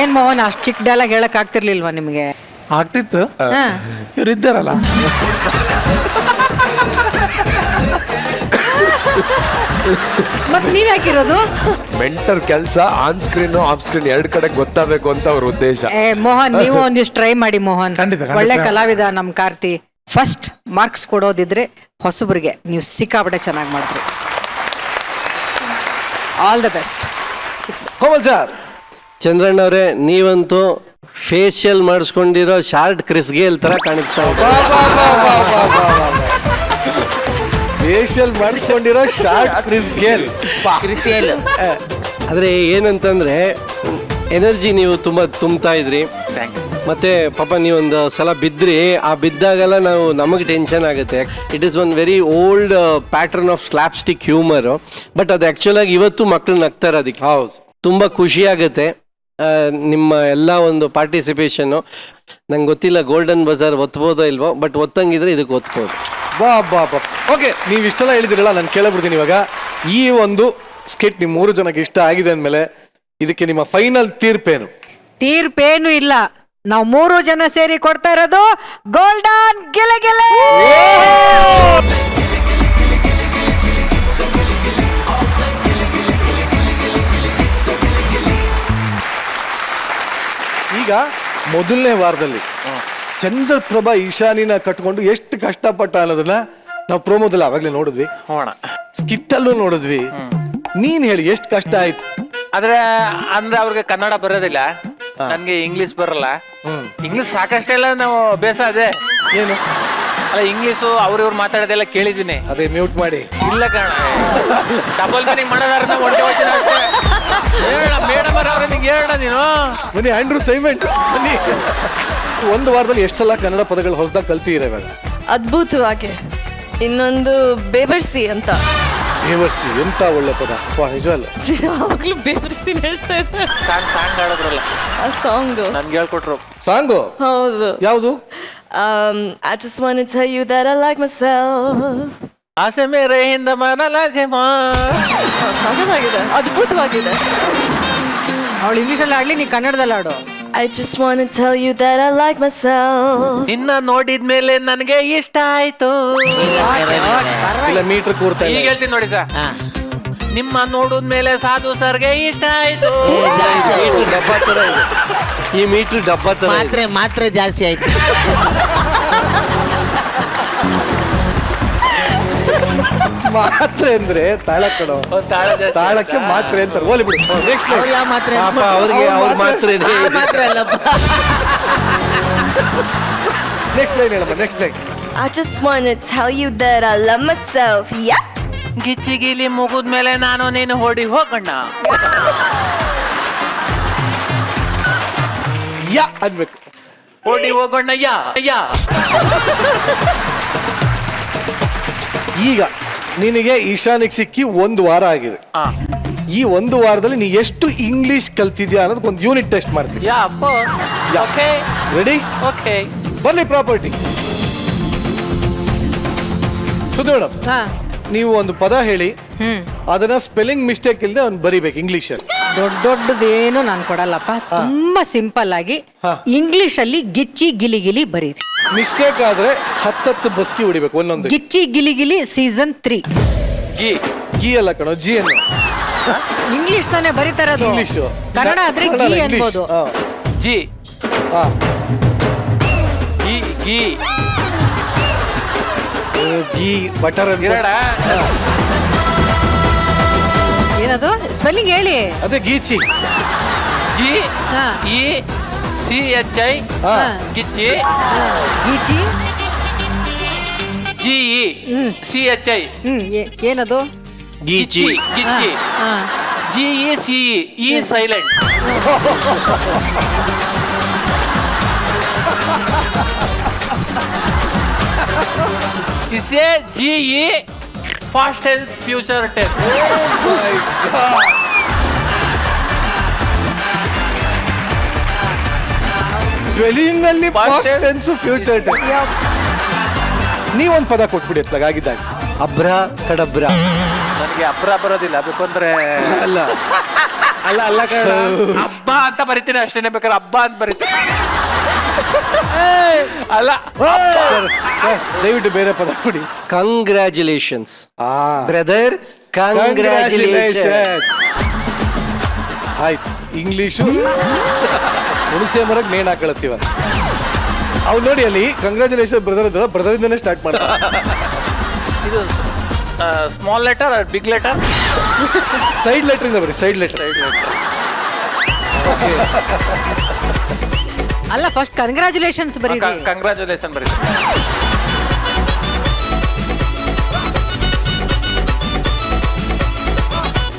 ಏನ್ ಮೋಹನ್, ಅಷ್ಟು ಚಿಕ್ಕ ಡೈಲಾಗ್ ಹೇಳಕ್ ಆಗ್ತಿರ್ಲಿಲ್ವಾ ನಿಮ್ಗೆ? ಆಗ್ತಿತ್ತು, ಇವ್ರು ಇದ್ದಾರಲ್ಲ. ಮತ್ ನೀವ್ ಯಾಕಿರೋದು? ಮೆಂಟರ್ ಕೆಲಸ ಆನ್ ಸ್ಕ್ರೀನ್ ಆಫ್ ಸ್ಕ್ರೀನ್ 2 ಕಡೆ ಗೊತ್ತಾಗಬೇಕು ಅಂತ ಅವ್ರ ಉದ್ದೇಶ. ಏ ಮೋಹನ್, ನೀವು ಒಂದಿಷ್ಟು ಟ್ರೈ ಮಾಡಿ ಮೋಹನ್. ಒಳ್ಳೆ ಕಲಾವಿದ ನಮ್ ಕಾರ್ತಿ. ಫಸ್ಟ್ ಮಾರ್ಕ್ಸ್ ಕೊಡೋದಿದ್ರೆ ಹೊಸಬ್ರಿಗೆ ನೀವು ಸಿಕ್ಕಾಪಟ್ಟೆ ಚೆನ್ನಾಗಿ ಮಾಡಿದ್ರಿ. All the best. Komal sir. Chandranna ಅವರೇ, ನೀವಂತೂ ಫೇಶಿಯಲ್ ಮಾಡಿಸ್ಕೊಂಡಿರೋ ಶಾರ್ಟ್ ಕ್ರಿಸ್ ಗೇಲ್ ತರ ಕಾಣಿಸ್ತಾ ಇದೆ. ಫೇಶಿಯಲ್ ಮಾಡಿಸ್ಕೊಂಡಿರೋ ಶಾರ್ಟ್ ಕ್ರಿಸ್ ಗೇಲ್. ಆದರೆ ಏನಂತಂದ್ರೆ ಎನರ್ಜಿ ನೀವು ತುಂಬ ತುಂಬ್ತಾ ಇದ್ರಿ. ಮತ್ತೆ ಪಾಪ ನೀವೊಂದು ಸಲ ಬಿದ್ದ್ರಿ. ಆ ಬಿದ್ದಾಗೆಲ್ಲ ನಮಗೆ ಟೆನ್ಷನ್ ಆಗುತ್ತೆ. It is one very old pattern of slapstick humour. But ಅದು ಆ್ಯಕ್ಚುಲ್ ಆಗಿ ಇವತ್ತು ಮಕ್ಕಳು ನಗ್ತಾರೆ. ಅದಕ್ಕೆ ಹೌದು, ತುಂಬ ಖುಷಿ ಆಗುತ್ತೆ ನಿಮ್ಮ ಎಲ್ಲ ಒಂದು ಪಾರ್ಟಿಸಿಪೇಷನ್ನು. ನಂಗೆ ಗೊತ್ತಿಲ್ಲ ಗೋಲ್ಡನ್ ಬಜಾರ್ ಒತ್ಬೋದೋ ಇಲ್ವೋ, ಬಟ್ ಒತ್ತಂಗಿದ್ರೆ ಇದಕ್ಕೆ ಒತ್ಬೋದು. ಬಾ ಬಾ ಬಾ. ಓಕೆ, ನೀವು ಇಷ್ಟೆಲ್ಲ ಹೇಳಿದಿರಲ್ಲ, ನಾನು ಕೇಳಬಿಡ್ತೀನಿ ಇವಾಗ. ಈ ಒಂದು ಸ್ಕಿಟ್ ನಿಮ್ಮ 3 ಜನಕ್ಕೆ ಇಷ್ಟ ಆಗಿದೆ ಅಂದಮೇಲೆ ಇದಕ್ಕೆ ನಿಮ್ಮ ಫೈನಲ್ ತೀರ್ಪೇನು? ತೀರ್ಪೇನು ಇಲ್ಲ, ನಾವು 3 ಜನ ಸೇರಿ ಕೊಡ್ತಾ ಇರೋದು ಗೋಲ್ಡನ್ ಗೆಲೆ ಗೆಲೆ. ಈಗ ಮೊದಲನೇ ವಾರದಲ್ಲಿ ಚಂದ್ರಪ್ರಭಾ ಈಶಾನಿನ ಕಟ್ಕೊಂಡು ಎಷ್ಟು ಕಷ್ಟಪಟ್ಟ ಅನ್ನೋದನ್ನ ನಾವು ಪ್ರೋಮೋದಲ್ಲಿ ಅವಾಗಲೇ ನೋಡಿದ್ವಿ, ಸ್ಕಿಟ್ ಅಲ್ಲೂ ನೋಡಿದ್ವಿ. ನೀನ್ ಹೇಳಿ ಎಷ್ಟು ಕಷ್ಟ ಆಯ್ತು? ಅಂದ್ರೆ ಅವ್ರಿಗೆ ಕನ್ನಡ ಬರೋದಿಲ್ಲ, ನನ್ಗೆ ಇಂಗ್ಲಿಷ್ ಬರಲ್ಲ. ಇಂಗ್ಲಿಷ್ ಸಾಕಷ್ಟೆಲ್ಲ ನಾವು ಅಭ್ಯಾಸ ಅದೇ. ಏನು ಅಲ್ಲ, ಇಂಗ್ಲಿಷು ಇವ್ರು ಮಾತಾಡೋದೆಲ್ಲ ಕೇಳಿದ್ದೀನಿ. ಅದೇ ಮ್ಯೂಟ್ ಮಾಡಿ. ಇಲ್ಲ ಕಣ, ಡಬಲ್ ಮೀನಿಂಗ್ ಮಾಡೋದಾರ ಮೇಡಮ್ ಅವ್ರೆ, ನಿಂಗೆ ಹೇಳ ನೀನು ಬನ್ನಿ ಆಂಡ್ರೂ ಸೈಮೆಂಟ್ ಬನ್ನಿ. 1 ವಾರದಲ್ಲಿ ಎಷ್ಟೆಲ್ಲ ಕನ್ನಡ ಪದಗಳು ಹೊಸದಾಗಿ ಕಲ್ತಿದ್ದೀರಾ ಇವಾಗ? ಅದ್ಭುತವಾಗಿ. ಇನ್ನೊಂದು ಬೇವರ್ಸಿ ಅಂತ. ಬೇವರ್ಸಿ ಎಂತ ಒಳ್ಳೆ ಪದ. ನಿಜವಲ್ಲ, ಯಾವಾಗ್ಲೂ ಬೇವರ್ಸಿ ಹೇಳ್ತಾ ಇದ್ದೆ. ಸಾಂಗ್ ಆಡೋದ್ರಲ್ಲ, ಆ ಸಾಂಗ್ ನನ್ಗೆ ಹೇಳ್ಕೊಟ್ರು. ಸಾಂಗು ಹೌದು. ಯಾವುದು? I just want to tell you that I like myself. ಆಸೆ ಮೇರೆ ಹಿಂದ ಮನಲಾಸೆ ಸಾಕಾಗಿದೆ, ಅದ್ಭುತವಾಗಿದೆ. ಅವಳು ಇಂಗ್ಲಿಷಲ್ಲಿ ಆಡ್ಲಿ, ನೀ ಕನ್ನಡದಲ್ಲಿ ಆಡು. I just want to tell you that I like myself. ನಿನ್ನ ನೋಡಿದ್ಮೇಲೆ ನನಗೆ ಇಷ್ಟ ಆಯ್ತು. ಇಲ್ಲ ಮೀಟರ್ ಕೂರ್ತಾ ಈಗ ಇಲ್ಲ. ಹೇಳ್ತೀನಿ ನೋಡಿ ಸರ್. ಹಾ. ನಿಮ್ಮ ನೋಡಿದ್ಮೇಲೆ ಸಾಧು ಸರ್ಗೆ ಇಷ್ಟ ಆಯ್ತು. ಮೀಟ್ರ್ ಡಬ್ಬ ತರ ಇದೆ. ಈ ಮೀಟ್ರ್ ಡಬ್ಬ ತರ ಇದೆ. ಮಾತ್ರೆ ಜಾಸ್ತಿ ಆಯ್ತು. ಮಾತ್ರೆ ಅಂದ್ರೆ ತಾಳ ಕಣೋ, ತಾಳಕ್ಕೆ ಮಾತ್ರೆ ಅಂತಾರೆ. ಹೋಲಿ ಬಿಡು. ನೆಕ್ಸ್ಟ್ ಅವ್ರು ಯಾವ ಮಾತ್ರೆ ಪಾಪ ಅವ್ರಿಗೆ ಅವ್ರ ಮಾತ್ರ ಆ ಮಾತ್ರೆ ಅಲ್ಲಪ್ಪ. ನೆಕ್ಸ್ಟ್ ಲೈನ್ ಹೇಳಮ್ಮ. Next line. I just want to tell you that I love myself. Yeah. ಗಿಚ್ಚಿಗಿಲಿ ಮುಗಿದ್ಮೇಲೆ ನಾನು ನೀನು ಹೊಡಿ ಹೋಗಣ್ಣ. ಯಾ ಅನ್ಬೇಕು. ಹೊಡಿ ಹೋಗಣ್ಣ. ಯಾ ಯಾ. ಈಗ ನಿನಗೆ ಈಶಾನಿಗೆ ಸಿಕ್ಕಿ 1 ವಾರ ಆಗಿದೆ. ಈ 1 ವಾರದಲ್ಲಿ ನೀ ಎಷ್ಟು ಇಂಗ್ಲಿಷ್ ಕಲ್ತಿದ್ಯಾ ಅನ್ನೋದಕ್ಕೆ ಒಂದು ಯೂನಿಟ್ ಟೆಸ್ಟ್ ಮಾಡ್ತೀನಿ. ಯಾ ಓಕೆ ರೆಡಿ? ಓಕೆ. ಬರ್ಲಿ ಪ್ರಾಪರ್ಟಿ. ಸುದ್ದಿ ಮೇಡಮ್, ಹಾ. ನೀವು ಒಂದು ಪದ ಹೇಳಿ, ಅದನ್ನ ಸ್ಪೆಲ್ಲಿಂಗ್ ಮಿಸ್ಟೇಕ್ ಇಲ್ಲದೆ ಅವ್ನು ಬರಿಬೇಕು ಇಂಗ್ಲಿಷಲ್ಲಿ. ದೊಡ್ಡದೇನು ನಾನು ಕೊಡಲ್ಲಪ್ಪ. ತುಂಬಾ ಸಿಂಪಲ್ ಆಗಿ ಇಂಗ್ಲಿಷ್ ಅಲ್ಲಿ ಗಿಚ್ಚಿ ಗಿಲಿ ಗಿಲಿ ಬರೀರಿ. ಮಿಸ್ಟೇಕ್ ಆದ್ರೆ 10 ಬಸ್ಕಿ ಹೊಡಿಬೇಕು ಒಂದೊಂದು. ಗಿಚ್ಚಿ ಗಿಲಿ ಗಿಲಿ ಸೀಸನ್ 3. ಗಿ ಗೀ ಅಲ್ಲ ಕಣೋ, ಜಿ ಅನ್ನು. ಇಂಗ್ಲಿಷ್ ತಾನೇ ಬರೀತಾ ಇರೋದು. ಇಂಗ್ಲಿಷ್ ಕನ್ನಡ ಆದ್ರೆ ಗಿ ಅನ್ಬೋದು. ಜಿ ಹಾ. ಗಿ ಗಿ ಗೀ ಬಟರ್ ಗಿರಡ. ಏನದು ಸ್ಪೆಲ್ಲಿಂಗ್ ಹೇಳಿ. ಅದೇ ಗೀಚಿ. ಜಿ ಹಾ. ಇ ಸಿ ಎಚ್ ಐ ಹಾ. Gicchi. Gicchi. G E C H I ಏನದು? ಗಿಚ್ಚಿ. ಗಿಚ್ಚಿ. ಹಾ. G E C E silent. इसे G E past tense future tense. Spelling ಅಲ್ಲಿ Past past tense. Tense future tense. ನೀವೊಂದು ಪದ ಕೊಟ್ಬಿಡಿ ಅತ್ಲಾಗ ಆಗಿದ್ದಾಗ. ಅಬ್ರ ಕಡಬ್ರ. ನನಗೆ ಅಬ್ರ ಬರೋದಿಲ್ಲ. ಬೇಕಂದ್ರೆ ಅಲ್ಲ ಅಲ್ಲ ಅಲ್ಲ ಕಣ, ಹಬ್ಬ ಅಂತ ಬರಿತೀನಿ ಅಷ್ಟೇನೆ. ಬೇಕಾದ್ರೆ ಹಬ್ಬ ಅಂತ ಬರಿತೀನಿ. ಅಲ್ಲ ಸರ್, ದಯವಿಟ್ಟು ಬೇರೆ ಪದ ಕೊಡಿ. Congratulations brother. ಕಂಗ್ರ್ಯಾಚುಲೇಷನ್ಸ್. ಆಯ್ತು. ಇಂಗ್ಲಿಷು ಹುಣಸೆ ಮರಕ್ಕೆ ನೇಣು ಹಾಕೊಳತ್ತೀವ. ಅವ್ನು ನೋಡಿ ಅಲ್ಲಿ ಕಂಗ್ರ್ಯಾಚುಲೇಷನ್ ಬ್ರದರ್, ಬ್ರದರಿಂದನೇ ಸ್ಟಾರ್ಟ್ ಮಾಡ್ತಾರೆ. ಇದು small letter big letter. Side letter ಇಂದ ಬರಿ. Side letter. ಅಲ್ಲ, ಫಸ್ಟ್ ಕಂಗ್ರ್ಯಾಚುಲೇಷನ್ಸ್ ಬರೀರಿ. ಕಂಗ್ರ್ಯಾಚುಲೇಷನ್ ಬರೀತೀನಿ.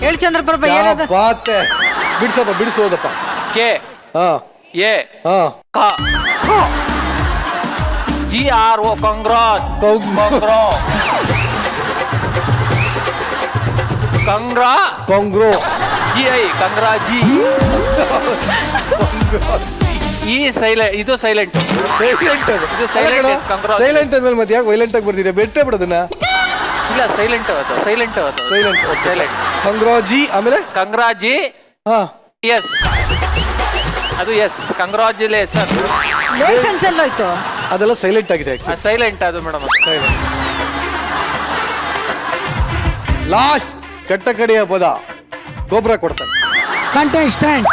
ಹೇಳಿ ಚಂದ್ರಪ್ರಭ ಏನದ? ಬಾತೆ ಬಿಡ್ಸಪ್ಪ, ಬಿಡಿಸೋದಪ್ಪ. ಕೆ ಹಾ ಎ ಹಾ. ಕ ಜಿ ಆರ್ ಓ ಕಂಗ್ರಾಟ್. ಕಂಗ್ರಾ ಕಂಗ್ರಾ ಕಾಂಗ್ರೋ. ಜಿ ಐ ಕಂಗ್ರಾ ಜಿ. ಈ ಸೈಲೆಂಟ್. ಇದು ಸೈಲೆಂಟ್. ಸೈಲೆಂಟ್ ಅದು. ಇದು silent is congrats. ಸೈಲೆಂಟ್ ಅಂದ್ಮೇಲೆ ಮತ್ತೆ ಯಾಕೆ ವೈಲೆಂಟ್ ಆಗಿ ಬರ್ತಿದೆ? ಬೆಟ್ಟೆ ಬಿಡೋದನ್ನ. ಇಲ್ಲ ಸೈಲೆಂಟ್ ಅದು. ಸೈಲೆಂಟ್ ಅದು. ಸೈಲೆಂಟ್. ಸೈಲೆಂಟ್. ಕಂಗ್ರಾಜಿ ಆಮೇಲೆ ಕಂಗ್ರಾಜಿ. ಹಾ. ಎಸ್ ಅದು ಎಸ್. ಕಂಗ್ರಾಚುಲೇಷನ್. ಲೇಷನ್ಸ್ ಎಲ್ಲೋಯ್ತು? ಅದೆಲ್ಲ ಸೈಲೆಂಟ್ ಆಗಿದೆ. ಸೈಲೆಂಟ್ ಅದು ಮೇಡಮ್. ಸೈಲೆಂಟ್. ಲಾಸ್ಟ್ ಕಟ್ಟ ಕಡೆಯ ಪದ ಗೊಬ್ಬರ ಕೊಡ್ತಾನೆ. ಕಂಟೆಸ್ಟೆಂಟ್.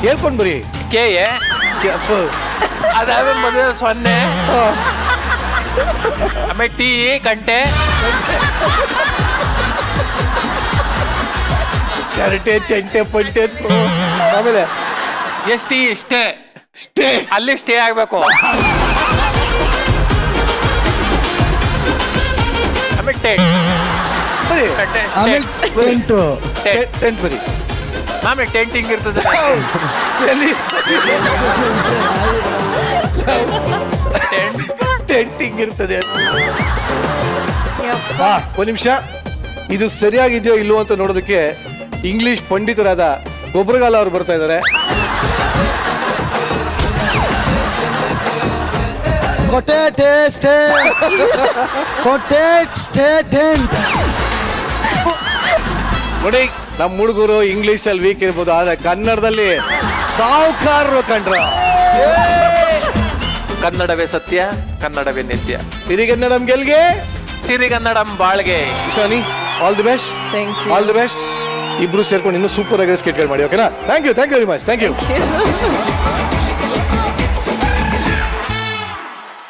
ಹೇಳ್ಕೊಂಡ್ ಬರಿ. ಕೆ ಎ ಅದಾದ್ಮೇಲೆ ಮದುವೆ 0. ಆಮೇಲೆ ಟಿ ಗಂಟೆ. ಕ್ಯಾರೆಟೆ ಚೆಂಟೆ ಪಂಟೆ. ಆಮೇಲೆ ಎಸ್ ಟಿ ಸ್ಟೇ. ಸ್ಟೇ. ಅಲ್ಲಿ ಸ್ಟೇ ಆಗ್ಬೇಕು. ಆಮೇಲೆ ಟೆಂಟ್. ಬರಿ. ಆಮೇಲೆ ಟೆಂಟು. ಟೆಂಟ್ ಬರಿ. ಆಮೇಲೆ ಟೆಂಟಿಂಗ್ ಇರ್ತದೆ. ಟೆಂಟಿಂಗ್ ಇರ್ತದೆ. ಒಂದ್ ನಿಮಿಷ, ಇದು ಸರಿಯಾಗಿದೆಯೋ ಇಲ್ವೋ ಅಂತ ನೋಡೋದಕ್ಕೆ ಇಂಗ್ಲಿಷ್ ಪಂಡಿತರಾದ ಗೊಬ್ಬರಗಾಲ ಅವರು ಬರ್ತಾ ಇದ್ದಾರೆ. ಕೊಟೇಟೆ ಸ್ಟೇ. ಕೊಟೇಟ್ ಸ್ಟೇ ಟೆಂಟ್. ನೋಡಿ ನಮ್ಮ ಹುಡುಗರು ಇಂಗ್ಲಿಷ್ ಅಲ್ಲಿ ವೀಕ್ ಇರ್ಬೋದು, ಆದ್ರೆ ಕನ್ನಡದಲ್ಲಿ ಸಾವುಕಾರರು ಕಂಡ್ರ. ಕನ್ನಡವೇ ಸತ್ಯ, ಕನ್ನಡವೇ ನಿತ್ಯ. ಸಿರಿಗನ್ನಡಂ ಗೆಲ್ಗೆ, ಸಿರಿಗನ್ನಡಂ ಬಾಳ್ಗೆ. Shani, all the best. Thank you. All the best. ಇಬ್ರು ಸೇರ್ಕೊಂಡು ಇನ್ನೂ ಸೂಪರ್ ಆಗಿ ಸ್ಕಿಟ್ಗಳು ಮಾಡಿ, ಓಕೆನಾ? Thank you very much. Thank you.